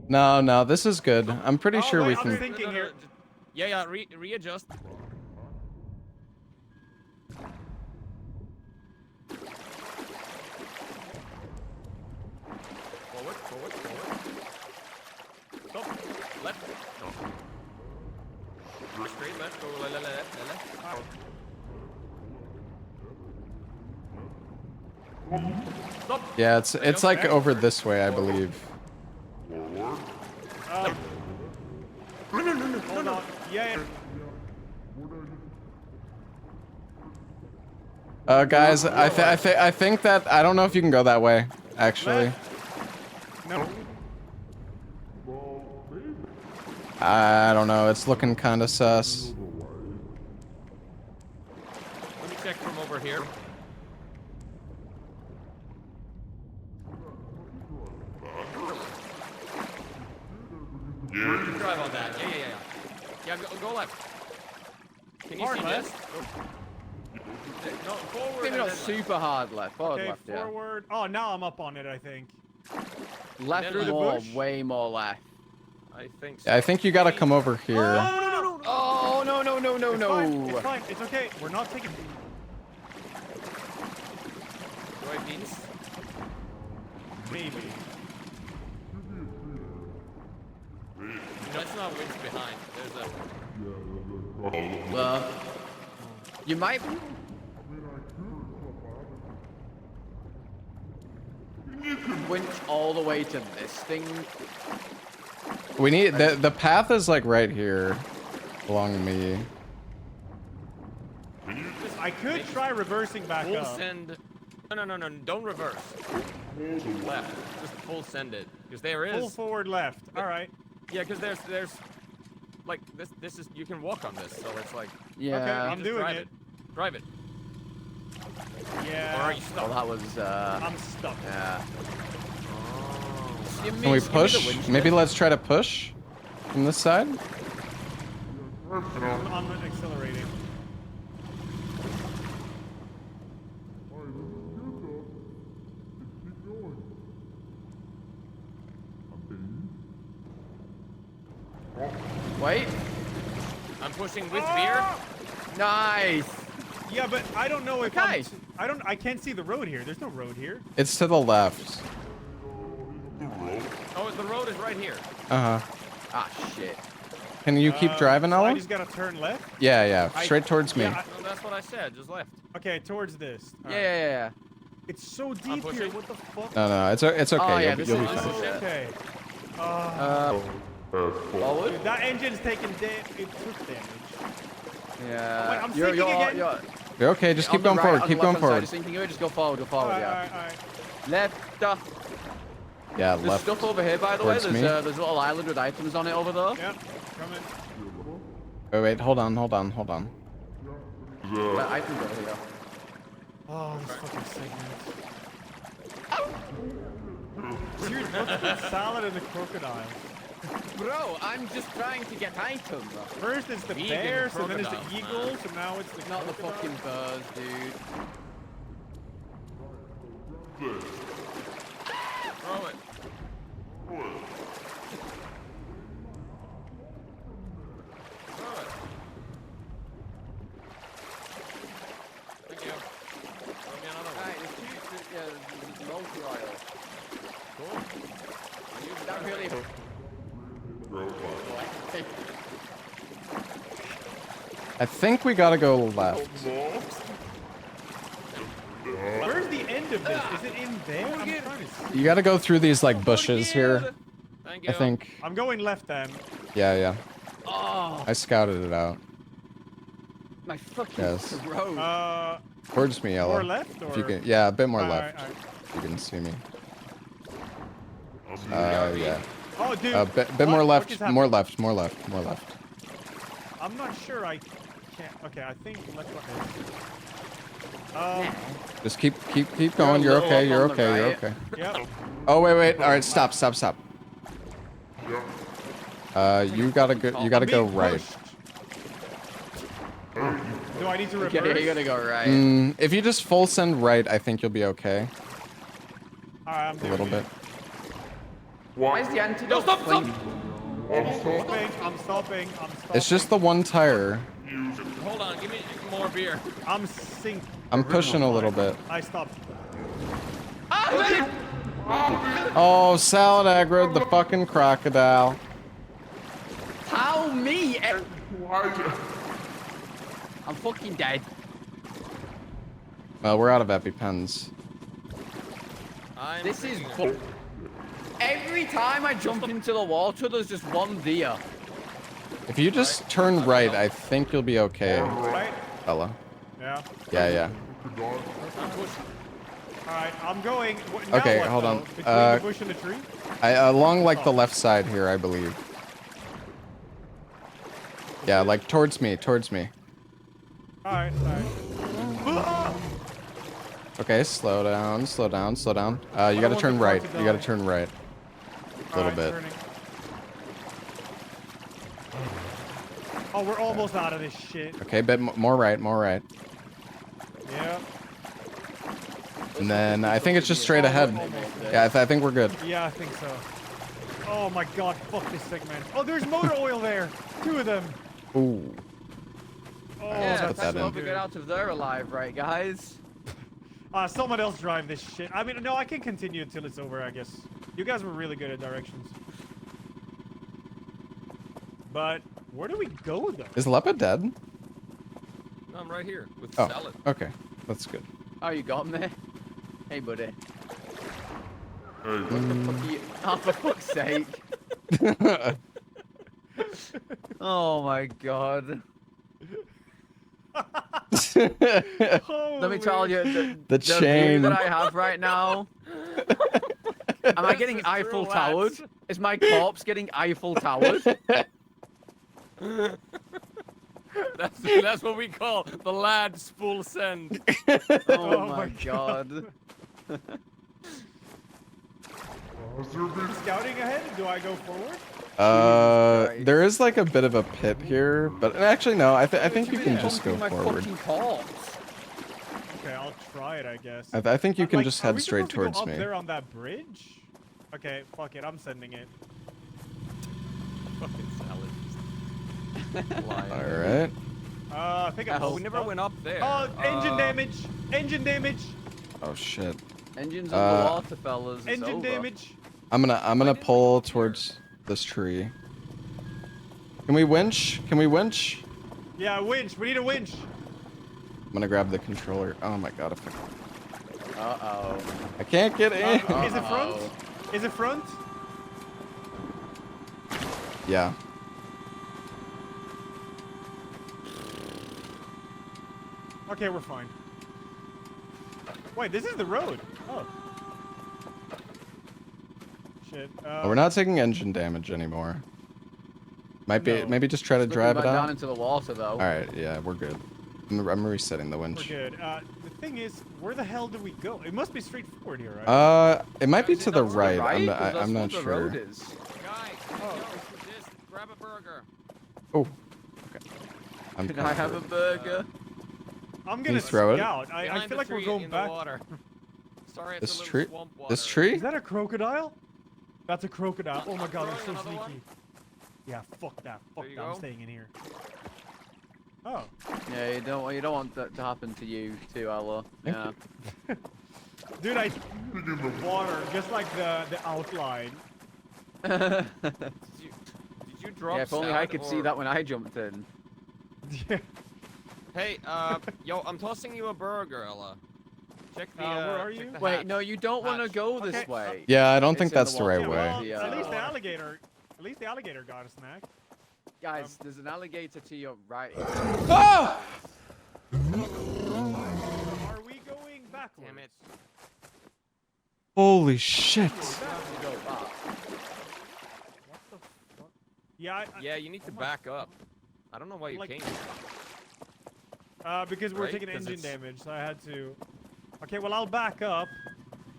No, this is good. I'm pretty Oh, sure wait, we I'm can. thinking here. Yeah, readjust. Forward. Stop. Left. Go straight left. Go left. Stop. Yeah, it's like Okay. over this way, I believe. Hold on. Yeah. Guys, I think that I don't know if you can go that way. Actually, Left. No. I don't know. It's looking kind of sus. Let me check from over here. Drive on that. Yeah. Yeah, go left. Can you Hard see left. this? No, forward. Maybe and not then super hard left. Forward Okay, left, yeah. forward. Oh, now I'm up on it, I think. Left Through the more, bush? way more left. I think so. I think you gotta come over here. No. Oh, no. It's fine. It's fine. It's okay. We're not taking. Right means. Maybe. That's not what's behind. There's a. Well, you might. Winch all the way to this thing. We need the path is like right here, along me. I could try reversing back Full up. send. No. Don't reverse. Left. Just full send it. Because there is. Full forward left. All right. Yeah, because there's. Like, this is. You can walk on this, so it's like. Yeah. I'm just doing drive it. Drive it. Yeah. Or are you Well, stuck? that was. I'm stuck. Yeah. Oh. Give me- Can we give me the push? winch Maybe then. let's try to push from this side. I'm accelerating. Wait. I'm pushing with beer. Nice. Yeah, but I don't know if Okay. I can't see the road here. There's no road here. It's to the left. Oh, the road is right here. Uh huh. Ah, shit. Can you keep driving, so I Ella? just gotta turn left. Yeah, yeah. I- Straight towards me. yeah, No, that's what I said. Just left. Okay, towards this. Yeah, yeah, yeah. It's so deep here. pushing. What the fuck? No, no, it's okay. Oh, yeah, you'll, this you'll be is- fine. this is- Okay. Forward. Dude, that engine's taking damage. It took damage. Yeah. Wait, I'm sinking again. You're okay. Just on keep the going right- forward. on Keep the going left-hand side, forward. just thinking of it, just go forward, yeah. Alright. Left. Yeah, There's left. stuff over here, by the way. towards me. There's a little island with items on it over there. Yep, coming. Wait. Hold on. Items over here. Oh, this fucking segment. Seriously, what's the salad and the crocodile? Bro, I'm just trying to get items. First it's the Vegan bears, and then it's the crocodiles, eagles, and now it's the Not the crocodile. fucking birds, dude. Throw it. Throw it. Thank you. Throw me another one. Alright, there's multi-oil. Cool. Is that really... I think we gotta go left. Where's the end of this? Is it in there? I'm trying to see. You gotta go through these like bushes here. Thank you. I think. I'm going left then. Yeah. Oh, I scouted it out. my fucking Yes. throat. Towards me, Ella. More left, If you or- can, yeah, a bit more Alright, left. alright. You can see me. BRB. Yeah. Oh, dude. A bit what- more what left. just More happened? left. More left. More left. I'm not sure I can't. Okay, I think left button. Just keep going. You're little okay. up You're on the okay. You're right. okay. Yep. Oh wait. All right. Stop. You gotta go. You gotta I'm go being right. pushed. Do I need to reverse? Okay, you gotta go right. If you just full send right, I think you'll be okay. Alright, I'm A doing little it. bit. Why is the antidote? stop. clean? I'm stopping. It's just the one tire. Hold on. Give me more beer. I'm sinking. I'm pushing a little bit. I stopped. Oh, salad aggroed the fucking crocodile. How me? I'm fucking dead. Well, we're out of EpiPens. I'm This is freaking bu- Every time I jump into the water, there's just one deer. If you just turn right, I think you'll be okay, Right? fella. Yeah. Yeah. I'm pushing. Alright, I'm going. Now Okay, what, hold though? on. Between the bush and the tree? Along like the left side here, I believe. Yeah, like towards me. Alright. Okay, slow down. You gotta turn right. You gotta turn right. A little bit. Oh, we're almost out of this shit. Okay, more right. Yeah. And then I think it's just straight ahead. Yeah, I think we're good. Yeah, I think so. Oh my god, fuck this segment. Oh, there's motor oil there. 2 of them. Ooh. Oh, Yeah, put that's that so in. hope we get out of there alive, right, guys? Someone else drive this shit. I mean, no, I can continue until it's over, I guess. You guys were really good at directions. But where do we go, though? Is Lepa dead? No, I'm right here with Oh, salad. okay. That's good. Oh, you got me? Hey, buddy. What the fuck are you... Oh, for fuck's sake. Oh my god. Let me tell you, The view chain. that I have right now. Am I getting This is Eiffel true, Towered? lads. Is my corpse getting Eiffel Towered? That's what we call the lads full send. Oh my my god. Scouting ahead? Do I go forward? Christ. There is like a bit of a pit here, but actually no. I think you can just go My forward. fucking corpse. Okay, I'll try it, I guess. I think you can Like, just are head we straight supposed to go towards up me. there on that bridge? Okay, fuck it. I'm sending it. Fucking salad. Lying. All right. I think I'm. Oh, we never stuck. went up there. Oh, engine damage! Engine damage! Oh shit. Engine's Uh, underwater, fellas. It's Engine over. damage! I'm gonna pull towards this tree. Can we winch? Can we winch? Yeah, a winch. We need a winch. I'm gonna grab the controller. Oh my god, Uh-oh. I can't get in. Is it front? Is it front? Yeah. Okay, we're fine. Wait, this is the road. Oh. Shit. Oh, we're not taking engine damage anymore. Might be No. maybe just try to Slipping drive it back down out. into the water, though. All right, yeah, we're good. I'm resetting the We're winch. good. The thing is, where the hell do we go? It must be straightforward here, right? It might be Guys, to is the that right. Right? 'Cause I'm that's not what the sure. road is. Guys, just grab a burger. Oh. Okay. I'm Can I have a burger? I'm gonna you throw it? scout. I Behind feel the like we're tree going in back. the water. Sorry, it's This a little tree? swamp water. This tree? Is that a crocodile? That's a crocodile. Oh my god, they're so Throwing another sneaky. one? Yeah, fuck that. Fuck There you that. I'm go. staying in here. Oh. Yeah, you don't want that to happen to you too, Ella. Yeah. Dude, I water just like the outline. Did you drop Yeah, if only I salad could see or- that when I jumped in. Yeah. Hey, yo, I'm tossing you a burger, Ella. Check the, where are check you? the Wait, hatch. no, you don't want to Hatch. go this Okay, way. Yeah, I don't think It's in that's the right water. way. Well, Yeah. at least the alligator got a snack. Guys, there's an alligator to your right. Ah! Are we going backwards? Damn it. Holy shit. You have to go back. What the fuck? Yeah, Yeah, you need to back up. I don't know why you Like- came. because we're Right? taking 'Cause engine it's- damage, so I had to. Okay, well I'll back up.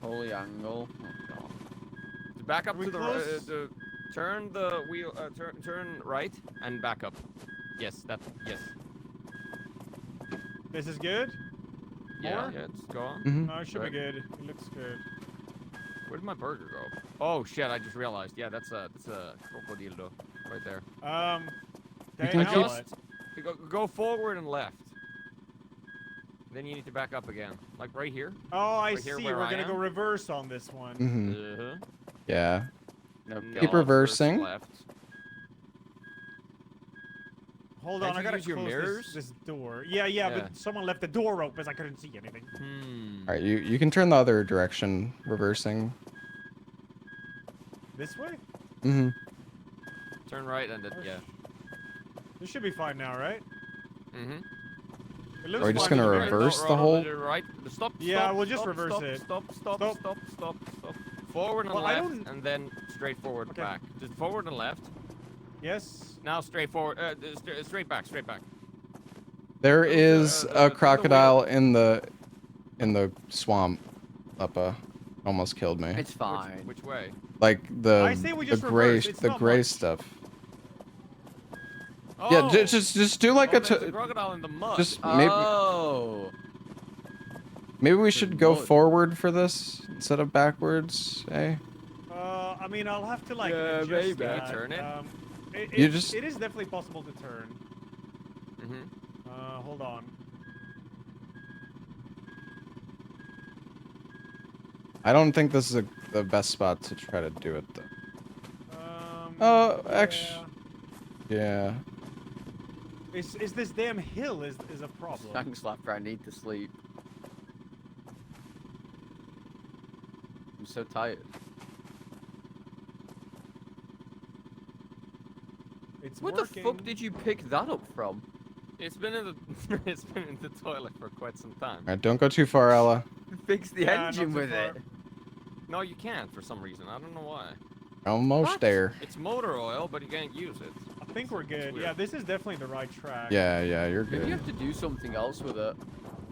Holy angle. Oh, God. To back up Are we to close? turn the wheel, turn right and back up. Yes, yes. This is good. Yeah, More? yeah, just go on. Mhm. No, it should Right. be good. It looks good. Where did my burger go? Oh shit, I just realized. Yeah, that's a crocodile right there. Okay, can now keep- what? Go forward and left. Then you need to back up again. Like right here. Oh, I Right here see. where We're I gonna go am? reverse on this one. Mhm. Uh-huh. Yeah. No, No, Keep God. reversing. first left. Hold Can't on, I you gotta use your close mirrors? this door. Yeah, Yeah. but someone left the door open, so I couldn't see anything. All right, you can turn the other direction, reversing. This way? Mhm. Turn right and then yeah. This should be fine now, right? Mm-hmm. It looks Are we just fine gonna to me. reverse the whole- Right. Stop. Yeah, stop, we'll just stop, reverse stop, it. Stop. Stop. Forward and Well, I left, don't- and then straight forward Okay. back. Just forward and left. Yes. Now straight forward. Straight back. There Those, is turn a the crocodile in the swamp. Almost killed me. It's fine. Which way? Like I say we just reverse, it's the not gray much. stuff. Oh, Yeah, just do like there's a a crocodile in the mud. just maybe Oh. maybe we should go mud. forward for this instead of backwards. Eh? I mean, I'll have to like Yeah, adjust maybe. that. Turn it? You just- It is definitely possible to turn. Mm-hmm. Hold on. I don't think this is the best spot to try to do it though. Yeah. Yeah. Is this damn hill is a problem? Thanks, Lapper. I need to sleep. I'm so tired. It's Where working. the fuck did you pick that up from? It's been in the it's been in the toilet for quite some time. All right, don't go too far, Ella. Fix the Yeah, not engine too with far. it. No, you can't for some reason. I don't know why. Almost there. It's motor oil, but you can't use it. I think we're good. weird. Yeah, this is definitely the right track. Yeah, you're Maybe you good. have to do something else with it.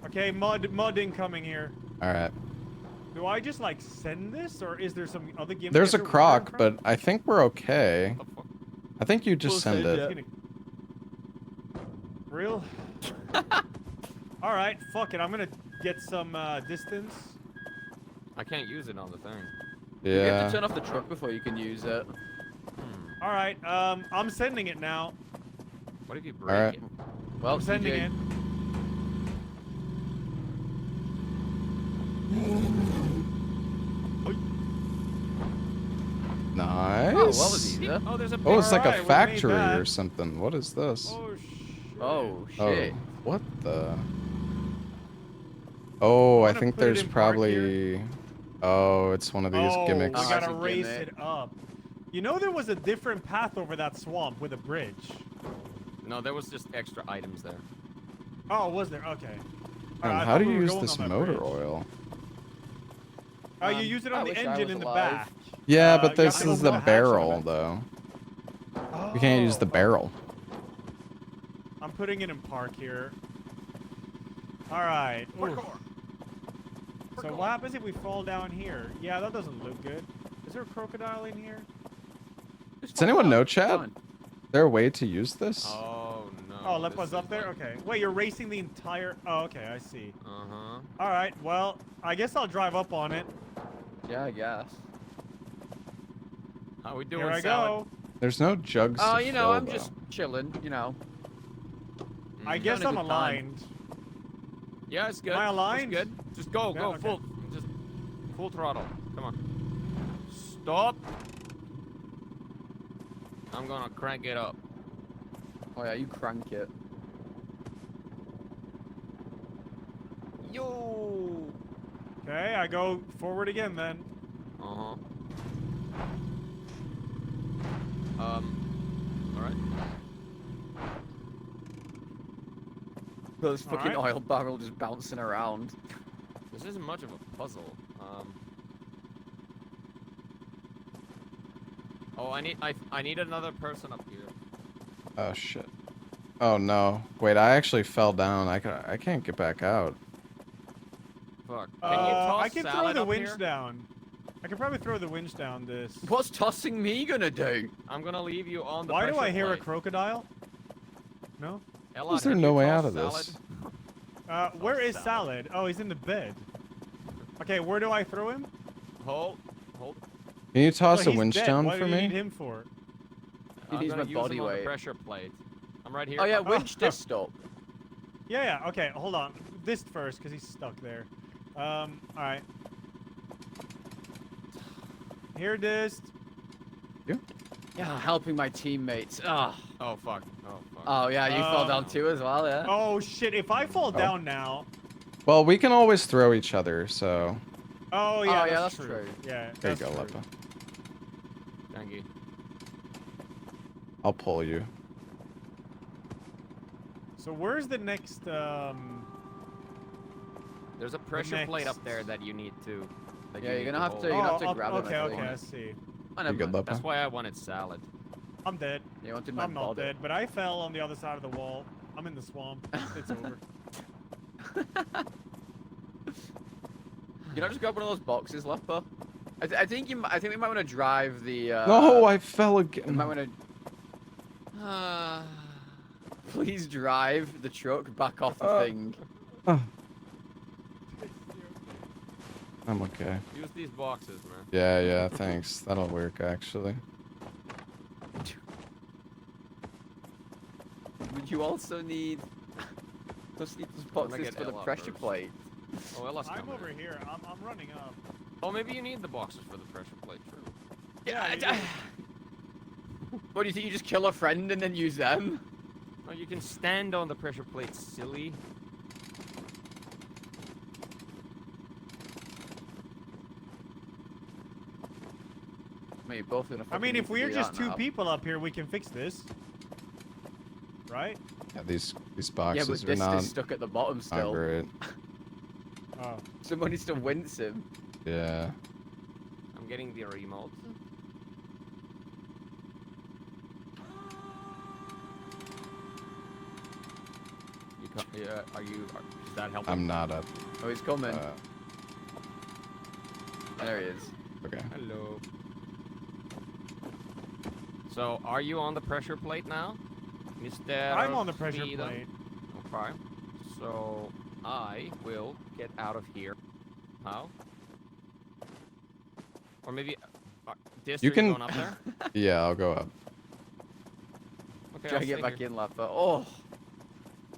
Okay, mud incoming here. All right. Do I just like send this, or is there some other gimmick? There's I a have to croc, wire but I think we're okay. What the fuck? I think you just We'll send send it. it. Real? All right, fuck it. I'm gonna get some distance. I can't use it on the thing. You have Yeah. to turn off the truck before you can use it. All right, I'm sending it now. What if you break Alright. it? Well, I'm sending CJ, it. Nice. Oh, what was he? there? Oh, there's a. Oh, it's like a Alright, we made factory that. or something. What is this? Oh shit. Oh Oh, shit. what the? Oh, I gonna think put it there's in park probably. Oh, it's one of these Oh, gimmicks. we Oh, gotta it's a race gimmick. it up. You know there was a different path over that swamp with a bridge. No, there was just extra items there. Oh, was there? Okay. Man, Alright, I how thought do we you were use going this on that motor bridge. oil? Oh, you use it I on the wish I engine was in the alive. back. Yeah, you but have this to go is to the hatch on barrel, it. though. You can't use the Oh, barrel. I'm putting it in park here. Alright. So what happens if we fall down here? Yeah, that doesn't look good. Is there a crocodile in here? Does anyone know, Come Chad? on. Is there a way to use this? Oh no. Oh, this Lepa's is up there? like- Okay. Wait, you're racing the entire... Oh, okay, I see. Uh-huh. Alright, well, I guess I'll drive up on it. Yeah, I guess. How we doing, Here I Salad? go. There's no jugs Oh, to you know, fill, I'm though. just chilling, you know. I Mhm. guess having a I'm good time. aligned. Yeah, it's good. Am I aligned? It's good. Just go, Yeah, go, okay. full, just full throttle. Come on. Stop. I'm gonna crank it up. Oh yeah, you crank it. Yo. Okay, I go forward again then. Uh-huh. All right. Those fucking Alright. oil barrel just bouncing around. This isn't much of a puzzle. Oh, I need another person up here. Oh, shit. Oh, no. Wait, I actually fell down. I can't get back out. Fuck. Can you toss I can throw Salad the up winch here? down. I can probably throw the winch down this. What's tossing me gonna do? I'm gonna leave you on the Why do pressure I hear a plate. crocodile? No? Ella, Is there can no you way toss out of Salad? this? Where is Salad. Salad? Oh, he's in the bed. Okay, where do I throw him? Hold. Can you toss Oh, a he's winch dead. down What for do you need me? him for? He I'm needs gonna my use body him on the weight. pressure plate. I'm right here. Oh yeah, Oh. winch this stop. Yeah, okay, hold on. This first, because he's stuck there. Alright. Here it is. Yeah, helping my teammates. Ah. Oh fuck. Oh fuck. Oh yeah, you fell down Um, too as well, yeah. Oh shit, if I fall down now... Well, we can always throw each other, so... Oh yeah, yeah, that's that's true. true. Yeah, There you that's go, true. Lepa. Thank you. I'll pull you. So where's the next, There's a pressure plate up next- there that you need to. that Yeah, you you're need gonna have hold. to- You're gonna have to oh, grab him, I okay, think. okay, I see. Oh, You never good, mind. Lepa? That's why I wanted salad. I'm dead. You wanted my I'm not body. dead, but I fell on the other side of the wall. I'm in the swamp. It's over. You know, just grab one of those boxes, Lepa. I think we might want to drive the. No, I fell We again. might want to. Please drive the truck back off the thing. I'm okay. Use these boxes, man. Yeah, thanks. That'll work, actually. Would you also need? Just need those gonna boxes get for the Ella pressure first. plate. Oh, Ella's I'm coming. over here. I'm running up. Oh, maybe you need the boxes for the pressure plate. True. Yeah, you do. What do you think? You just kill a friend and then use them? Oh, you can stand on the pressure plate, silly. I mean, you're both gonna. I mean, if we're just two people. people up here, we can fix this. Right? Yeah, these Yeah, but boxes are this not, is stuck at the bottom not still. great. Oh. Someone needs to wince him. Yeah. I'm getting the remote. Yeah, is that helping? I'm not up. Oh, he's coming. Uh, There he is. okay. Hello. So, are you on the pressure plate now? Mr. I'm on the pressure Speedo? plate. Okay. So, I will get out of here. How? Or maybe... Dis, You are can- going up there? Yeah, I'll go up. Okay, Try I'll to get stay back here. in, Lappa. Oh.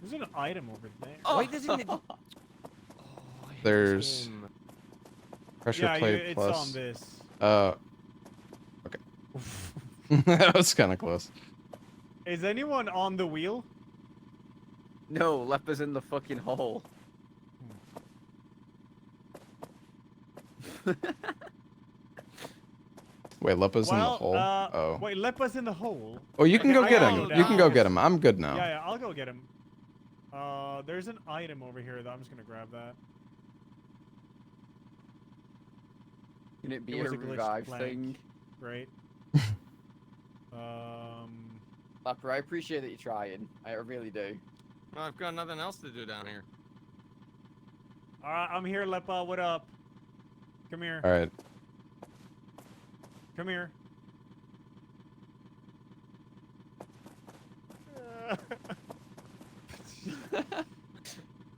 There's an item over there. Oh. Why doesn't it... Oh, I hate this There's- game. Pressure yeah, plate it's plus. on this. Uh, That was kind of close. Is anyone on the wheel? No, Leper's in the fucking hole. Wait, Lepa's in the Well, hole. Oh. Wait, Lepa's in the hole. Oh, you can Okay, go I get gotta him. go You can down. go get him. I'm good now. Yeah, yeah, I'll go get him. There's an item over here though. I'm just gonna grab that. Can it be It was a a glitched revive plank. thing? Great. um. Leper, I appreciate that you're trying. I really do. Well, I've got nothing else to do down here. All right, I'm here, Lepa. What up? Come here. All right. Come here.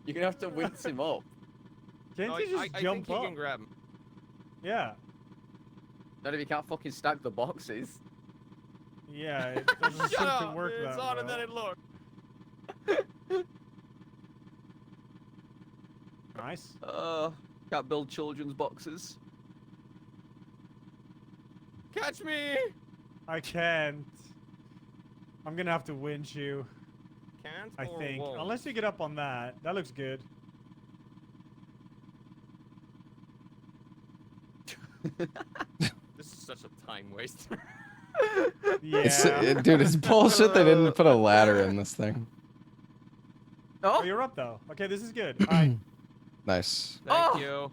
You're gonna have to wince him up. Can't No, you just I jump think up? you can grab him. Yeah. Not if you can't fucking stack the boxes. Yeah, it doesn't seem Shut to up! work It's that harder well. than it looked. Nice. Can't build children's boxes. Catch me! I can't. I'm gonna have to winch you, Can't I or think. won't? Unless you get up on that. That looks good. This is such a time waster. Yeah. Dude, it's bullshit they didn't put a ladder in this thing. Oh, Oh, you're up though. Okay, this is good. Alright. Nice. Thank Oh! you.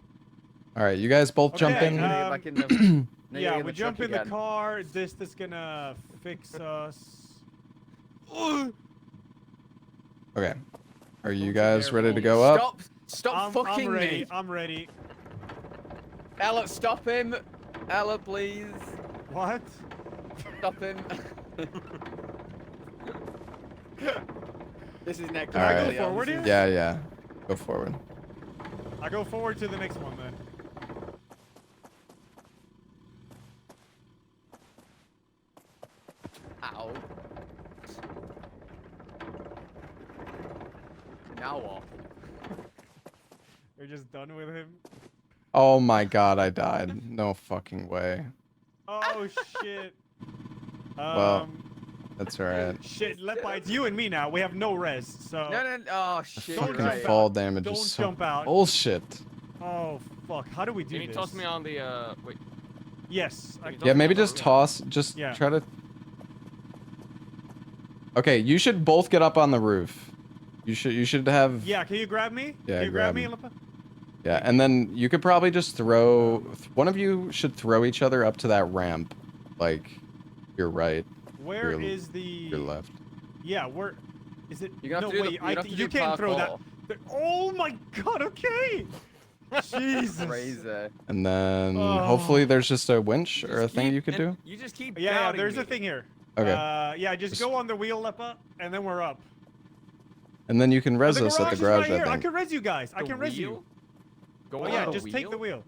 All right, you guys both jump Okay, in. Back in the, now you're Yeah, in we the jump truck in the again. car. This is gonna fix us. Okay. Are you Don't you guys dare ready to fall. go up? Stop! Stop I'm fucking ready. me! I'm ready. Ella, stop him! Ella, please! What? Stop him! This is next. All right. Go forward here? Yeah, yeah. Go forward. I go forward to the next one then. Ow. Now what? We're just done with him. Oh my god, I died. No fucking way. Oh shit. Well, That's alright. Shit, Lepa, it's you and me now. We have no res, so. No, oh shit. Don't you're Fucking jump right. out. fall damage Don't is so jump out. bullshit. Oh fuck! How do we do Can you this? toss me on the, wait. Yes. Can you Yeah, toss maybe me on just the- toss. Just Yeah. try to. Okay, you should both get up on the roof. You should have. Yeah. Can you grab me? Yeah, Can you grab grab me, him. Lepa? Yeah, and then you could probably just throw. One of you should throw each other up to that ramp, like your right, Where Your- is the? your left. Yeah. Where? Is it? You're gonna no have to do wait. the, you're gonna have to you do can't throw that. parkour. Oh my god. Okay. Jesus. Crazy. And then Oh. hopefully there's just a winch Just or a thing keep- you could and do. You just keep Yeah. doubting There's me. a thing here. Okay. Yeah. Just Just- go on the wheel, Lepa, and then we're up. And then you can res Oh, us at the is garage, right here. I I think. can res you guys. I The can res you. wheel? Go Oh on yeah, the just take the wheel?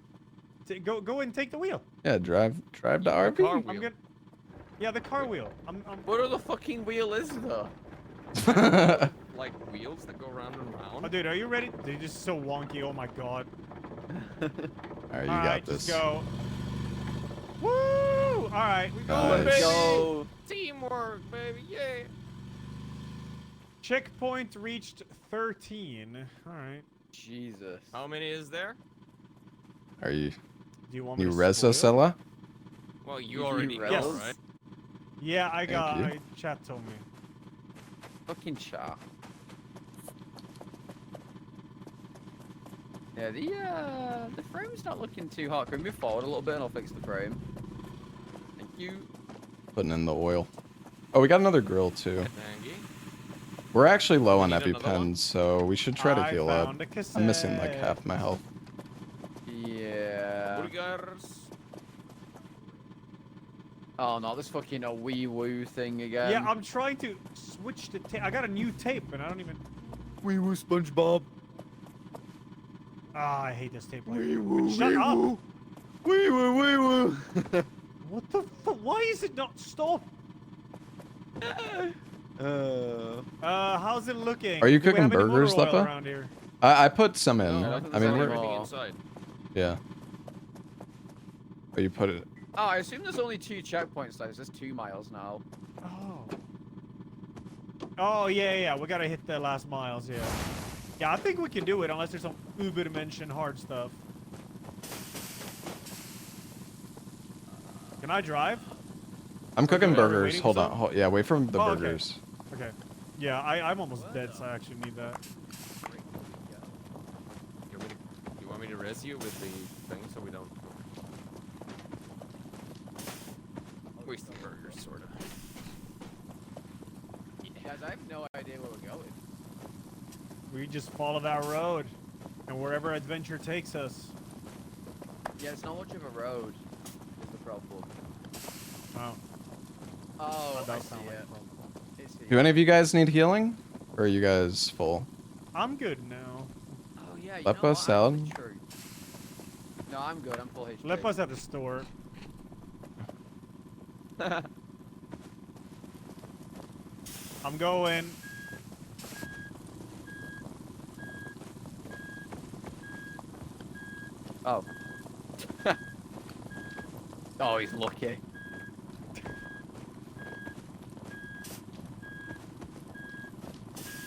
wheel. Go and take the wheel. Yeah, drive the car RV. wheel. I'm good. Yeah, the car wheel. I'm What other fucking wheel is there? Like wheels that go round and round. Oh, dude, are you ready? Dude, this is so wonky. Oh my god. Alright, you All got right, this. just go. Woo! All right, we go. Nice. Let's baby. go. Teamwork, baby, yeah. Checkpoint reached 13. All right. Jesus. How many is there? Are you Do you want me you to res us, spoil? Ella? Well, you You already know, Yes. right? Yeah, I got. you. Chat told me. Fucking chat. Yeah, the frame's not looking too hot. Can we move forward a little bit and I'll fix the frame? Thank you. Putting in the oil. Oh, we got another grill too. Thank you. We're actually low on You need another one? EpiPens, so we should try to I heal up. found a I'm missing like cassette. half my health. Yeah. Burgers. Oh no, this fucking a wee woo thing again. Yeah, I'm trying to switch the tape. I got a new tape, and I don't even. Wee woo, SpongeBob. Ah, I hate this tape. Wee woo, Shut wee up! woo. Wee woo, wee woo. What the fuck? Why is it not stop? How's it looking? Are you Do we cooking have any motor burgers, oil Lepa? around here? I put some in. No, nothing's I mean, on we're it. everything Oh. inside. yeah. Oh, you put it. Oh, I assume there's only 2 checkpoints though. There's 2 miles now. Oh. Oh, yeah. We gotta hit the last miles, yeah. Yeah, I think we can do it unless there's some uber-dimension hard stuff. Can I drive? I'm cooking Are we burgers. waiting for Hold on. some? Yeah, wait for the Oh, okay. burgers. Okay. Yeah, I'm almost dead, so I actually need that. You want me to res you with the thing so we don't waste the burgers, sort of? Guys, I have no idea where we're going. We just follow that road, and wherever adventure takes us. Yeah, it's not much of a road. Is the problem. Oh, Oh, that I does see sound like it. a problem. It's Do here. any of you guys need healing? Or are you guys full? I'm good now. Oh yeah, you Lepo know what? salad? Actually true. No, I'm good. I'm full HP. Let us at the store. I'm going. Oh. Oh, he's lucky.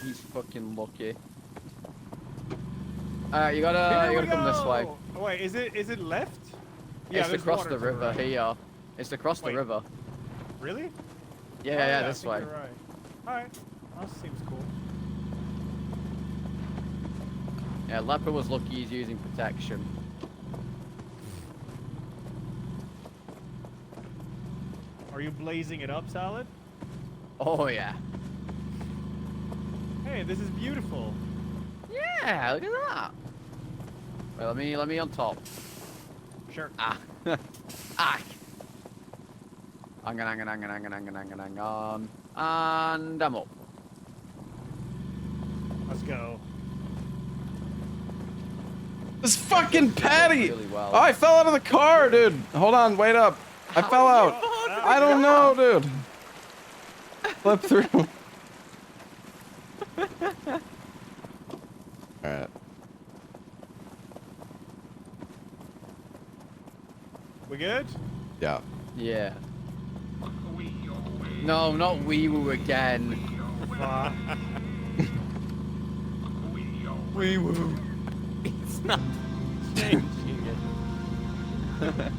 He's fucking lucky. Alright, you gotta Here we come this way. go! Oh, wait, is it left? It's to there's cross water the to river right. here. It's to cross the Wait. river. Really? Yeah, Oh, yeah, I this think way. you're right. Alright. That seems cool. Yeah, Leper was lucky he's using protection. Are you blazing it up, Salad? Oh yeah. Hey, this is beautiful. Yeah, look at that. Wait, let me on top. Sure. Ah. Ah. Hang on. And I'm up. Let's go. This fucking Patty! Really well. Oh, I fell out of the car, dude. Hold on, wait up. I fell out. I don't know, dude. Flip through. Alright. We good? Yeah. Yeah. No, not wee woo again. Wee woo. It's not changing it.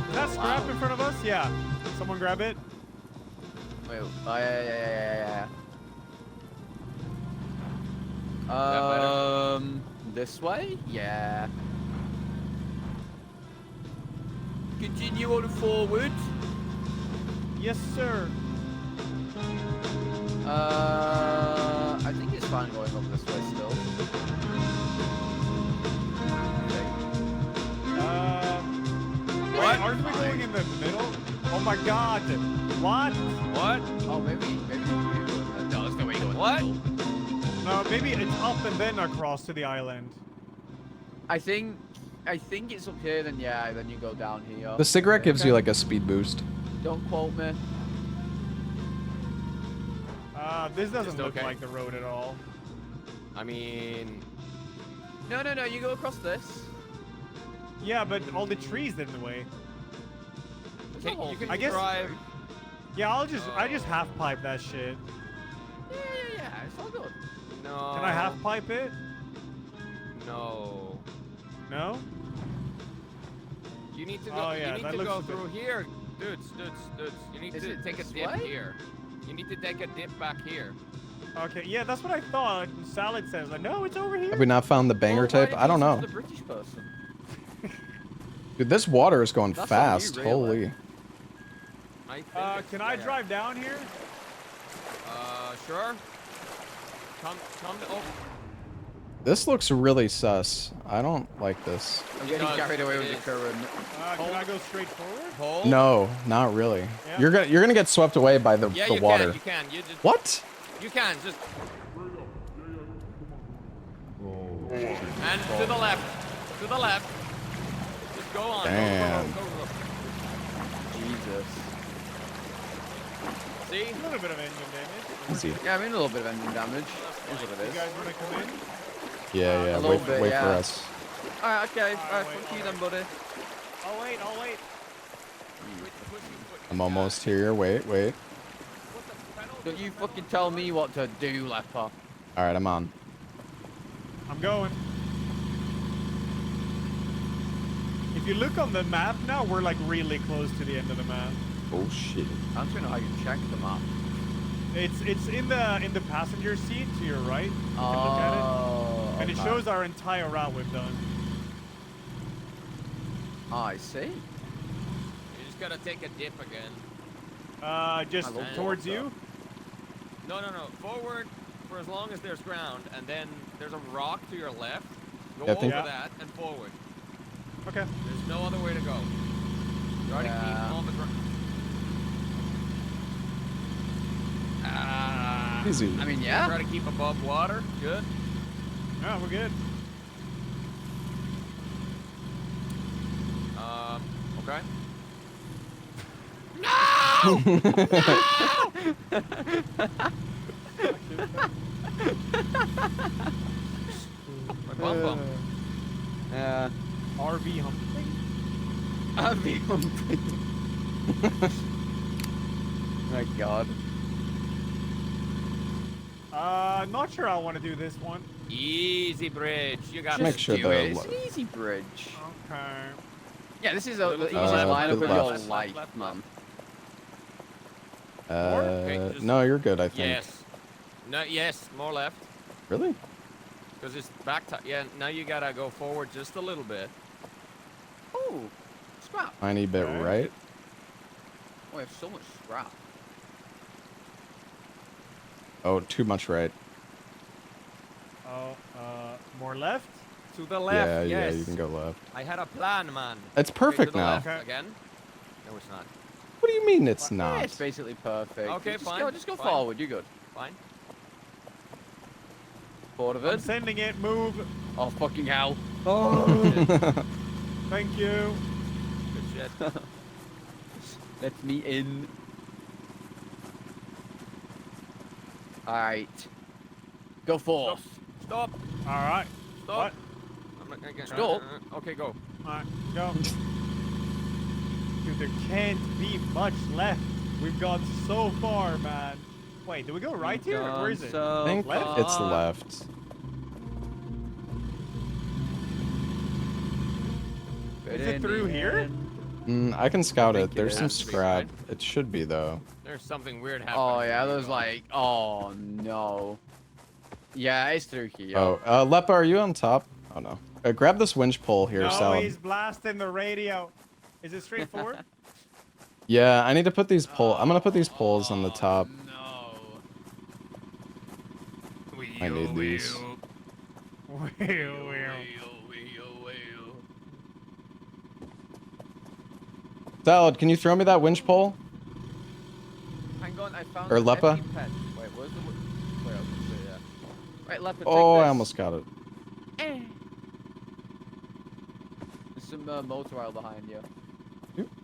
Is that scrap in front of us? Yeah. Someone grab it. Wait, oh, yeah. better? This way? Yeah. Continue on forward. Yes, sir. I think it's fine going over this way still. Wait, aren't we going in the middle? Oh my god. What? What? Oh, maybe no, there's no way going. What? No, maybe it's up and then across to the island. I think it's up here. Then yeah, then you go down here. The cigarette gives Okay. you like a speed boost. Don't quote me. This doesn't Just look okay. like the road at all. I mean, No, you go across this. Yeah, but all the trees in the way. you can I guess- drive. Yeah, I just half pipe that shit. Yeah, it's all good. No. Can I half pipe it? No. No? You need to go. Oh, yeah, you need that to looks go a bit- through here, dudes. You need Is to it take a this dip way? here. You need to take a dip back here. Okay, yeah, that's what I thought. Salad says, like, no, it's over here. Have we not found the banger Well, why tape? did I you don't choose know. The British person. Dude, this water is going That's on you, fast. really. Holy. I think it's Can I there. drive down here? Sure. Come. Oh, This looks really sus. I don't like this. I'm getting Because carried away it with the is- current. Can I go straight forward? hold. No, not really. Yeah. You're gonna get swept away by the Yeah, the you water. can. You can. You just. What? You can just. And to the left. To the left. Just go on. Damn. Go. Jesus. See? A little bit of engine damage. Easy. Yeah, I mean a little bit of engine damage. Is what it You is. guys want to come in? Yeah, yeah. A little bit, Wait for yeah. us. Alright, okay. Alright, Alright, wait, fuck you hold then, buddy. I'll wait, I'll wait. I'm almost here. Wait. Don't you fucking tell me what to do, Leper. All right, I'm on. I'm going. If you look on the map now, we're like really close to the end of the map. Oh shit. I don't know how you check the map. It's in the passenger seat to your right. You can look at it. Oh, And it okay. shows our entire route we've done. I see. You just gotta take a dip again. Just I love towards water. you. No. Forward for as long as there's ground, and then there's a rock to your left. Go Yeah, I think- over that and forward. Okay. There's no other way to go. Try to Yeah. keep on the ground. Easy. I mean, yeah. Try to keep above water. Good. Yeah, we're good. Okay. My bum. Yeah. RV humping. I'd be hungry. My god. Not sure I want to do this one. Easy bridge. You got Make this. sure do the it. It's lo- an easy bridge. Okay. Yeah, this is the easiest left, lineup of good your left. life, Left, man. Okay, just- No, you're good. I think. Yes. No. Yes. More left. Really? Because it's back to. Yeah. Now you gotta go forward just a little bit. Oh, scrap. Tiny bit Okay. right. Oh, we have so much scrap. Oh, too much right. Oh, more left. To the left. Yeah, yes. yeah. You can go left. I had a plan, man. It's Okay, perfect to the now. left Okay. Again? No, it's not. What do you mean it's Yeah, not? it's basically perfect. Okay, just fine, Go, just go fine. forward. You're good. Fine. Bored of I'm it? sending it. Move. Oh, fucking hell. Thank you. Good shit. Let me in. Alright. Go Stop. forth. Stop. All right. Stop. What? I'm not gonna get. Stop. Okay, go. All right. Go. Dude, there can't be much left. We've gone so far, man. Wait, do we go right here? Where is it? I think Left? it's left. Is it through here? I can scout think it. There's it some has to be, scrap. right? It should be though. There's something weird happening. Oh, yeah, where you there's go. like, oh no. Yeah, it's through here. Oh, Lepa, are you on top? Oh no. Grab this winch pole here, No, Salad. he's blasting the radio. Is it straightforward? Yeah, I need to put these I'm gonna put these poles on the top. No. I need these. Wheel. Salad, can you throw me that winch pole? Hang on, I found Or an Lepa? empty pen. Wait, where's the... Wait, I was gonna say, yeah. Right, Lepa, take Oh, I this. almost got it. There's some motor oil behind you.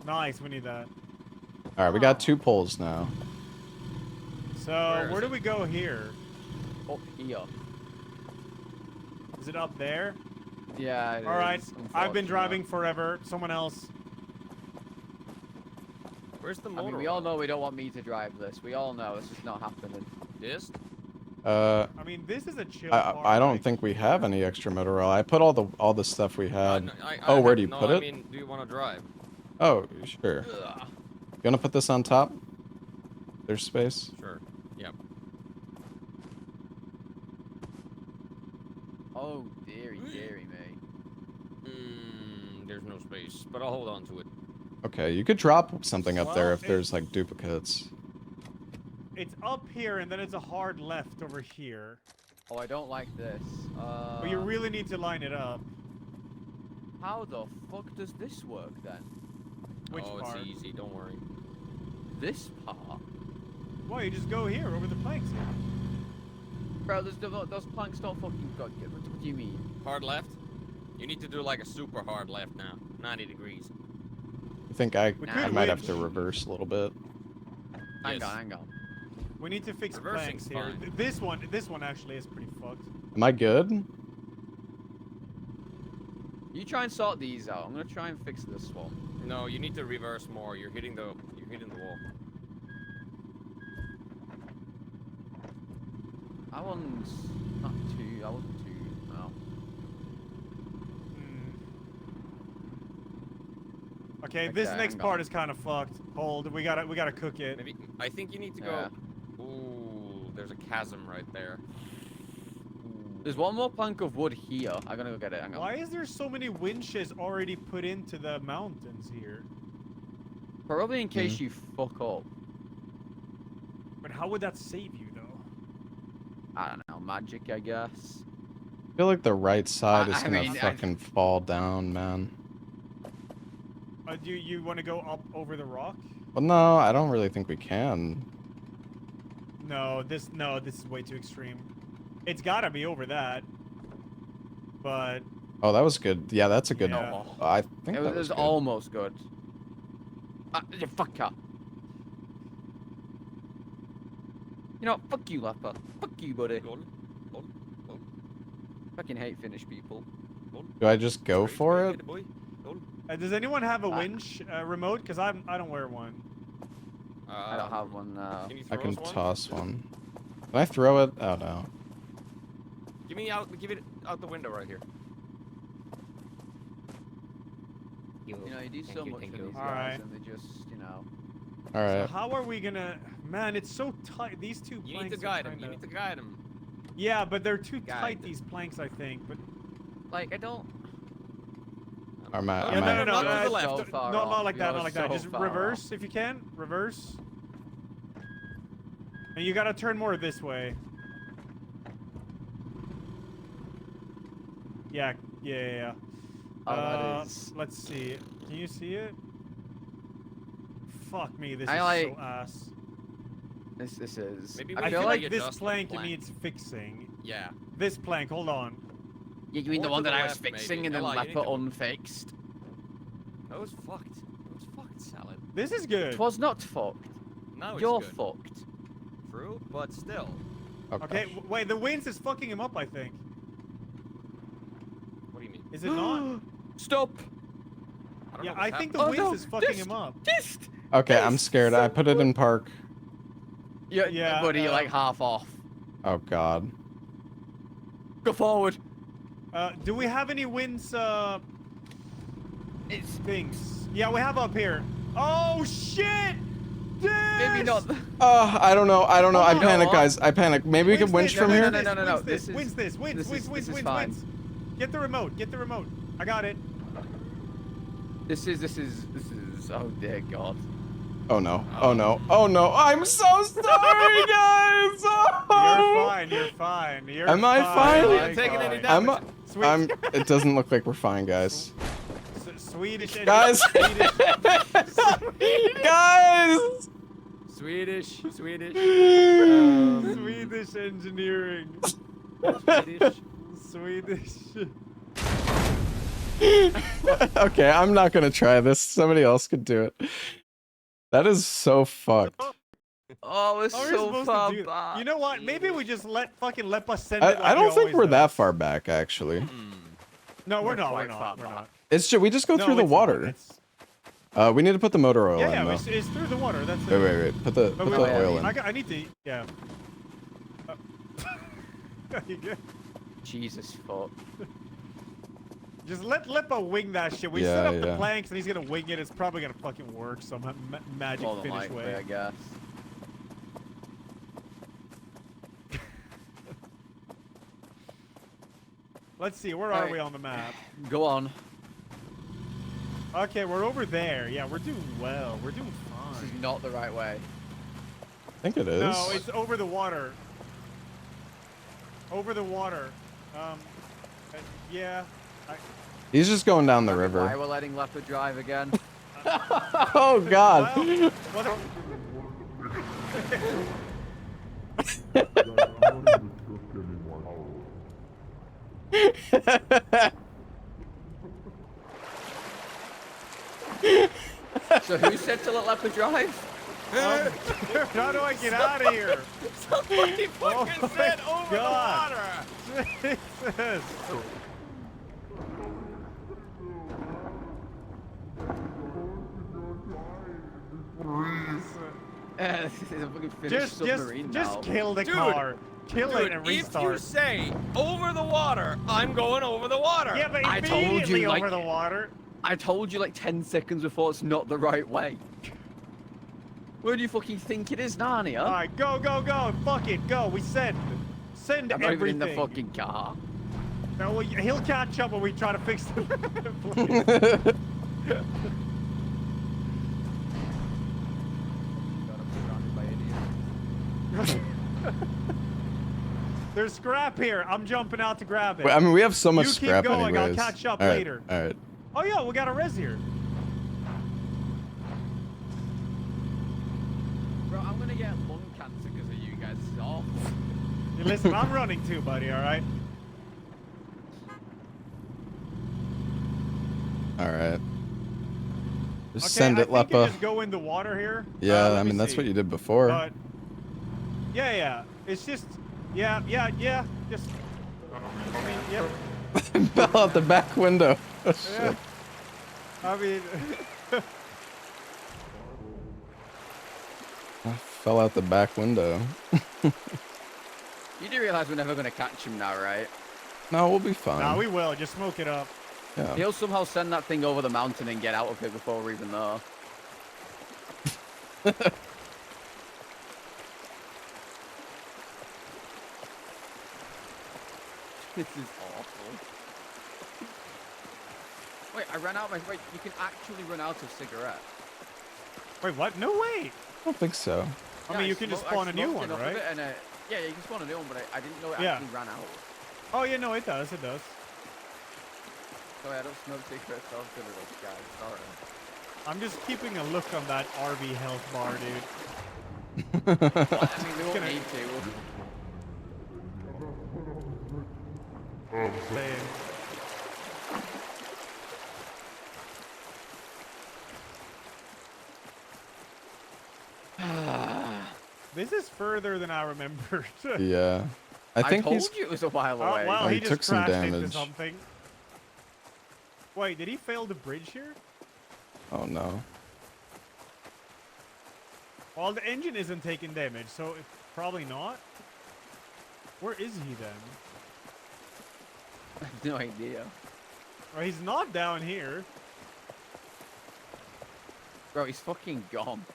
Nice, we need that. All right, we got 2 poles now. So, Where where is do it? we go here? Up here. Is it up there? Yeah, it All right, is, I've been unfortunately. driving forever. Someone else. Where's the I motor? mean, we all know we don't want me to drive this. We all know this is not happening. This? Uh, I mean, this is a chill car. I don't like- think we have any extra motor oil. I put all the stuff we had. No, Oh, where do you put I it? mean, do you want to drive? Oh, sure. Ugh. You wanna put this on top? There's space. Sure. Yep. Oh, dearie me. There's no space, but I'll hold on to it. Okay, you could drop something up there Well, if there's like duplicates. It's up here, and then it's a hard left over here. Oh, I don't like this. But you really need to line it up. How the fuck does this work then? Which oh, part? it's easy. Don't worry. This part? Well, you just go here over the planks. Here. Bro, those planks don't fucking go. What do you mean? Hard left. You need to do like a super hard left now. 90 degrees. I think I We could might have to winch. reverse a little bit. Hang Yes. on. We need to fix Reversing's planks here. fine. This one actually is pretty fucked. Am I good? You try and sort these out. I'm gonna try and fix this one. No, you need to reverse more. You're hitting the wall. That one's not too. That wasn't too. No. Okay, this Okay, next hang part on. is kind of fucked. Hold, we gotta cook it. Maybe I think you need to Yeah. go. Ooh, there's a chasm right there. There's one more plank of wood here. I'm gonna go get it. Hang on. Why is there so many winches already put into the mountains here? Probably in case you fuck up. But how would that save you, though? I don't know, magic, I guess. I feel like the right side is I gonna mean, fucking fall down, man. Do you want to go up over the rock? Well, no, I don't really think we can. No, this is way too extreme. It's gotta be over that. But Oh, that was good. Yeah, that's a good. Yeah. I think It that was was good. almost good. You fucker. You know what? Fuck you, Leper. Fuck you, buddy. Lol, lol, lol, Fucking hate Finnish people. lol. Do I just go Straight, for straight, it? boy. Lol. does anyone have a winch remote? Cause I don't wear one. I don't have one now. Can you I throw can us one? toss one. Can I throw it? Oh no. Give it out the window right here. You know, you do so much for these Alright. guys, and they just, you know. All right. So how are we gonna? Man, it's so tight. These two You planks. need to are guide him. You kinda- need to guide him. Yeah, but they're too Guide. tight. These planks, I think. But Like, I don't. Am I- yeah, am I- no, Not to the left. So don't- far not off. like that. You're Not like that. so Just far reverse if you can. Reverse. And you gotta turn more this way. Yeah, yeah. Oh, that is. Let's see. Can you see it? Fuck me, this I is like- so ass. This is. Maybe I we feel can like like this adjust the plank plank. needs fixing. Yeah. This plank, hold on. Yeah, you mean the Or one to that the I was left, fixing maybe. and then Ella, you left need it to- unfixed? That was fucked. That was fucked, Salad. This is good. It was not fucked. Now it's You're good. fucked. True, but still. Okay, wait, the winds is fucking him up, I think. What do you mean? Is it not? Stop! I don't Yeah, know what's I think the Oh, winds no, is fucking this- him up. Just! Okay, I'm scared. I put it in park. Yeah, Yeah, buddy, you're like half off. Oh God. Go forward. Do we have any winds, It's things? Yeah, we have up here. Oh, shit! This! maybe not. I don't know. I don't know. I Hold on. panic, guys. I panic. Maybe we can winch this, from no, here. no, no, no. Wins This this, is- wins this, wins, this wins, is- wins, this is wins, fine. wins. Get the remote, get the remote. I got it. This is. Oh dear God. Oh no. Oh no. Oh no. I'm so sorry, guys. You're Oh. fine, you're fine. You're Am I fine? You're You're not taking any fine. damage. Sweet. It doesn't look like we're fine, guys. Swedish. Guys. Swedish. Guys. Swedish. Swedish. Swedish engineering. Swedish. Okay, I'm not gonna try this. Somebody else could do it. That is so fucked. Oh, we're How are we so supposed far to do that? back. You know what? Maybe we just let us send it. I like don't we think always we're do. that far back, actually. No, we're We're not. We're quite not. far We're back. not. It's just we just go No, through the it's not. water. It's- We need to put the motor oil Yeah, in though. it's through the water. That's it. Wait. Put the But put wait, the wait, oil in. I need to. Yeah. You good? Jesus fuck. Just let Lippa wing that shit. We Yeah, set up the yeah. planks and he's gonna wing it. It's probably gonna fucking work some magic More than finish likely, way. I guess. Let's see, where are Alright. we on the map? Go on. Okay, we're over there. Yeah, we're doing well. We're doing This is fine. not the right way. I think it is. No, it's over the water. Over the water. Yeah. He's just going down the Why river. we're letting Leopard drive again? Oh God. Well, So who said to let Leopard drive? how do I get out of here? Somebody fucking Oh said my over God. the water. Jesus. He's a fucking finished submarine just now. kill the Dude, car. Kill it Dude, and if you restart. say over the water, I'm going over the water. Yeah, but I told you, immediately like- over the water. I told you like 10 seconds before it's not the right way. Where do you fucking think it is, Narnia? All right, go, go, go. Fuck it, go. We send I'm not even everything. in the fucking car. No, he'll catch up when we try to fix the place. There's scrap here. I'm jumping out to grab it. Wait, I mean, we have so much You keep scrap going, I'll anyways. catch up All right, later. All right. Oh yeah, we got a res here. Bro, I'm gonna get lung cancer because of you guys. It's awful. Hey, listen, I'm running too, buddy. All right. All right. Just Okay, send it, I think you Leppa. just go in the water here. Yeah, Let I me mean, that's see. what you did before. But yeah, yeah. It's just yeah. Just I mean, yep. Fell out the back window. Oh, Yeah. shit. I mean, I fell out the back window. You do realize we're never gonna catch him now, right? No, we'll be fine. nah, we will. Just smoke it up. yeah. He'll somehow send that thing over the mountain and get out of it before we're even there. This is awful. Wait, I ran out of my. Wait, you can actually run out of cigarettes. Wait, what? No way. I don't think so. I mean, you can just spawn a new one, right? Yeah, you can spawn a new one, but I didn't know it Yeah. actually ran out. Oh yeah, no, it does. It does. Sorry, I don't smoke cigarettes. I'm good at this, guys. Sorry. I'm just keeping a look on that RV health bar, dude. Well, I mean, we won't gonna- need to. Saying. This is further than I remembered. Yeah. I think told he's. you it was a while Oh, away. well, Oh, he he just took some crashed into damage. something. Wait, did he fail the bridge here? Oh no. Well, the engine isn't taking damage, so it's probably not. Where is he then? I have no idea. Well, he's not down here. Bro, he's fucking gone.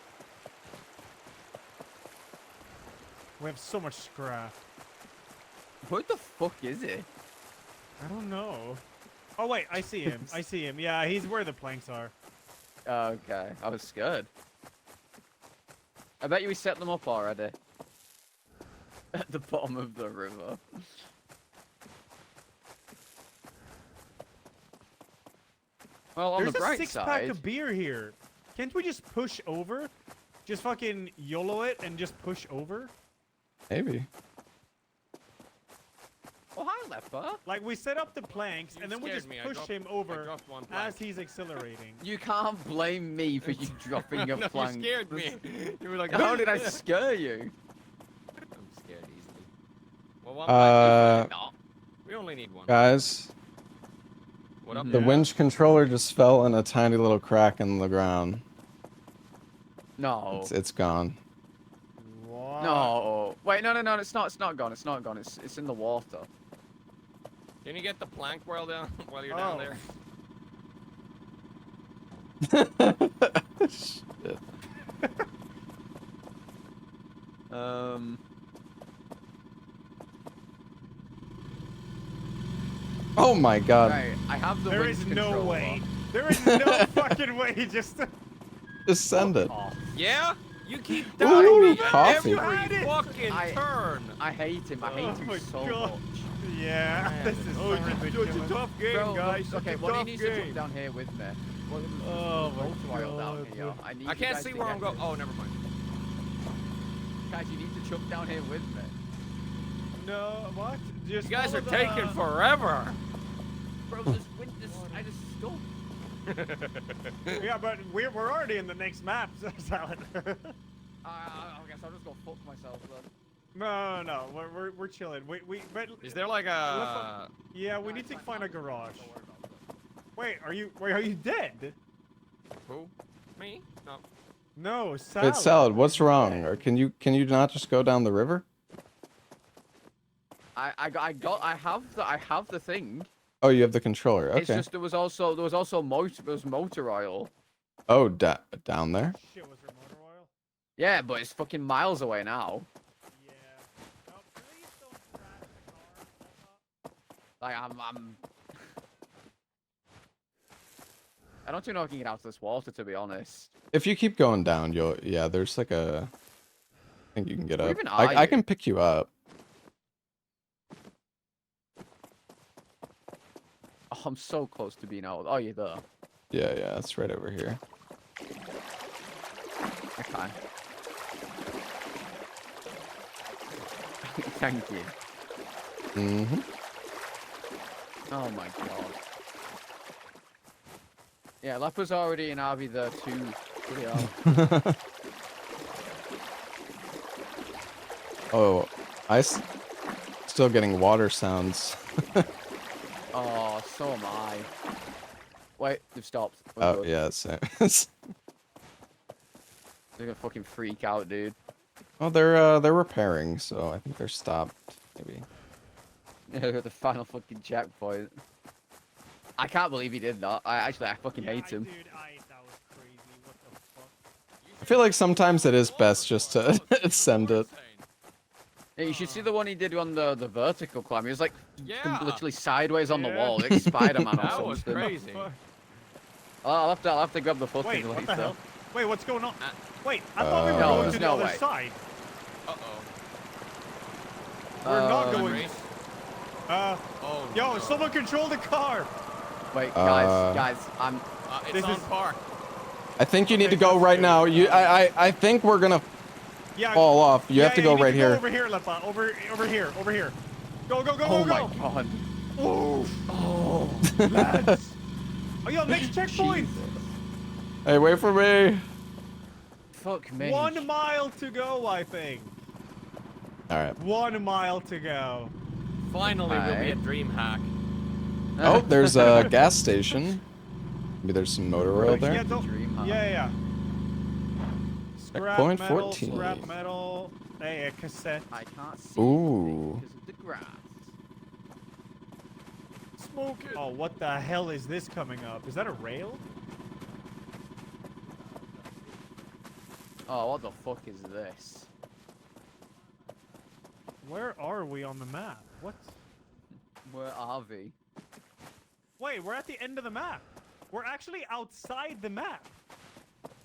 We have so much scrap. Where the fuck is he? I don't know. Oh wait, I see him. I see him. Yeah, he's where the planks are. Okay, I was scared. I bet you we set them up already. At the bottom of the river. Well, on There's the a bright six-pack side, of beer here. Can't we just push over? Just fucking YOLO it and just push over? Maybe. oh hi, Leppa. Like we set up the planks You and then we scared just me. I push dropped- him I over dropped one as plank. he's accelerating. You can't blame me for you dropping a No, plank. you scared me. You were like, How did I scare you? I'm scared easily. Well, one Uh, Not. we only need one. Guys, What up? the Yeah. winch controller just fell in a tiny little crack in the ground. No. It's gone. What? No. Wait, no, it's not. It's not gone. It's not gone. It's in the water. Can you get the plank while down while you're down Oh. there? Shit. Oh my god. Right. I have the There winch is no controller. way. There is no fucking way. Just Just send it. Oh, Yeah? You keep Ooh, doubting me coffee. every fucking turn. I hate him. I hate Oh him my so God. much. yeah. Man. This is so ridiculous. It's a tough game, Bro, guys. okay, it's a well, he tough needs to game. jump down here with me. Well, Oh my motor down God, here. dude. I need I you can't guys see to where get I'm going. this. Oh, never mind. Guys, you need to jump down here with me. No, what? Just You guys are follow taking the- forever. Bro, this wind is. I just stuck. Yeah, but we're already in the next map, Salad. I guess I'll just go fuck myself then. No, we're chilling. But Is there like a? yeah, we need to find a garage. Wait, are you dead? Who? Me? No. No, salad. Wait, salad. What's wrong? Or can you not just go down the river? I have the thing. Oh, you have the controller. It's Okay. just there was also motor oil. Oh, down there. Shit, was there motor oil? Yeah, but it's fucking miles away now. Yeah. No, please don't crash the car. Like I don't even know if I can get out of this water, to be honest. If you keep going down, you'll. Yeah, there's like a. I think you can get Where up. even are I you? can pick you up. Oh, I'm so close to being out. Oh, you're there. Yeah, it's right over here. Okay. Thank you. Mm-hmm. Oh my god. Yeah, Leper's already in RV there too. Bloody hell. Oh, still getting water sounds. Oh, so am I. Wait, they've stopped. We're Oh good. yeah, same. They're gonna fucking freak out, dude. Well, they're repairing, so I think they're stopped. Maybe. Yeah, the final fucking checkpoint. I can't believe he did that. I fucking Yeah, hate him. Dude, that was crazy. What the fuck? I feel like sometimes it is best just to send it. Yeah, you should see the one he did on the vertical climb. He was like Yeah. literally sideways on the Yeah. wall, like Spider-Man or That was something. crazy. Fuck. Oh, I'll have to grab the footage Wait, what later. the hell? Wait, what's going on? Wait, I thought we were No, going there's to the no other way. side. Uh-oh. We're not Um, going. Race? Oh, Yo, no. someone control the car. Wait, guys, Uh, I'm. It's This on is- park. I think you need Okay, to go that's right good. now. I think we're gonna Yeah. fall off. You have to go need right here. Go over here, Lepa. Over here. Over here. Go, go, go, Oh go, my go. god. Oof. Oh. Lads. Oh, yo, next checkpoint. Hey, wait for me. Fuck me. 1 mile to go, I think. All right. 1 mile to go. Finally, we'll be Alright. at DreamHack. Oh, there's a gas station. Maybe there's some motor oil Yeah, there. don't. Dream hub. Yeah. Scrap Checkpoint metal, 14. scrap metal. Hey, a cassette. I can't see Ooh. because of the grass. Smoke. Oh, what the hell is this coming up? Is that a rail? Oh, what the fuck is this? Where are we on the map? What? Where are we? Wait, we're at the end of the map. We're actually outside the map.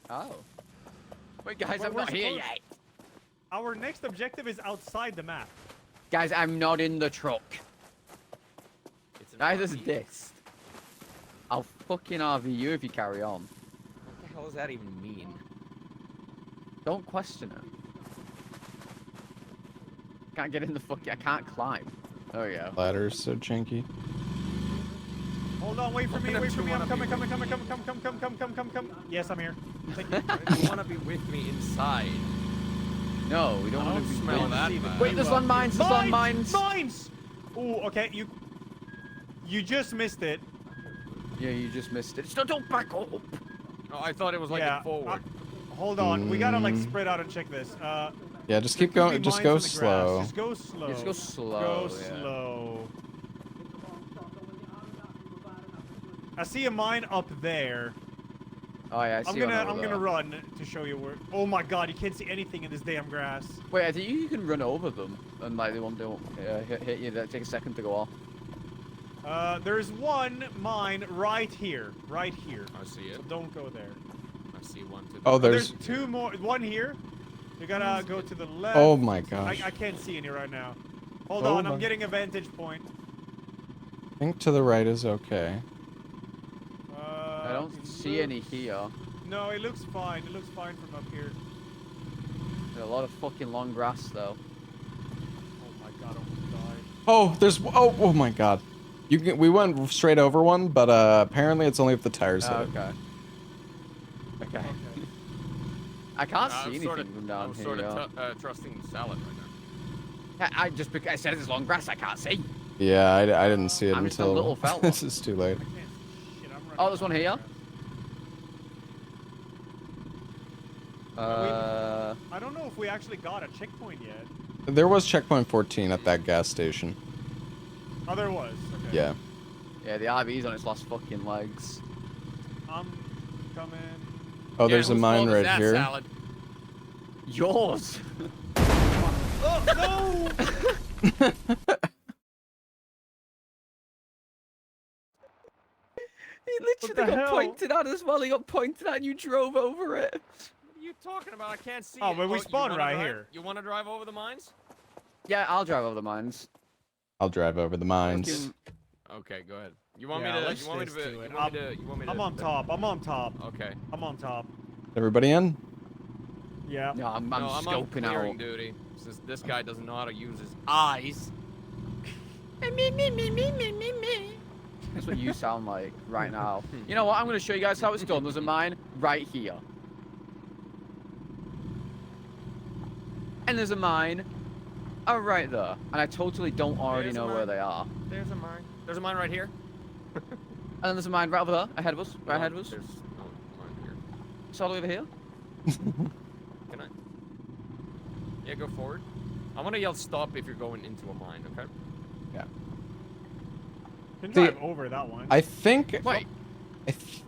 Oh. Wait, guys, Wait, I'm we're not here supposed- yet. Our next objective is outside the map. Guys, I'm not in the truck. It's an Neither is RV. this. I'll fucking RV you if you carry on. What the hell does that even mean? Don't question it. Can't get in the fucking. I can't climb. There we go. Ladder's so janky. Hold on, wait for me, Welcome wait to for me. I'm one of coming, you. come. Yes, I'm here. Thank you. You want to be with me inside? No, we don't I want don't to be. smell with- that see the bad. Wait, there's landmines. There's landmines. Mines! Ooh, okay, you just missed it. Yeah, you just missed it. Still don't back up. Oh, I thought it was like yeah. a forward. Hold on, we gotta like Mm. spread out and check this. Yeah, just there keep could be going. Just mines go in the grass. slow. Just go slow. Just go slow. Go yeah. slow. I see a mine up there. Oh yeah, I I'm see one over gonna there. run to show you where. Oh my god, you can't see anything in this damn grass. Wait, I think you can run over them and like they won't hit you. That take a second to go off. There's one mine right here, I see it. So don't go there. I see one too. Oh, There's there's. two more. One here. You gotta go to the left. Oh my gosh. I can't see any right now. Hold Oh on, my- I'm getting a vantage point. I think to the right is okay. I don't it see any looks- here. No, it looks fine. It looks fine from up here. There's a lot of fucking long grass though. Oh my god, I almost died. Oh, there's. Oh my god. We went straight over one, but apparently it's only if the tires hit Oh, it. okay. Okay. Okay. I can't see I'm anything sort of, from down I'm here. sort of trusting Salad right now. I just because I said it's long grass, I can't see. Yeah, I didn't see it I'm just a until little fella. this is too late. I can't see shit. I'm running Oh, there's one out of here. grass. Uh, I don't know if we actually got a checkpoint yet. There was checkpoint 14 at that gas station. Oh, there was. Okay. Yeah. yeah, the RV's on its last fucking legs. I'm coming. Oh, Yeah, there's a whose mine fault is right that, here. Salad? Yours. Oh no! He What literally the got hell? pointed at as well. He got pointed at and you drove over it. What are you talking about? I can't see Oh, it. but we you spawned wanna right drive? here. You want to drive over the mines? Yeah, I'll drive over the mines. I'll drive over the mines. Fucking- Okay, go ahead. You want Yeah, me to? let's You want me to? just do You it. want me to? You want me to? I'm on top. I'm on top. Okay. I'm on top. Everybody in? Yeah. No, I'm no, I'm on scoping clearing out. duty. Since this guy doesn't know how to use his eyes. That's what you sound like right now. You know what? I'm going to show you guys how it's done. There's a mine right here. And there's a mine right there. And I totally don't already There's a know where mine. they are. There's a mine. There's a mine right here. And then there's a mine right over there, ahead of us, right ahead of us. There's no mine here. It's all the way over here. Can I? Yeah, go forward. I want to yell stop if you're going into a mine. Okay. Can See, drive over that one. I think. Wait,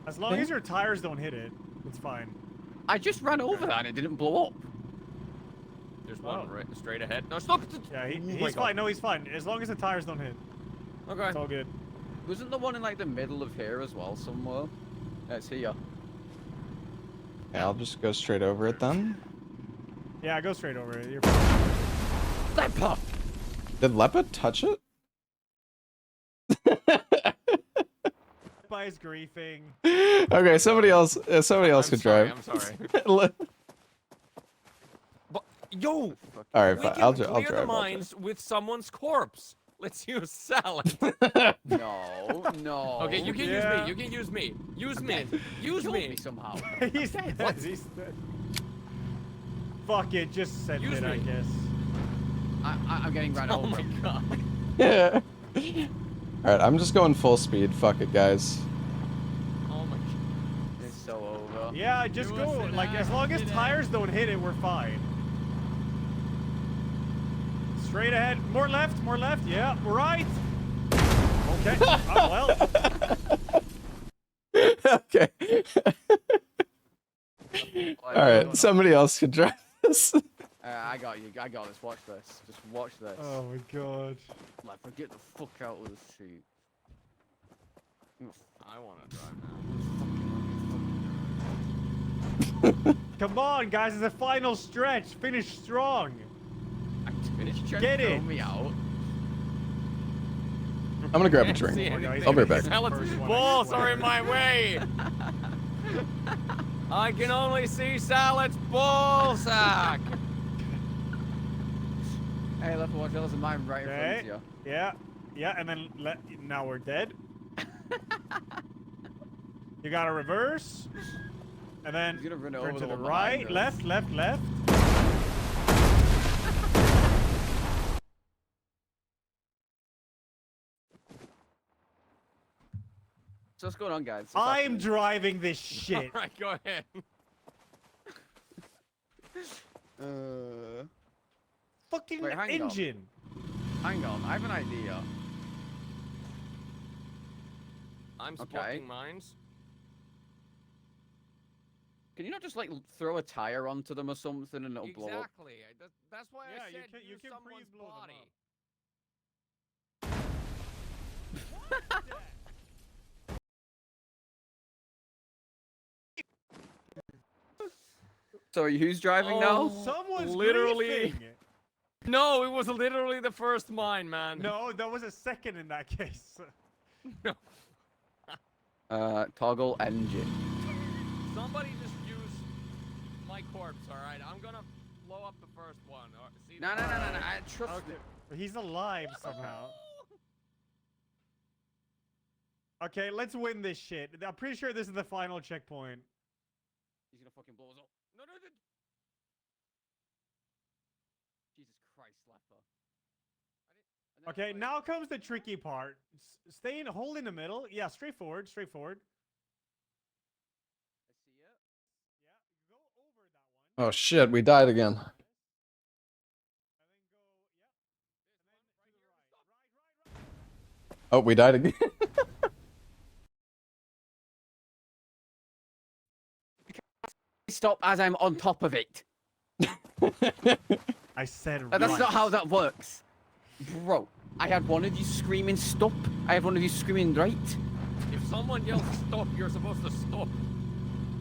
As long as your tires don't hit it, it's fine. I just ran over that and it didn't blow up. There's one Oh. right straight ahead. No, stop. Yeah, Oh my he's God. fine. No, he's fine. As long as the tires don't hit, Okay. it's all good. Wasn't the one in like the middle of here as well somewhere? It's here. Yeah, I'll just go straight over it then. Yeah, go straight over it. You're fine. Leper! Did Lepa touch it? Everybody's griefing. Okay, somebody else I'm could sorry, drive. I'm sorry. All But yo, right, we fine. can I'll clear drive. the I'll drive. mines with someone's corpse. Let's use Salad. No, no. Okay, you can use Yeah. me. You can use me. Use I'm me. dead. Use Killed me. me somehow. He's dead. He's dead. Fuck it, just send Use it, I me. guess. I'm getting ran Oh over. my god. Yeah. All right, I'm just going full speed. Fuck it, guys. Oh my. It's so over. Yeah, just Do go. us an Like, as long as accident. tires don't hit it, we're fine. Straight ahead. More left, more left. Yeah, right. Okay. Oh, well. Okay. All right, somebody else could drive this. I got you. I got this. Watch this. Just watch this. Oh my god. Leper, get the fuck out of the seat. I want to drive now. Come on, guys. It's the final stretch. Finish strong. I finished trying Get to throw it. me out. I'm gonna grab a See drink. anything. I'll be right back. Salad's First one, I balls swear. are in my way. I can only see Salad's ball sack. Hey, Leper, watch out. There's a mine right in front Okay. of you. Yeah. Yeah, and then now we're dead. You gotta reverse. And then He's gonna run turn over to the the one right, behind us. left, left, left. So what's going on, guys? What's I'm happening? driving this shit. All right, go ahead. Fucking Wait, hang on. engine. Hang on, I have an idea. I'm Okay. smoking mines. Can you not just like throw a tire onto them or something and it'll blow up? Exactly. That's why Yeah, I you said can- you use can someone's freeze blow them body. up. Sorry, who's driving now? Oh. Someone's Literally. griefing. No, it was literally the first mine, man. No, that was a second in that case. Toggle engine. Somebody just use my corpse, all right? I'm gonna blow up the first one. See No, no, no, no, no. I trust Okay, me. but he's alive somehow. Okay, let's win this shit. I'm pretty sure this is the final checkpoint. He's gonna fucking blow us up. No, no, no. Jesus Christ, Leper. Okay, now comes the tricky part. Stay in, hold in the middle. Yeah, straight forward, straight forward. I see it. Yeah, go over that one. Oh shit, we died again. Oh, we died again. Stop as I'm on top of it. I said That's right. not how that works. Bro, I had one of you screaming stop. I had one of you screaming right. If someone yells stop, you're supposed to stop.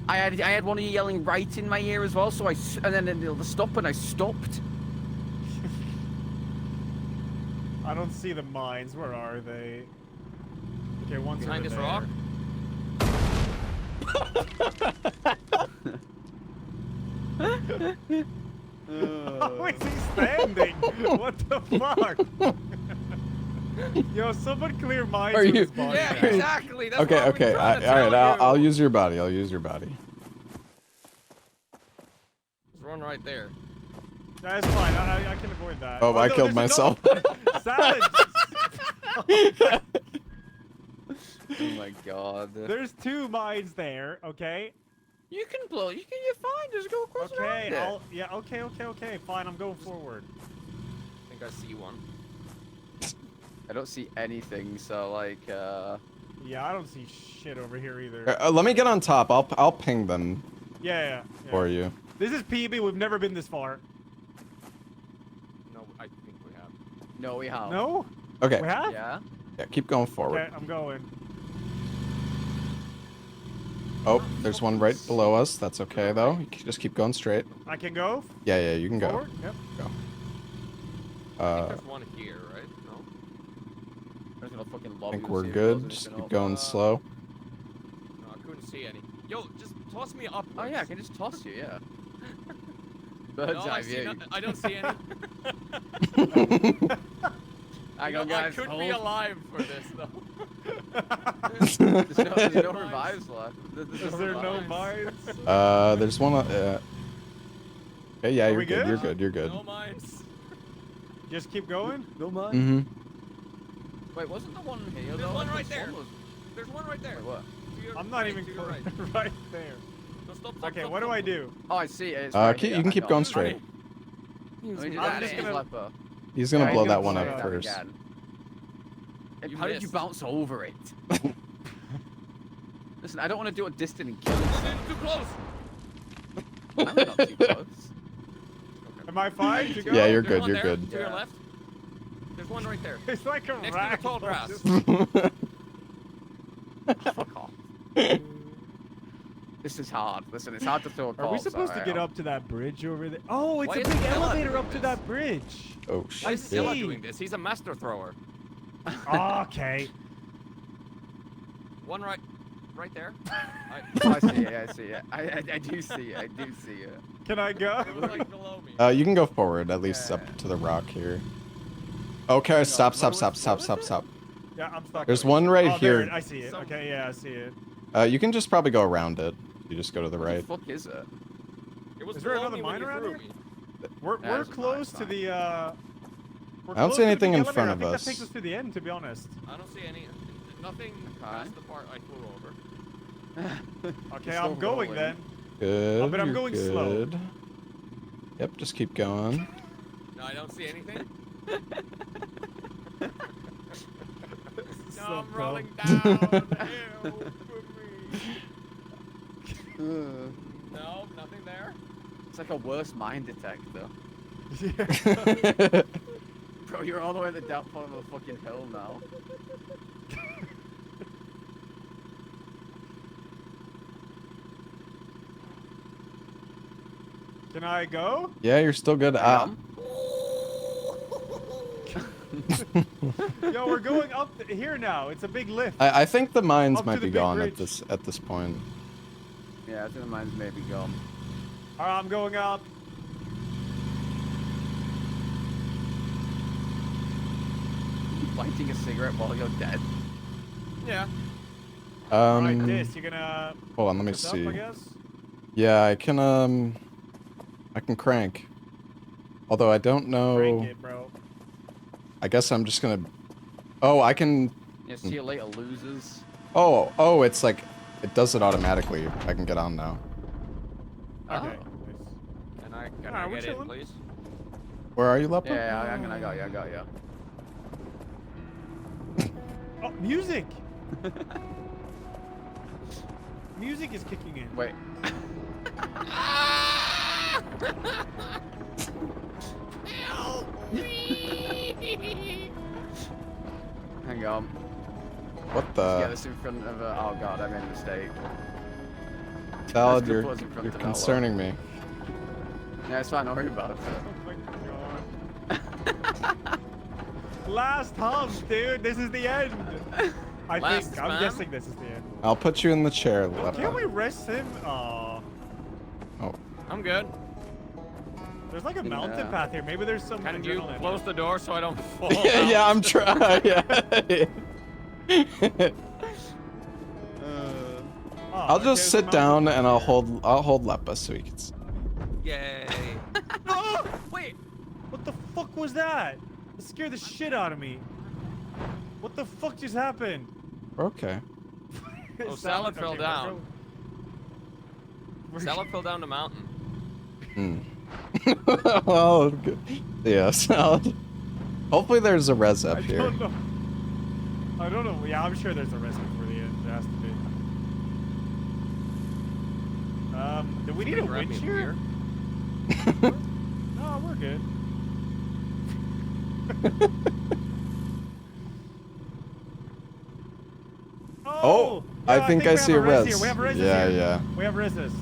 I had one of you yelling right in my ear as well, so and then the stop and I stopped. I don't see the mines. Where are they? Okay, one's Behind over this there. rock? How is he standing? What the fuck? Yo, someone clear mines Are with you- his body. Yeah, now. exactly. That's Okay, what I've been okay. trying to All right, tell I'll you. use your body. I'll use your body. There's one right there. That's fine. I can avoid that. Oh, I no, killed there's myself. Salad. Oh my god. There's 2 mines there. Okay. You can blow. You're fine. Just go across Okay. around it. Yeah. Okay. Fine. I'm going forward. I think I see one. I don't see anything, so like, Yeah, I don't see shit over here either. Let me get on top. I'll ping them Yeah. for you. This is PB. We've never been this far. No, I think we have. no, we have. No? Okay. We have? Yeah. Yeah, keep going forward. Okay, I'm going. Oh, there's one right below us. That's okay though. You can just keep going straight. I can go Yeah, you can go. forward? Yep. I think there's one here, right? No? I'm just gonna fucking I lobby think with we're you, good. those Just are keep gonna- going slow. No, I couldn't see any. Yo, just toss me up. Oh yeah, I can just toss you. Yeah. No, Bird's I eye see view. no- I don't see any. Hang You on, know, I guys. could be hold. alive for this though. There's no revives left. Is there no mines? There's one. Okay, yeah, Are you're we good. good? You're good. You're good. No mines. Just keep going? No mine. Mm-hmm. Wait, wasn't the one here? There's though? one I right thought there. one was- There's one right there. Wait, what? To your I'm not right, even to your close. right. Right there. No, stop, stop, Okay, stop, what do stop, I stop. do? Oh, I see it. It's right You here. can I keep got going it. straight. Let me do I'm that just in, gonna- Leper. He's gonna Yeah, blow I'm that gonna one blow up that first. again. You How did you missed. bounce over it? Listen, I don't want to do it distant and kill you. Too close. I'm not too close. Am I fine to go? Yeah, you're There's good. one You're there, good. To your Yeah. left. There's one right there. It's like a Next to the rat. tall grass. Fuck off. This is hard. Listen, it's hard to throw a Are we corpse, supposed to alright, get up to that bridge over there? Oh, it's Why a is big Stella elevator doing up to this? that bridge. Oh Why shit. is Stella see. doing this? He's a master thrower. Okay. One right there. Oh, I see it. I see it. I do see it. I do see it. Can I go? It was like below me. You can go forward at least Yeah. up to the rock here. Okay, stop. Yeah, I'm stuck. There's one right Oh, there here. I see it. Some- Okay, yeah, I see it. You can just probably go around it. You just go to the What right. the fuck is it? It was Is there below another me when mine you around threw here? me. We're Yeah, we're there's a close to mine. the we're I don't close see to the anything big in elevator. front I of think us. that takes us to the end, to be honest. I don't see any. Nothing past the part I flew over. Okay, You're I'm still going rolling. then. Good. but I'm you're going slow. good. Yep, just keep going. No, I don't see anything. No, So I'm rolling dumb. down. Help me. No, nothing there. It's like a worse mine detector. Yeah. Bro, you're all the way at the down part of the fucking hill now. Can I go? Yeah, you're still good. Yo, we're going up here now. It's a big lift. I think the mines Up to might the be big gone bridge. at this point. Yeah, I think the mine's maybe gone. Alright, I'm going up. Lighting a cigarette while you're dead. Yeah. Alright, this, you're gonna Hold on, let me pick us see. up, I guess? Yeah, I can crank. Although I don't know. Crank it, bro. I guess I'm just gonna. Oh, I can. Yeah, see you later, losers. Oh, it's like it does it automatically. I can get on now. Okay. Oh. Nice. Can Alright, I we're get in, chilling. please? Where are you, Lepa? Yeah, I'm gonna got you. I got you. Oh, music! Music is kicking in. Wait. Hang on. What Get the? this in front of oh god, I made a mistake. Salad, Let's go you're pause in front of that concerning me. Yeah, it's fine, don't worry about it. Oh my god. Last hump, dude. This is the end. I Last think. I'm spam? guessing this is the end. I'll put you in the chair, Can't we Lepa. rest him? Oh. Oh, I'm good. There's like a mountain Yeah. path here. Maybe there's some Can you adrenaline. close the door so I don't fall? yeah, yeah, I'm trying. Yeah. Oh, I'll okay, just there's a sit mountain down path and I'll here. hold Lepa so he can. Yay. Oh, wait. What the fuck was that? It scared the shit out of me. What the fuck just happened? Okay. Oh, Salad fell we're down. go- we're- Salad fell down the mountain. Hmm. Well, good. Yeah, salad. Hopefully there's a res up I here. don't know. I don't know. Yeah, I'm sure there's a rest for the end. There has to be. Do we need a Grab me winch a here? beer. No, we're good. Oh, I think I we see have a res res. here. We have res Yeah, here. yeah. We have reses.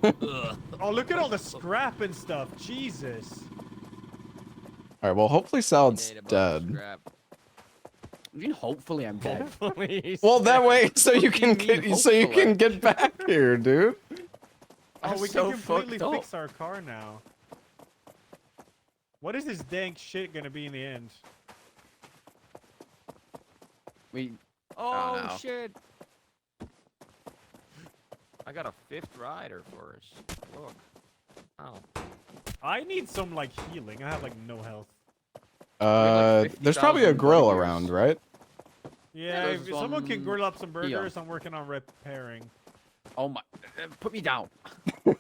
Ugh. Oh, look at all the scrap and stuff. Jesus. All right. Well, hopefully Salad's Made a bunch of dead. scrap. Even hopefully I'm dead. Please. Well, that way, so you What do can you mean, get, so you can hopefully? get back here, dude. Oh, I'm we so can completely fucked fix up. our car now. What is this dank shit gonna be in the end? We Oh, no. shit. I got a fifth rider for us. Look. Oh. I need some like healing. I have like no health. like There's probably a 50,000 grill burgers. around, right? Yeah, there's if someone can one grill up some here. burgers, I'm working on repairing. Oh my put me down. Wait,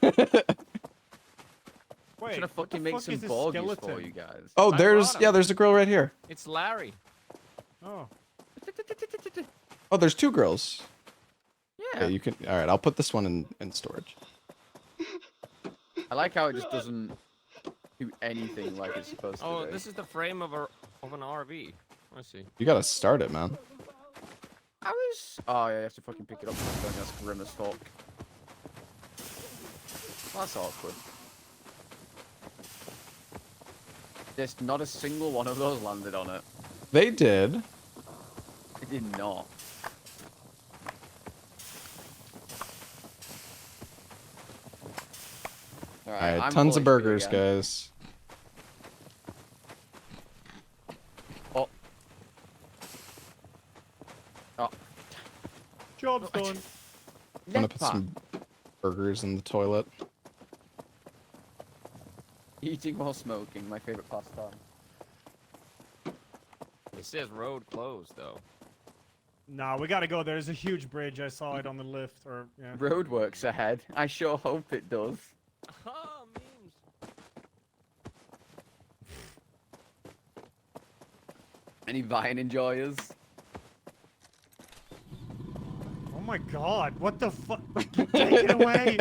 Should I what the fucking make fuck some is this burgers skeleton? for you guys? Oh, I there's brought yeah, 'em. there's a grill right here. It's Larry. Oh, Oh, there's two grills. Yeah. Okay, you can. All right, I'll put this one in storage. I like how it just doesn't do anything like it's supposed to Oh, do. this is the frame of an RV. Let's see. You gotta start it, man. I was. Oh yeah, you have to fucking pick it up. That's grim as fuck. That's awkward. There's not a single one of those landed on it. They did. It did not. All right, I'm tons of fully free burgers, again. guys. Oh. Oh. job's done. I'm gonna put Lepa. some burgers in the toilet. Eating while smoking, my favorite pastime. It says road closed though. Nah, we gotta go. There's a huge bridge. I saw it on the lift. Or yeah. Roadworks ahead. I sure hope it does. Oh, memes. Any Vine enjoyers? Oh my god! What the fuck? Take it away!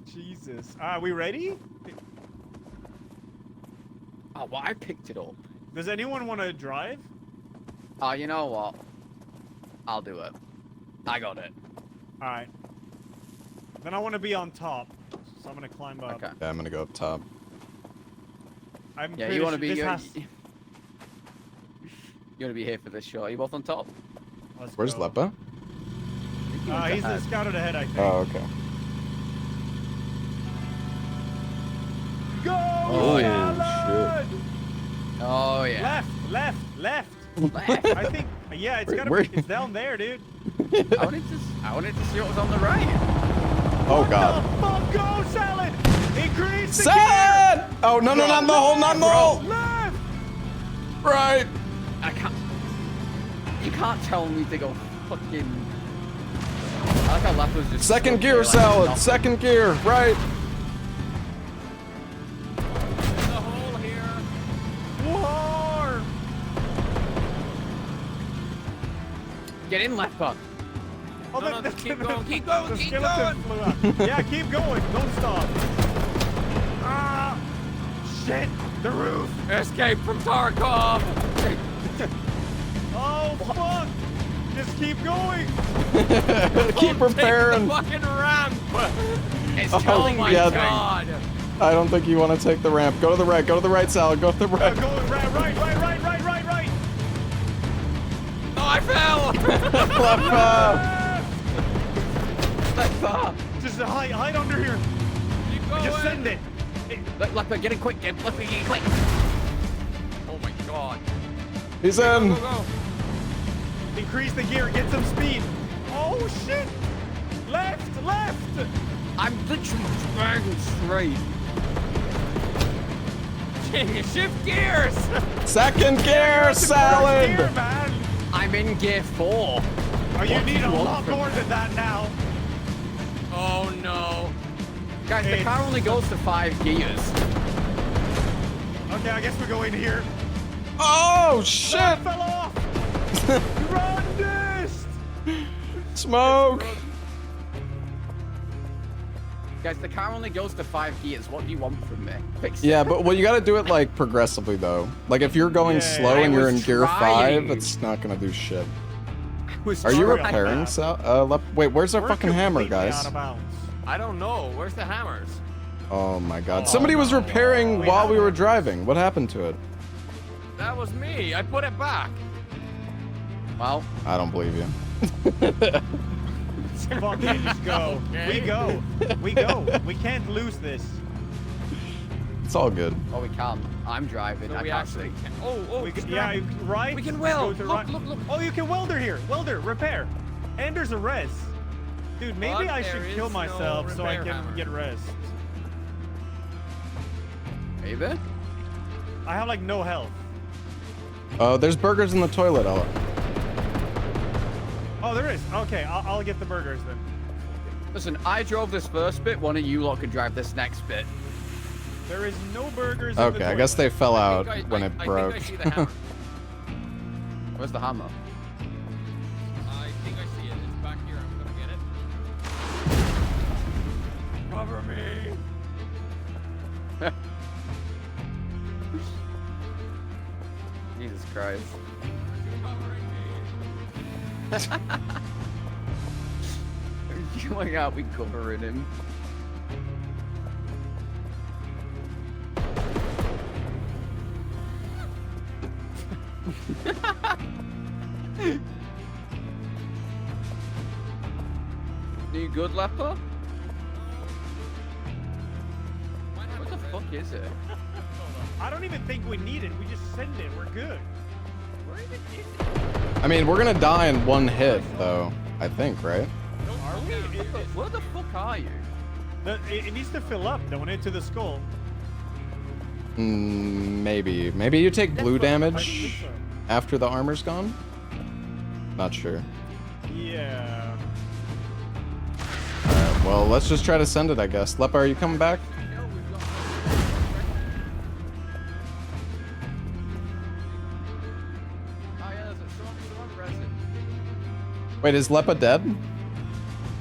Jesus. Are we ready? Oh, well, I picked it up. Does anyone want to drive? Oh, you know what? I'll do it. I got it. All right. Then I want to be on top, so I'm gonna climb up. Okay. Yeah, I'm gonna go up top. I'm Yeah, pretty you want to sure be. this You has- want to be here for this show? Are you both on top? Let's Where's go. Lepa? He's the scouted ahead, I think. Oh, okay. Go! Oh, Salad! Oh yeah. Left. Left. I think. Yeah, it's gotta Where- be. It's down there, dude. I wanted to see what was on the right. Oh God. The fuck, go salad! Increase the Sad! Oh no, not in the hole, not in the hole! gear! Left! Right. I can't. You can't tell me to go fucking. I like how Lepo's just. Second stood gear, there like Salad. nothing. Second gear. Right. There's a hole here. War! Get in, Lepo. Oh, No, no, just keep going, keep going, the keep skeleton flew out. Yeah, keep going. Don't stop. Ah! Shit! The roof! Escape from Tarkov. Oh, fuck! Just keep going! Keep repairing. Take the fucking ramp. It's Oh, telling Oh my me. yeah. god. I don't think you want to take the ramp. Go to the right. Go to the right, Salad. Go to the right. Going right. Oh, I fell. Lepo. Just hide under here. Keep going. Just send it. Lepo, get it quick. Lepo, get it quick. Oh my god. He's Go, in. go, go. Increase the gear. Get some speed. Oh shit! Left. I'm literally driving straight. Shift gears. Second gear, Gear, Salad. man. I'm in gear 4. Oh, you What do need you a want lot from more than that now. Oh no. Guys, the car only goes to 5 gears. Okay, I guess we're going here. Oh shit! That fell off. Run this. Smoke. Guys, the car only goes to 5 gears. What do you want from me? Fix it. Yeah, but well, you got to do it like progressively though. Like if you're going Yeah, slow I and you're in was gear trying. 5, it's not gonna do shit. Was Are you Sorry about repairing, that. Sal? Wait, where's our We're fucking hammer, completely guys? Out of bounds. I don't know. Where's the hammers? Oh my god. Oh, Somebody was no. repairing We while we have were it. driving. What happened to it? That was me. I put it back. Well, I don't believe you. Fuck it, just go. Okay. We go. We can't lose this. It's all good. oh, we can. I'm driving. So I we can't actually see. can. Oh, We just can, yeah, grab- right. We can Go weld. to Look, right. look, look. Oh, you can welder here. Welder, repair. And there's a res. Dude, maybe But I there should is kill no myself so I repair can hammer. get res. Maybe? I have like no health. Oh, there's burgers in the toilet, Ella. Oh, there is. Okay, I'll get the burgers then. Listen, I drove this first bit. One of you lot can drive this next bit. There is no burgers. in the Okay, I guess they toilet. fell I out think when it I broke. think I see the hammer. Where's the hammer? I think I see it. It's back here. I'm gonna get it. Cover me. Jesus Christ. You're covering me. Oh my god, we covering him. You good, Leper? What the fuck is it? I don't even think we need it. We just send it. We're good. Where even is it? I mean, we're gonna die in one hit, though. I think, right? Are we? Where the fuck are you? It needs to fill up, don't it, to the skull? Maybe. Maybe you take blue I think damage so. after the armor's gone? Not sure. Yeah. Alright, well, let's just try to send it, I guess. Lepa, are you coming back? No, we've got. Oh yeah, there's someone resin. Wait, is Lepa dead?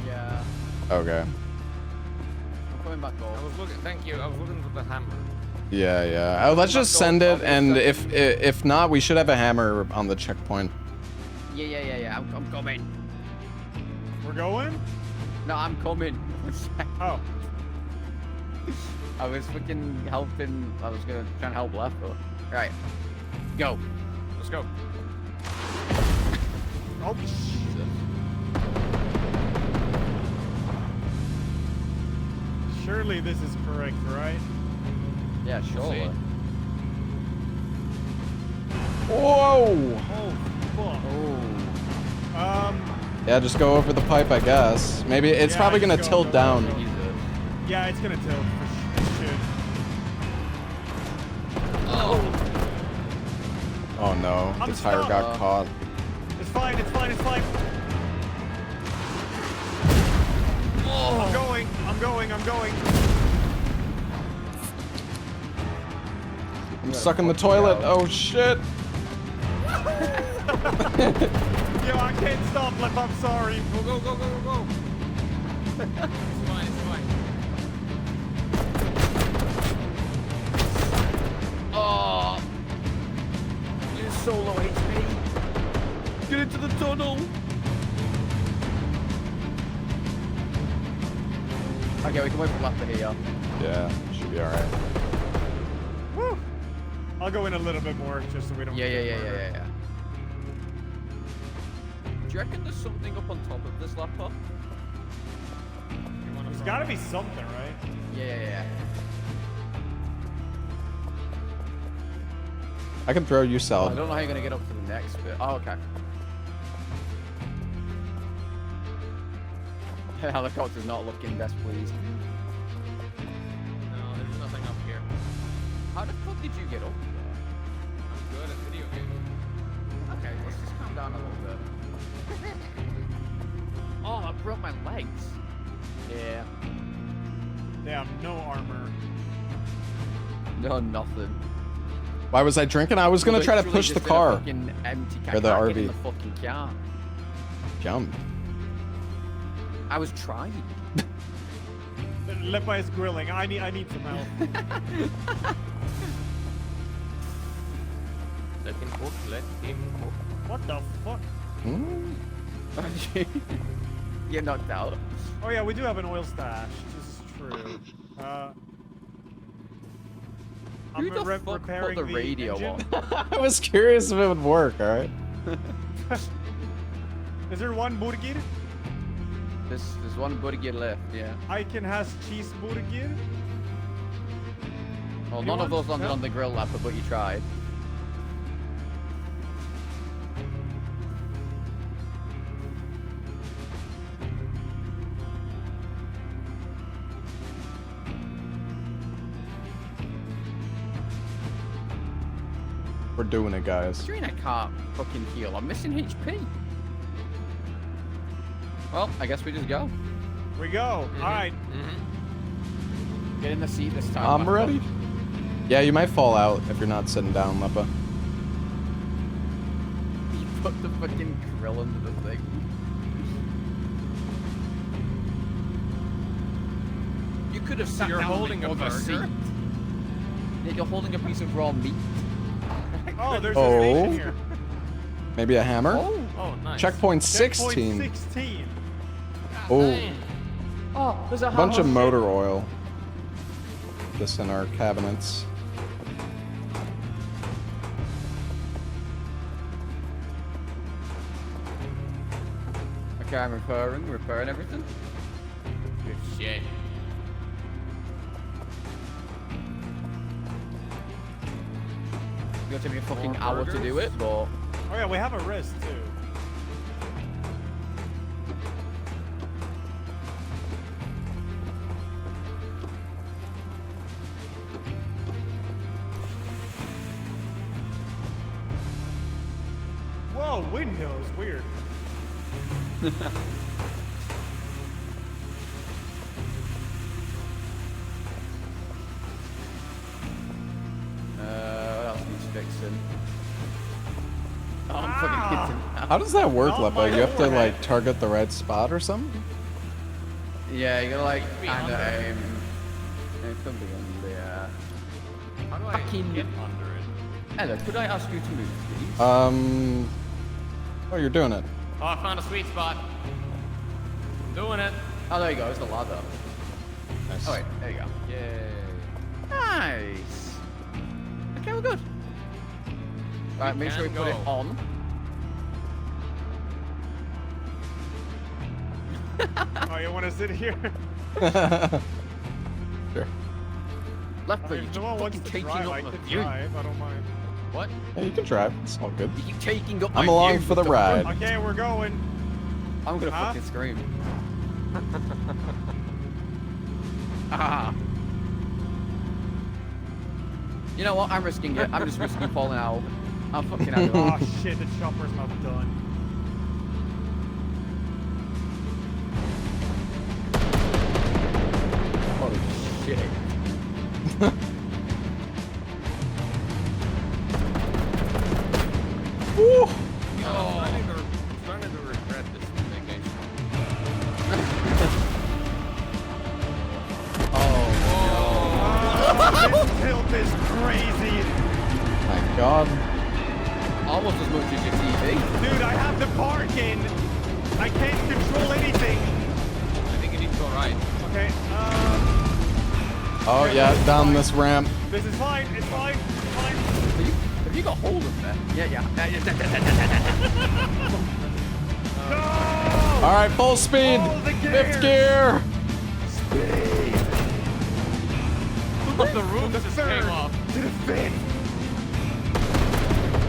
Yeah. Okay. I'm coming back I over. was looking. Thank you. I was looking for the hammer. Yeah, yeah. Let's just send it, and if not, we should have a hammer on the checkpoint. Yeah. I'm coming. We're going? No, I'm coming. Oh. I was freaking helping. I was gonna try and help Lepo. Right. Go. Let's go. Oh, surely this is correct, right? Yeah, surely. Whoa! Oh, fuck. Oh. Yeah, just go over the pipe, I guess. Maybe it's Yeah, probably just gonna go tilt over. down. Jesus. Yeah, it's gonna tilt. It should. Oh. Oh no, the I'm tire got stuck. caught. It's fine, it's fine, it's fine. I'm going, I'm going, I'm going. I'm stuck in the toilet. Oh shit. Yo, I can't stop, Lip, I'm sorry. Go, go, go, go, go, go. It's fine, it's fine. Oh. You're so low HP. Get into the tunnel. Okay, we can wait for Lapa here. Yeah, should be alright. Woo. I'll go in a little bit more just so we don't Yeah. get murdered. Do you reckon there's something up on top of this Lapa? There's gotta be something, right? Yeah. I can throw you I salad. don't know how you're gonna get up to the next bit. Oh, okay. The helicopter's not looking best pleased. No, there's nothing up here. How the fuck did you get up there? I'm good at video games. Okay, let's just calm down a little bit. Oh, I broke my legs. Yeah. Damn, no armor. No, nothing. Why was I drinking? I was gonna try to Literally push the just in a car. fucking empty car. Or the Can't get RV. in the fucking car. Jump. I was trying. Lipa is grilling. I need some help. Let him cook, let him cook. What the fuck? Hmm? You're knocked out. Oh yeah, we do have an oil stash. This is true. Who I'm the fuck put repairing the radio engine. on? I was curious if it would work, alright? Is there one burger? There's one burger left, yeah. I can has cheeseburger. Well, You none of want- those landed no? on the grill Lapa, but you tried. We're doing it, guys. What do you mean I can't fucking heal? I'm missing HP. Well, I guess we just go. We go. All right. Get in the seat this time. I'm Lapa. ready. Yeah, you might fall out if you're not sitting down, Lepa. You put the fucking grill into the thing. You could have sat You're down holding on a the burger? seat. Yeah, you're holding a piece of raw meat. Oh, there's Oh. a station here. Maybe a hammer? Oh, nice. Checkpoint Checkpoint 16. 16. Oh, Dang. Oh, there's a bunch of hammer. motor oil. This in our cabinets. Okay, I'm repairing everything. Good shit. It's gonna take me a fucking More hour to do burgers? it, but Oh yeah, we have a wrist too. Whoa, windows, weird. what else needs fixing? Oh, I'm fucking Ah! hitting. How does that work, Not Lepa? my You have to forehead. like target the right spot or something? Yeah, you gotta like Be kind of under it. aim. It could be on the. How do I Fucking- get under it? Hello, could I ask you to move, please? Oh, you're doing it. Oh, I found a sweet spot. Doing it. Oh, there you go. It's the ladder. Nice. Oh wait, there you go. Yay. Nice. Okay, we're good. Right, make sure we can put it go. on. Oh, you want to sit here? Sure. Left I foot, mean, you if keep no one wants fucking to taking drive, up I my can view. drive. I don't mind. What? Yeah, you can drive. It's all good. You keep taking up I'm my along view for the with ride. Okay, we're going. I'm gonna Huh? fucking scream. Ah. You know what? I'm risking it. I'm just risking falling out. I'm fucking out of Oh shit, the chopper's not done. Holy shit. Woo! I'm starting to regret this vacation. This tilt is crazy. My God. Almost as much as your TV. Dude, I have the parking. I can't control anything. I think you need to go right. Okay, Oh yeah, down this ramp. this is fine. It's fine. It's fine. Have you got hold of that? Yeah. No! All right, full speed. All the Fifth gears. gear. Speed. The roof just came off. To the fifth.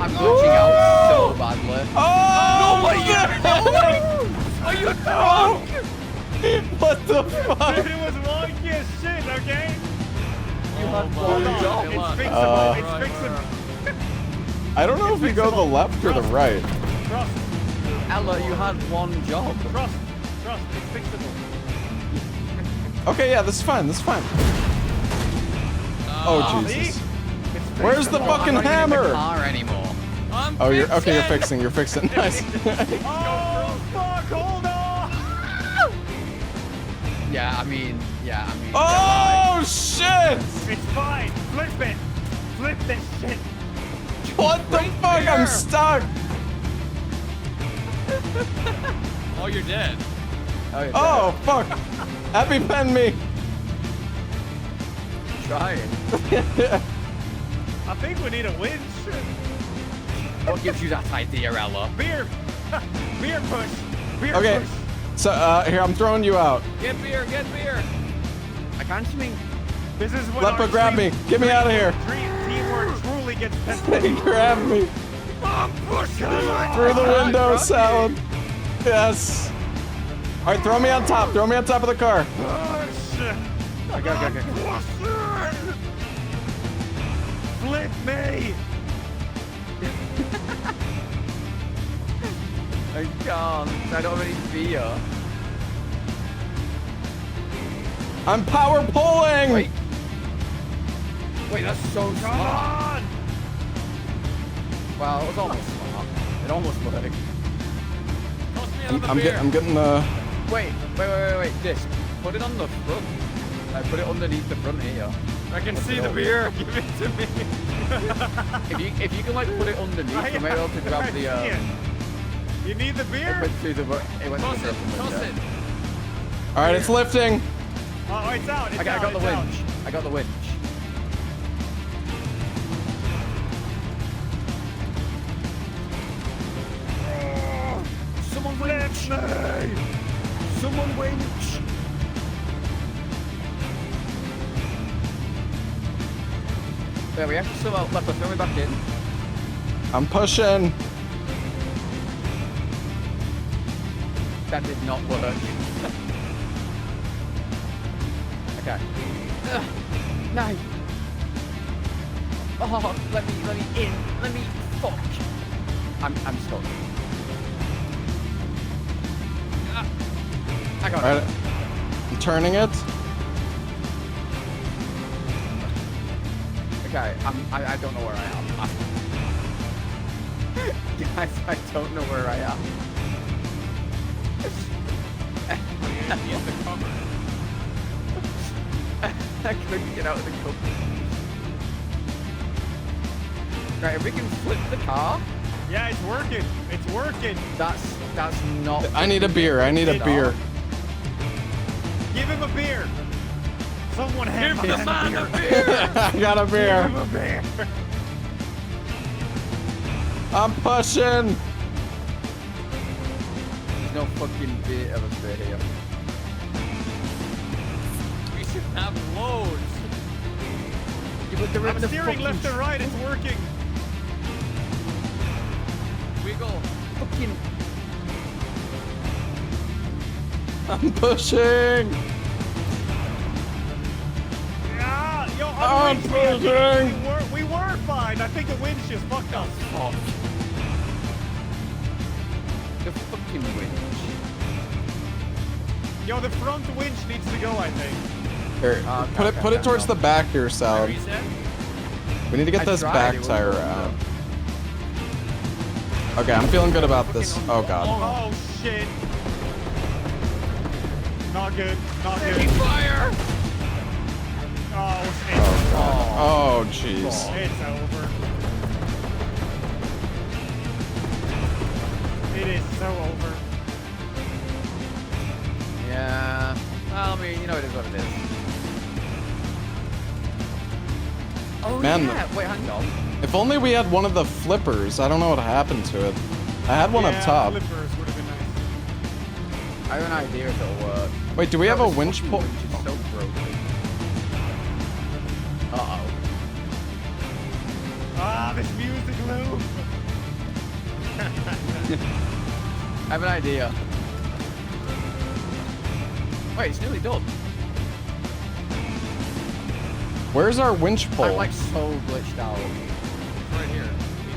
I'm glitching out so badly. Oh! Are you drunk? What the fuck? Dude, it was wonky as shit, okay? You had Hold one on. job. It's fixable. It's Right, fixable. I don't know if we go the left or the right. Trust. Ella, you had one job. Trust. Trust. It's fixable. Okay, yeah, this is fine. This is fine. Oh See? Jesus! It's Where's the fixable. fucking I'm not even in the hammer? car anymore. I'm Oh, you're okay. You're fixing. fixing. You're fixing. Nice. Oh, fuck. Hold on. Yeah, I mean. Oh shit! It's fine. Flip it. Flip this shit. What the fuck? I'm stuck. Oh, you're dead. Oh fuck! EpiPen me. Trying. I think we need a winch. What gives you that idea, Ella? Beer. Beer push. Beer Okay. push. So here, I'm throwing you out. Get beer, get beer. I can't swing. This is when Lepa, our grab me. Get me out of here. Teamwork truly gets tested. Grab me I'm pushing. through the window, Salad. Yes. All right, throw me on top. Throw me on top of the car. Okay. Flip me. I can't. I don't have any fear. I'm power pulling. Wait, that's so Come smart. on. Wow, it was almost smart. It almost worked. Toss me out of the I'm beer. getting the. Wait. Disc. Put it on the front. Put it underneath the front here. I can see the beer. Give it to me. If you can like put it underneath, you might be able to grab the. You need the It beer? went through the. It went Toss through it. the Toss window. it. All right, it's lifting. Oh, it's out. It's I got out. the It's out. winch. I got the winch. Someone winch! Someone winch! There we have to still out left. Throw me back in. I'm pushing. That did not work. Okay. No. Oh, let me in. Let me fuck. I'm stuck. I got All it. right, I'm turning it. Okay, I don't know where I am. Guys, I don't know where I am. Use the cover. I couldn't get out of the cup. Right, if we can flip the car, Yeah, it's working. It's working. that's not. I need a beer. I need a beer. Give him a beer. Someone hand Give the him man a a beer. beer. I got a Give beer. him a beer. I'm pushing. There's no fucking bit of a beer here. We should have loads. Yeah, but they're in I'm the steering fucking left and right. It's working. Wiggle. fucking. I'm pushing. Yeah, yo, I'm unreached. pushing. We were fine. I think the winch just fucked us. Fuck. The fucking winch. Yo, the front winch needs to go, I think. Here, Okay, put it towards the back here, Salad. Reset? We need to get I this tried, back it wouldn't tire go out. Okay, I'm feeling good about this. Oh god. Oh shit. Not good. Not good. Taking fire! Oh, Oh jeez. it's over. It is so over. Yeah. Well, I mean, you know, it is what it is. Oh, Man, yeah. Wait, hang on. If only we had one of the flippers. I don't know what happened to it. I had one Yeah, up top. Flippers would have been nice. I have an idea if it'll work. Wait, do we have a This winch fucking pull? winch is so broken. Uh-oh. Ah, this music loop. I have an idea. Wait, it's nearly done. Where's our winch I'm pole? like so glitched out. It's right here.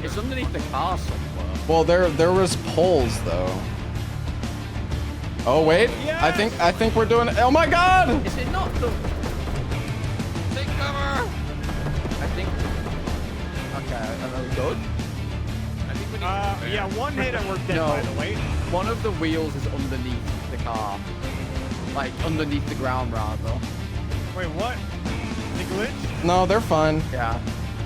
It's underneath the car somewhere. Well, there was poles though. Oh wait, I think we're doing it. Oh my god! Is it not the... Take cover! I think... Okay, are we good? I think we need Yeah, one hit and we're dead, No. by the way. One of the wheels is underneath the car. Like, underneath the ground, rather. Wait, what? The glitch? No, they're fine. Yeah.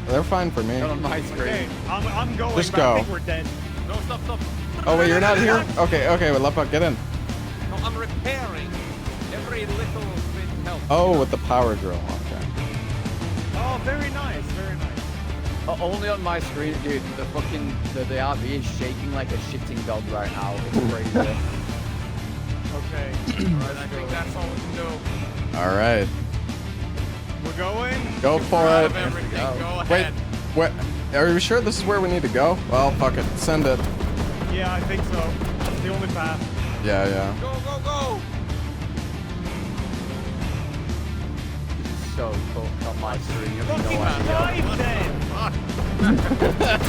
They're fine for me. Not on my screen. Okay, I'm going, Just but go. I think we're dead. No, stop, stop. Oh wait, you're not here? Okay, well, Lepa, get in. No, I'm repairing. Every little bit helps. Oh, with the power drill. Okay. Oh, very nice, very nice. Only on my screen, dude. The fucking the RV is shaking like a shitting dog right now. It's crazy. Okay. Alright, I think that's all we can do. All right. We're going. Go for Out it. of everything. Go Wait, ahead. wait. Are you sure this is where we need to go? Well, fuck it. Send it. Yeah, I think so. That's the only path. Yeah, yeah. Go, go, go! It's so cooked on my screen. You have Fucking no idea. drive then!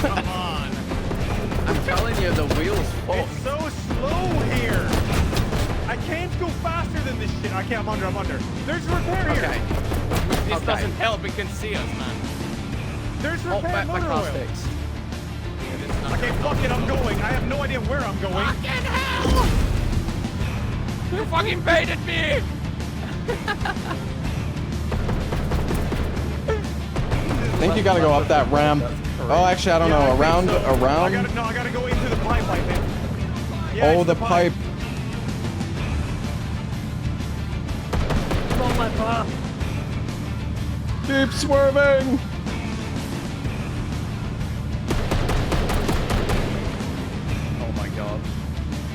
Come on. I'm telling you, the wheel's fucked. It's so slow here. I can't go faster than this shit. I can't. I'm under. There's repair here. Okay. This Okay. doesn't help. It can see us, man. There's Oh, repair my motor car's oil. fixed. Yeah, this is not Okay, gonna fuck help. it. I'm going. I have no idea where I'm going. Fucking hell! You fucking baited me! I think you gotta go up that ramp. Oh, actually, I don't Yeah, I know. think Around, so. I around. gotta go into the pipe, I think. Yeah, Oh, it's the pipe. Come on, my pal. Keep swerving. Oh my god.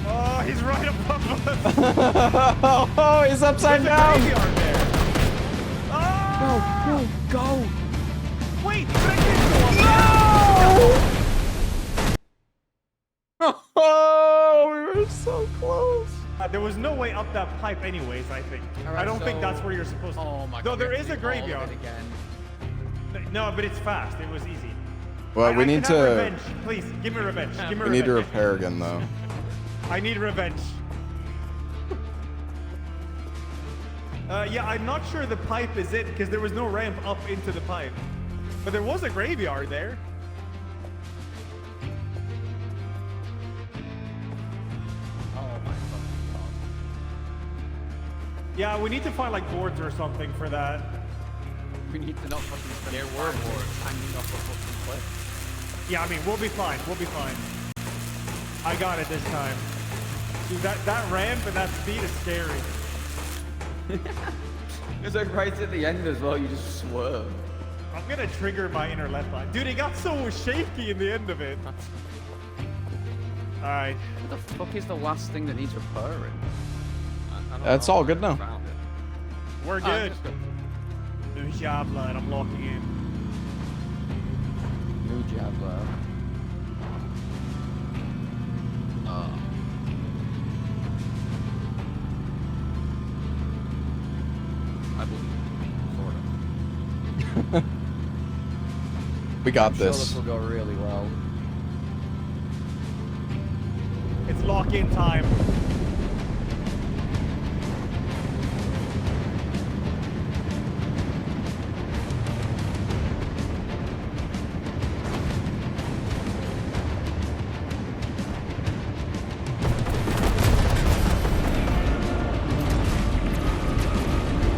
Oh, he's right above us. Oh, he's upside There's a down. graveyard there. Oh! Go! Wait, but I can't go up there. Oh, we were so close. There was no way up that pipe anyways, I think. Alright, I don't think so- that's where you're supposed to. Oh my god. Though there we is have a to do all of it graveyard. again. No, but it's fast. It was easy. Well, we I need can have to. revenge. Please, give me revenge. Give me We need to revenge. repair again, though. I need revenge. Yeah, I'm not sure the pipe is it because there was no ramp up into the pipe. But there was a graveyard there. Oh my fucking god. Yeah, we need to find like boards or something for that. We need to not fucking spend There time were boards. hanging off a fucking cliff. Yeah, I mean, we'll be fine. We'll be fine. I got it this time. Dude, that ramp and that speed is scary. It's like right at the end as well, you just swerve. I'm gonna trigger my inner left eye. Dude, it got so shaky in the end of it. Alright. What the fuck is the last thing that needs repairing? I don't That's know. all good now. Found it. We're Ah, good. just go. New job, lad. I'm locking in. New Jaguar. I believe. Sort of. We got I'm sure this. this will go really well. It's lock-in time.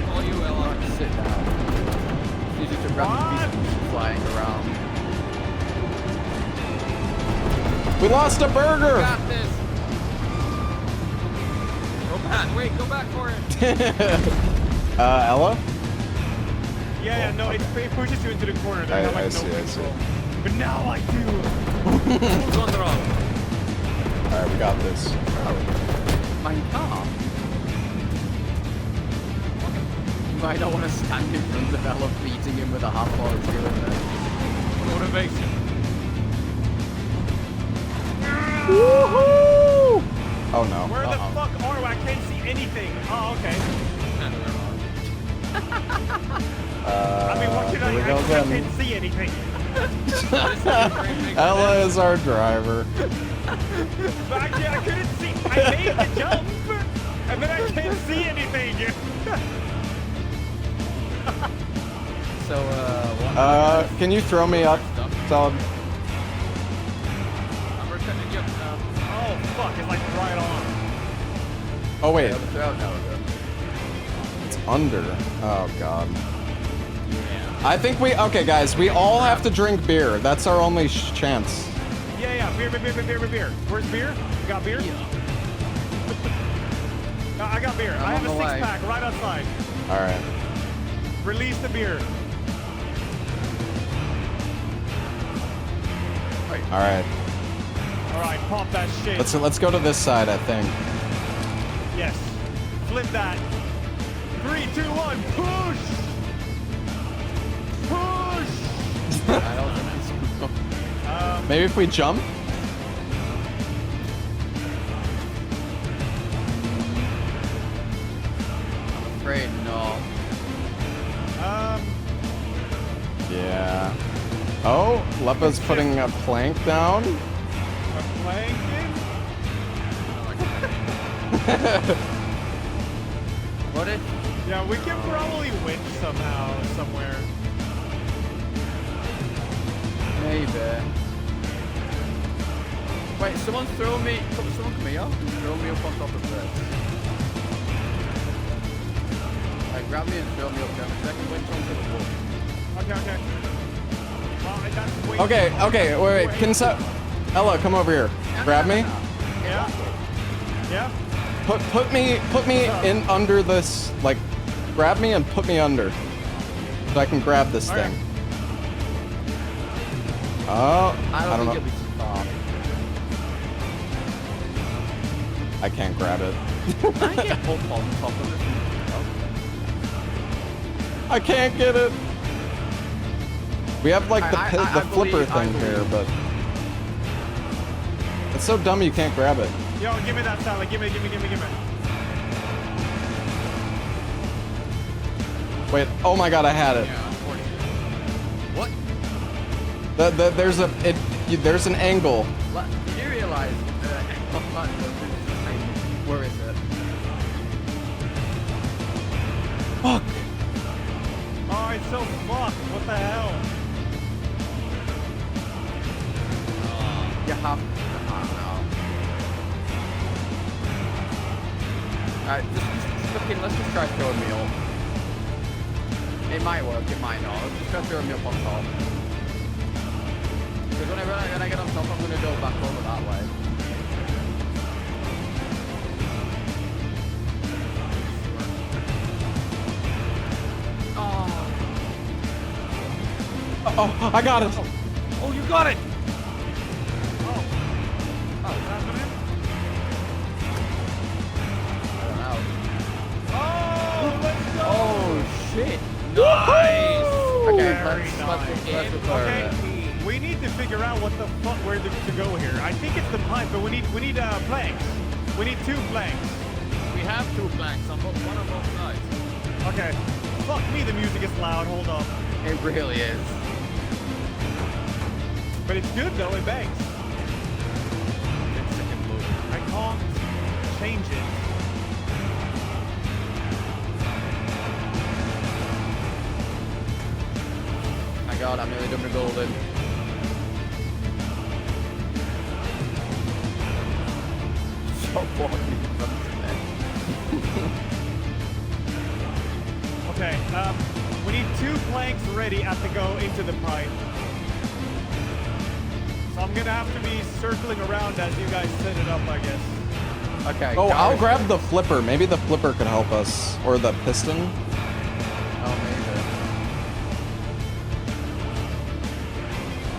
All you, Ella. Sit down. It's easy to grab What? the pieces flying around. We lost a burger. Got this. Go back. Wait, go back for it. Ella? Yeah, no, it pushes you into the corner. There, have, like, I no see, I see. control. But now I do. Control. Alright, we got this. My car. You might not want to stand in front of Ella beating him with a half while it's doing this. Motivation. Woohoo! Oh no. Where the Uh-oh. fuck are we? I can't see anything. Oh, okay. I mean, what should I? Here we I go just again. can't see anything. Ella is our driver. But actually, I couldn't see. I made the jump, and then I can't see anything. So, what? Can you throw me up, Todd? I'm returning you now. Oh fuck! It's like right on. Oh wait, Yeah, throw it now. it's under. Oh god. Yeah. I think okay guys, we all have to drink beer. That's our only chance. Yeah, beer. Where's beer? You got beer? No, I got beer. I have a on the way. six-pack right outside. Alright. Release the beer. Alright. All right, pop that shit. Let's go to this side, I think. Yes. Flip that. 3, 2, 1. Push. Push. I don't think it's Maybe if we jump? I'm afraid no. Yeah. Oh, Leppa's putting a plank down. A planking? What if? Yeah, we can probably win somehow, somewhere. Maybe. Wait, someone throw me. Someone come here and throw me up on top of this. Like, grab me and throw me up there. I can win onto the wall. Okay. Well, that's way Okay, wait. Can Ella, come over here. Grab me. Yeah. Put me in under this, like, grab me and put me under. So I can grab this Alright. thing. Oh, I I don't don't think know. it'll be too far. I can't grab it. I get up on top of it. I can't get it. We have like the I flipper believe- I thing here, believe. but it's so dumb you can't grab it. Yo, give me that salad. Give me. Wait, oh my god, I had it. Yeah, unfortunately. What? There's an angle. Do you realize? Where is it? Fuck. Oh, it's so fucked. What the hell? You have. Alright, just fucking. Let's just try throwing me up. It might work. It might not. Let's just try throwing me up on top. Because when I get on top, I'm gonna go back over that way. Oh, I got it. Oh, you got it! Oh, what's happening? I don't know. Oh, let's go. Oh shit! Nice! Okay, Very let's nice. repair it. Okay, we need to figure out what the fuck where to go here. I think it's the pipe, but we need planks. We need 2 planks. We have 2 planks on one on both sides. Okay. Fuck me, the music is loud. Hold up. It really is. But it's good though, it bangs. I can't change it. My God, I'm nearly done with golden. So boring. Okay, we need 2 planks ready at the go into the pipe. So I'm gonna have to be circling around as you guys set it up, I guess. Okay. Oh, I'll Gareth- grab the flipper. Maybe the flipper could help us. Or the piston. Oh, maybe.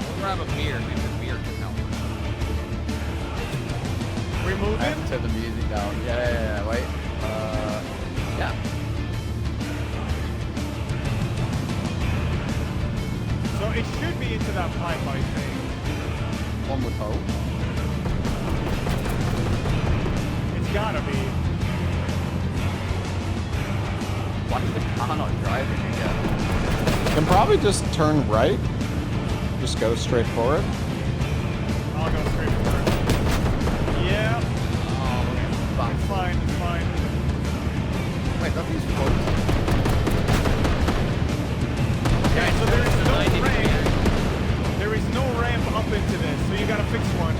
We'll grab a beer. Maybe the beer can help. We I move have in? to turn the music down. Yeah, wait. Yeah. So it should be into that pipe, I think. One would hope. It's gotta be. Why is the car not driving again? Can probably just turn right. Just go straight for it. I'll go straight for it. Yeah, Oh, fuck. it's fine, it's fine. Wait, nothing's close. Okay, so there is no 90 ramp. meters. There is no ramp up into this, so you gotta fix one.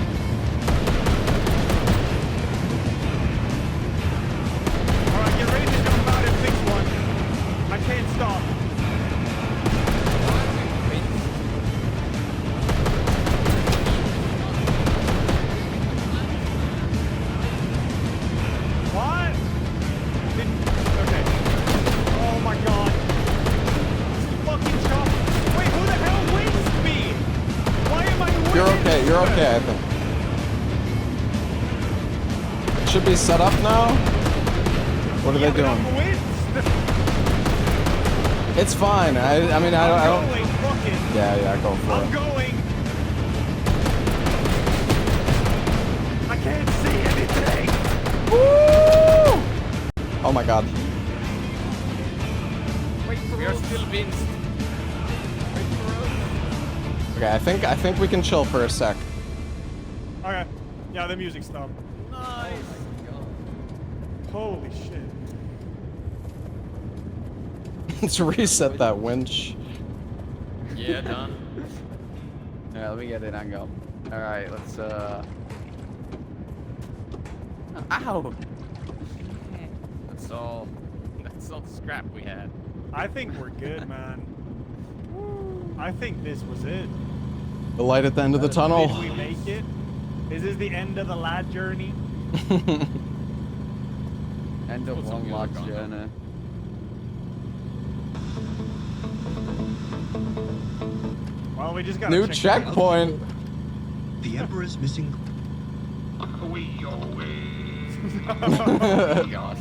Alright, get ready to jump out and fix one. I can't stop. What? Okay. Oh my god. This fucking chop. Wait, who the hell wins me? Why am I winning? You're okay. You're okay, I think. It should be set up now. What are Yeah, they but doing? I'm wins. It's fine. I mean, I I'm don't. going, fuck it. Yeah, go for I'm it. going. I can't see anything. Woo! Oh my god. We are still Vince. Okay, I think we can chill for a sec. Okay. Yeah, the music stopped. Nice. Holy shit. Let's reset that winch. Yeah, done. Yeah, let me get in, hang on. Alright, let's Ow! That's all the scrap we had. I think we're good, man. I think this was it. The light at the end of the tunnel. Did we make it? Is this the end of the lad journey? End of Put some long music lad's on, though. journey. Well, we just got New checkpoint. The Emperor's missing. We away.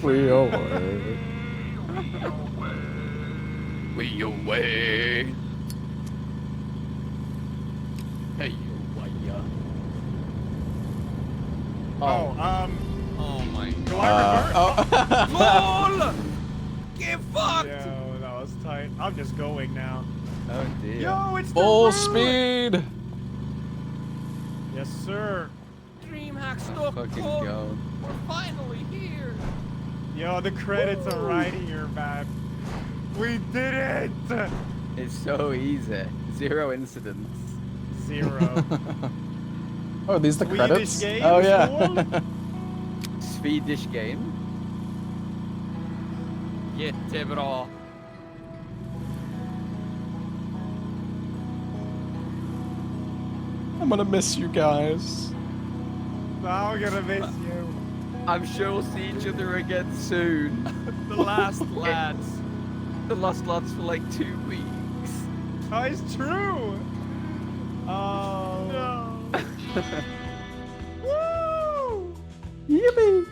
We away. We away. Hey, you Oh, Oh my do god. I revert? Oh. LOL! Get fucked! Yo, that was tight. I'm just going now. Oh dear. Yo, it's the Full route. speed. Yes, sir. DreamHack Stockholm! Fucking go. We're finally here! Yo, the credits are right here, man. We did it! It's so easy. 0 incidents. 0. Oh, are these the Swedish credits? games, Oh yeah. fool? Swedish game. Jättebra. I'm gonna miss you guys. I'm gonna miss you. I'm sure we'll see each other again soon. The last lads. The last lads for like 2 weeks. Oh, it's true. Oh no. Woo! Yippee.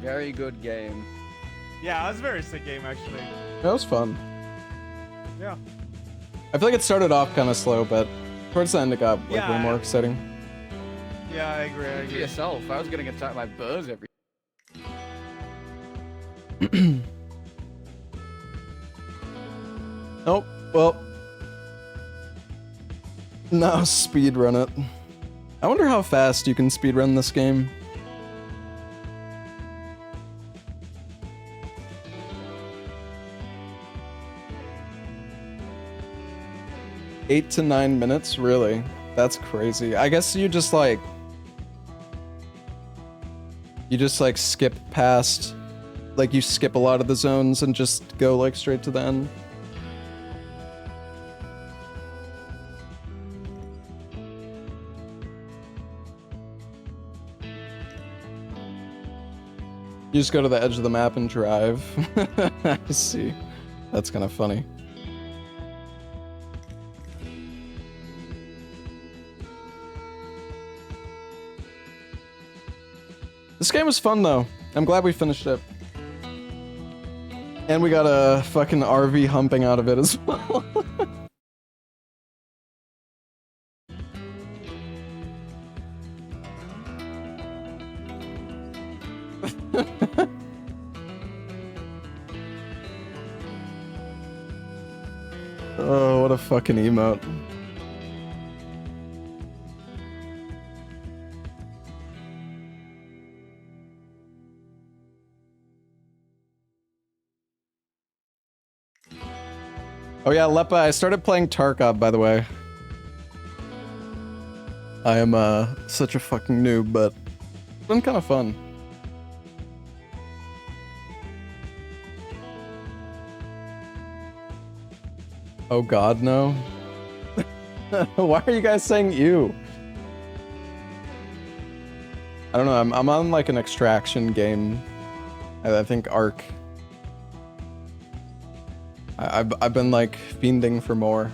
Very good game. Yeah, it was a very sick game actually. That was fun. Yeah. I feel like it started off kind of slow, but towards the end it got like a Yeah, little more I- exciting. Yeah, I agree. I For agree. yourself, I was getting attacked by birds every. Nope. Well. No, speed run it. I wonder how fast you can speed run this game. Eight to 9 minutes, really? That's crazy. I guess you just like skip past, like you skip a lot of the zones and just go like straight to the end. You just go to the edge of the map and drive. I see. That's kind of funny. This game was fun though. I'm glad we finished it. And we got a fucking RV humping out of it as well. Oh, what a fucking emote. Oh yeah, Lepa, I started playing Tarkov, by the way. I am such a fucking noob, but it's been kind of fun. Oh god, no. Why are you guys saying ew? I don't know, I'm on like an extraction game. I think Ark. I've been like fiending for more.